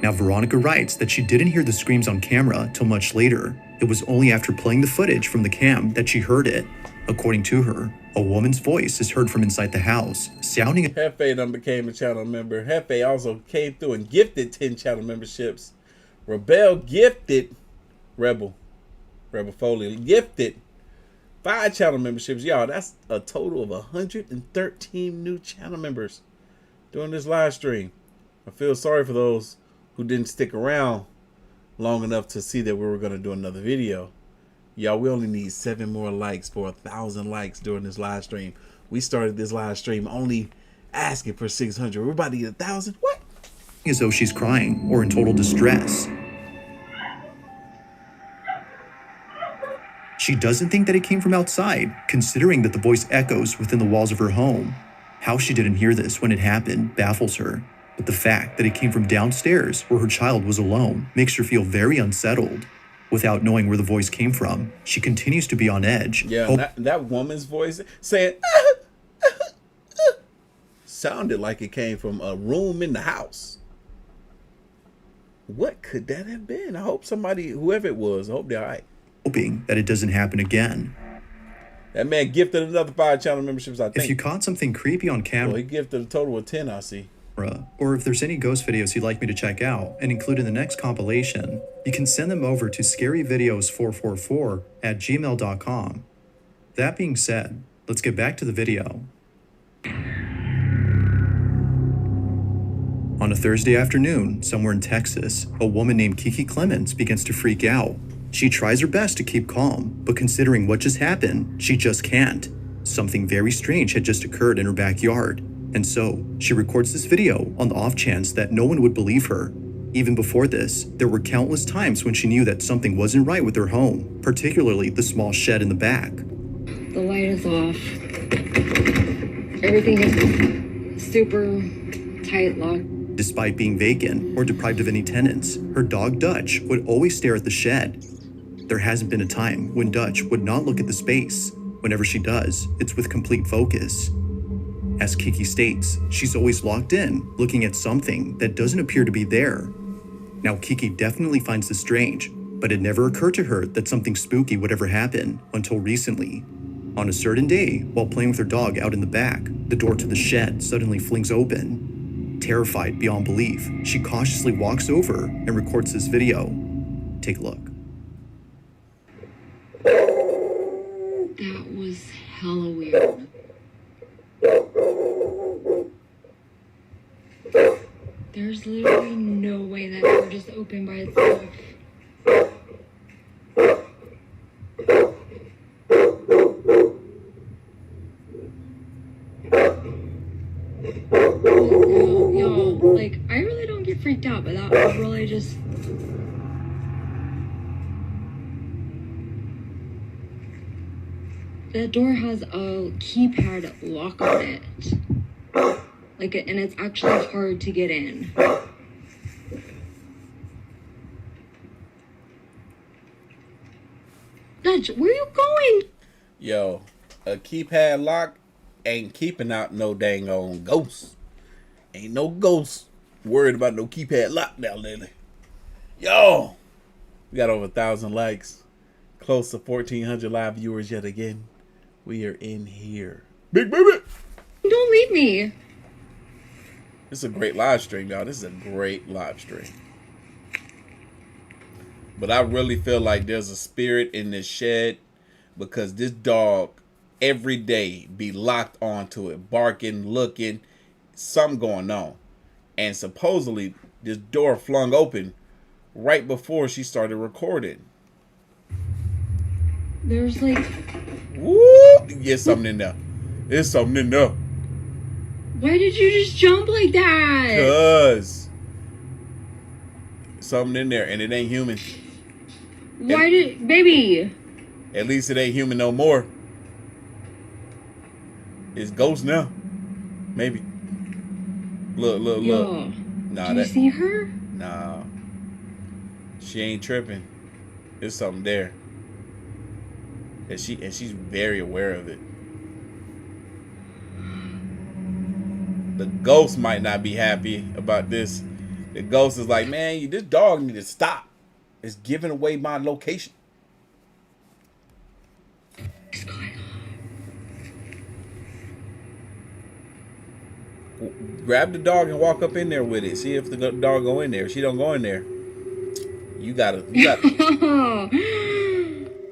Now, Veronica writes that she didn't hear the screams on camera till much later. It was only after playing the footage from the cam that she heard it. According to her, a woman's voice is heard from inside the house, sounding... Hefe done became a channel member. Hefe also came through and gifted 10 channel memberships. Rebel gifted... Rebel Foley gifted 5 channel memberships. Y'all, that's a total of 113 new channel members during this live stream. I feel sorry for those who didn't stick around long enough to see that we were going to do another video. Y'all, we only need 7 more likes for 1,000 likes during this live stream. We started this live stream only asking for 600. We're about to get 1,000. What? As though she's crying or in total distress. She doesn't think that it came from outside, considering that the voice echoes within the walls of her home. How she didn't hear this when it happened baffles her. But the fact that it came from downstairs where her child was alone makes her feel very unsettled. Without knowing where the voice came from, she continues to be on edge. Yeah, that woman's voice saying, sounded like it came from a room in the house. What could that have been? I hope somebody, whoever it was, I hope they're all right. Hoping that it doesn't happen again. That man gifted another 5 channel memberships, I think. If you caught something creepy on camera... Well, he gifted a total of 10, I see. Or if there's any ghost videos you'd like me to check out and include in the next compilation, you can send them over to scaryvideos444@gmail.com. That being said, let's get back to the video. On a Thursday afternoon, somewhere in Texas, a woman named Kiki Clemens begins to freak out. She tries her best to keep calm, but considering what just happened, she just can't. Something very strange had just occurred in her backyard. And so, she records this video on the off chance that no one would believe her. Even before this, there were countless times when she knew that something wasn't right with her home, particularly the small shed in the back. The light is off. Everything is super tight locked. Despite being vacant or deprived of any tenants, her dog Dutch would always stare at the shed. There hasn't been a time when Dutch would not look at the space. Whenever she does, it's with complete focus. As Kiki states, she's always locked in, looking at something that doesn't appear to be there. Now, Kiki definitely finds this strange, but it never occurred to her that something spooky would ever happen until recently. On a certain day, while playing with her dog out in the back, the door to the shed suddenly flings open. Terrified beyond belief, she cautiously walks over and records this video. Take a look. That was hella weird. There's literally no way that door just opened by itself. Yo, like, I really don't get freaked out, but that was really just... That door has a keypad lock on it. Like, and it's actually hard to get in. Dutch, where are you going? Yo, a keypad lock ain't keeping out no dang on ghosts. Ain't no ghosts worried about no keypad lock now lately. Yo, we got over 1,000 likes. Close to 1,400 live viewers yet again. We are in here. Big baby! Don't leave me. This is a great live stream, y'all. This is a great live stream. But I really feel like there's a spirit in this shed because this dog every day be locked onto it, barking, looking, something going on. And supposedly this door flung open right before she started recording. There's like... Woo! There's something in there. There's something in there. Why did you just jump like that? Cause something in there and it ain't human. Why did... Baby! At least it ain't human no more. It's ghost now. Maybe. Look. Yo, Nah, do you see her? Nah. She ain't tripping. There's something there. And she's very aware of it. The ghost might not be happy about this. The ghost is like, man, this dog need to stop. It's giving away my location. Grab the dog and walk up in there with it. See if the dog go in there. If she don't go in there, you gotta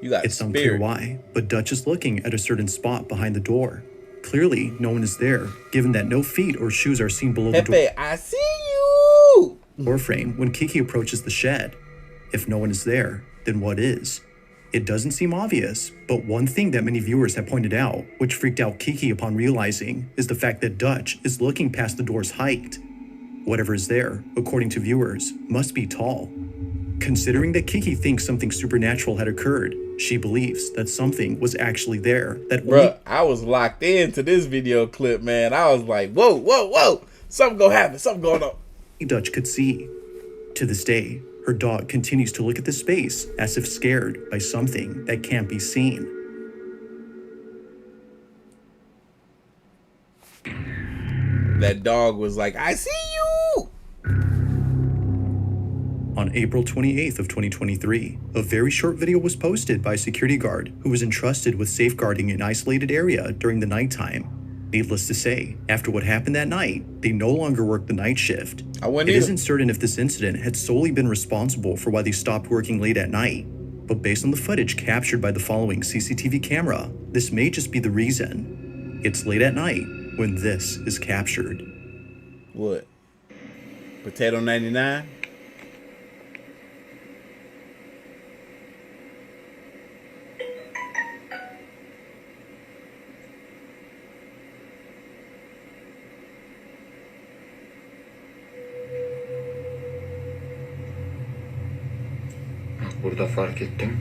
It's unclear why, but Dutch is looking at a certain spot behind the door. Clearly, no one is there, given that no feet or shoes are seen below the door. Pepe, I see you! Door frame when Kiki approaches the shed. If no one is there, then what is? It doesn't seem obvious, but one thing that many viewers have pointed out, which freaked out Kiki upon realizing, is the fact that Dutch is looking past the door's height. Whatever is there, according to viewers, must be tall. Considering that Kiki thinks something supernatural had occurred, she believes that something was actually there. That Bruh, I was locked into this video clip, man. I was like, whoa, whoa, whoa. Something gonna happen. Something going on. Dutch could see. To this day, her dog continues to look at the space as if scared by something that can't be seen. That dog was like, I see you! On April 28th of 2023, a very short video was posted by a security guard who was entrusted with safeguarding an isolated area during the nighttime. Needless to say, after what happened that night, they no longer work the night shift. It isn't certain if this incident had solely been responsible for why they stopped working late at night, but based on the footage captured by the following CCTV camera, this may just be the reason. It's late at night when this is captured. What? Potato 99? Burada fark ettim.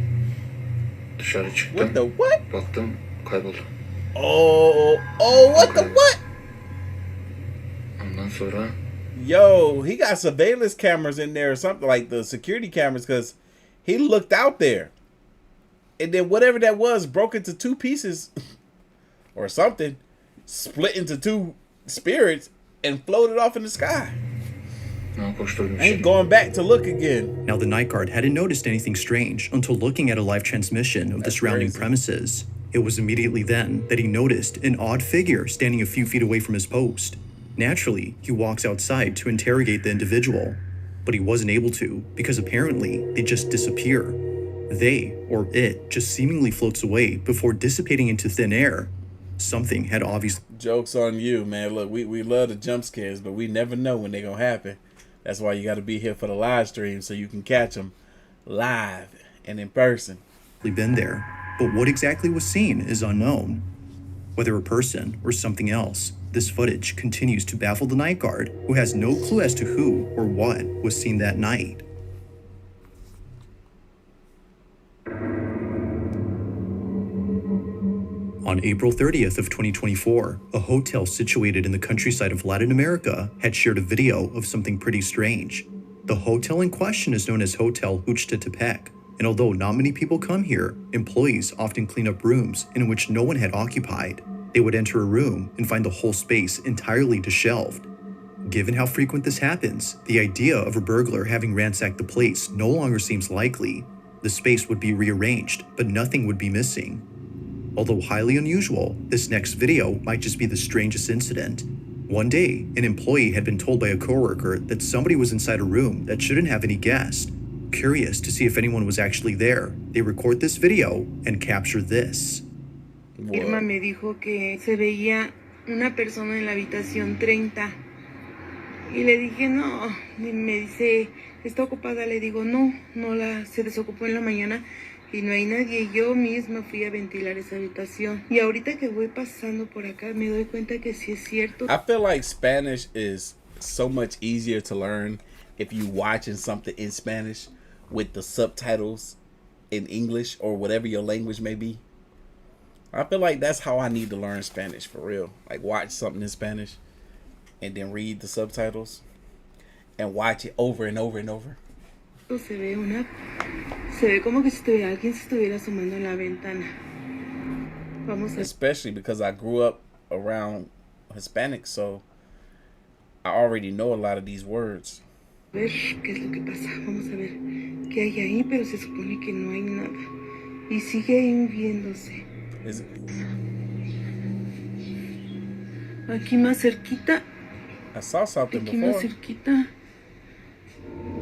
Dışarı çıktım. What the what? Baktım kayboldu. Oh, what the what? Ondan sonra Yo, he got surveillance cameras in there or something, like the security cameras, because he looked out there. And then whatever that was broke into two pieces or something, split into two spirits, and floated off in the sky. Ain't going back to look again. Now, the night guard hadn't noticed anything strange until looking at a live transmission of the surrounding premises. It was immediately then that he noticed an odd figure standing a few feet away from his post. Naturally, he walks outside to interrogate the individual, but he wasn't able to because apparently they just disappear. They, or it, just seemingly floats away before dissipating into thin air. Something had obviously... Joke's on you, man. Look, we love the jump scares, but we never know when they're going to happen. That's why you got to be here for the live stream so you can catch them live and in person. Been there, but what exactly was seen is unknown. Whether a person or something else, this footage continues to baffle the night guard, who has no clue as to who or what was seen that night. On April 30th of 2024, a hotel situated in the countryside of Latin America had shared a video of something pretty strange. The hotel in question is known as Hotel Huchtepec, and although not many people come here, employees often clean up rooms in which no one had occupied. They would enter a room and find the whole space entirely disheveled. Given how frequent this happens, the idea of a burglar having ransacked the place no longer seems likely. The space would be rearranged, but nothing would be missing. Although highly unusual, this next video might just be the strangest incident. One day, an employee had been told by a coworker that somebody was inside a room that shouldn't have any guests. Curious to see if anyone was actually there, they record this video and capture this. Irma me dijo que se veía una persona en la habitación 30. Y le dije, no, y me dice, ¿está ocupada? Le digo, no, se desocupó en la mañana. Y no hay nadie, yo misma fui a ventilar esa habitación. Y ahorita que voy pasando por acá me doy cuenta que sí es cierto. I feel like Spanish is so much easier to learn if you watching something in Spanish with the subtitles in English or whatever your language may be. I feel like that's how I need to learn Spanish for real. Like watch something in Spanish and then read the subtitles and watch it over and over and over. se ve como que si alguien se estuviera asomando en la ventana. Vamos a Especially because I grew up around Hispanics, so I already know a lot of these words. ver qué es lo que pasa. Vamos a ver qué hay ahí, pero se supone que no hay nada. Y sigue ahí moviéndose. Aquí más cerquita. I saw something Aquí before. más cerquita.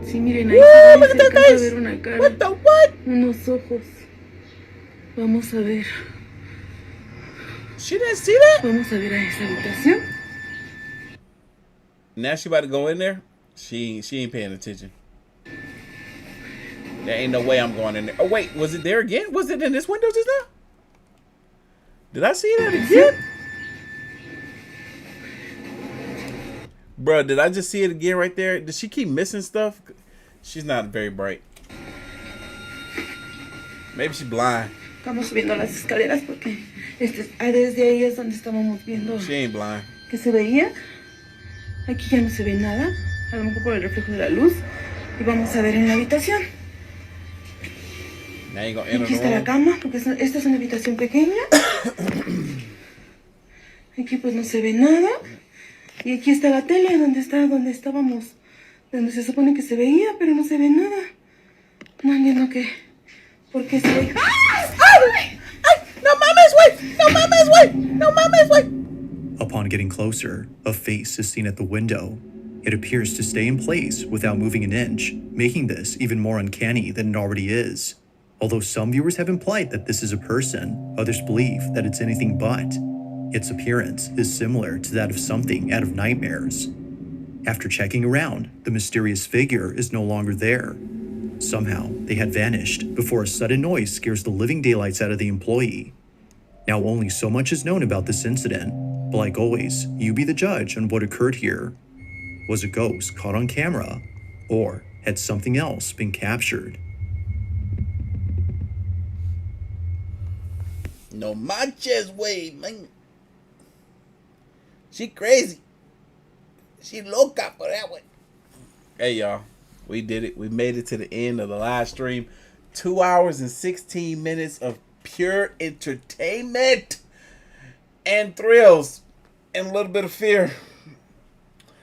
Sí, miren, ahí se alcanza a ver una cara. What the what? Unos ojos. Vamos a ver. She didn't see that? Vamos a ver a esa habitación. Now she about to go in there. She ain't paying attention. There ain't no way I'm going in there. Oh wait, was it there again? Was it in this window just now? Did I see that again? Bruh, did I just see it again right there? Does she keep missing stuff? She's not very bright. Maybe she's blind. Estamos subiendo las escaleras porque desde ahí es donde estábamos viendo She ain't blind. que se veía. Aquí ya no se ve nada, a lo mejor por el reflejo de la luz. Y vamos a ver en la habitación. Now you gonna enter Aquí the está la room. cama, porque esta es una habitación pequeña. Aquí pues no se ve nada. Y aquí está la tele, donde estábamos. Donde se supone que se veía, pero no se ve nada. No entiendo qué. ¿Por qué se ve? ¡Ay! ¡No mames, güey! ¡No mames, güey! ¡No mames, güey! Upon getting closer, a face is seen at the window. It appears to stay in place without moving an inch, making this even more uncanny than it already is. Although some viewers have implied that this is a person, others believe that it's anything but. Its appearance is similar to that of something out of nightmares. After checking around, the mysterious figure is no longer there. Somehow, they had vanished before a sudden noise scares the living daylights out of the employee. Now only so much is known about this incident, but like always, you be the judge on what occurred here. Was a ghost caught on camera, or had something else been captured? No manches, way, man. She crazy. She loca for that one. Hey, y'all. We did it. We made it to the end of the live stream. 2 hours and 16 minutes of pure entertainment and thrills and a little bit of fear.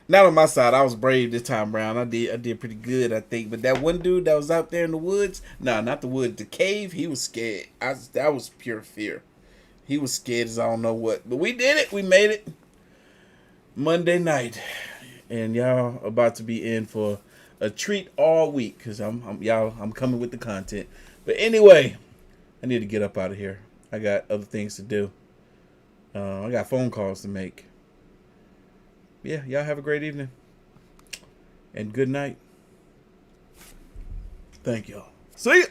Not on my side. I was brave this time around. I did pretty good, I think. But that one dude that was out there in the woods, no, not the woods, the cave, he was scared. That was pure fear. He was scared as I don't know what. But we did it. We made it. Monday night. And y'all about to be in for a treat all week. Because I'm coming with the content. But anyway, I need to get up out of here. I got other things to do. I got phone calls to make. Yeah, y'all have a great evening. And good night. Thank y'all. See ya.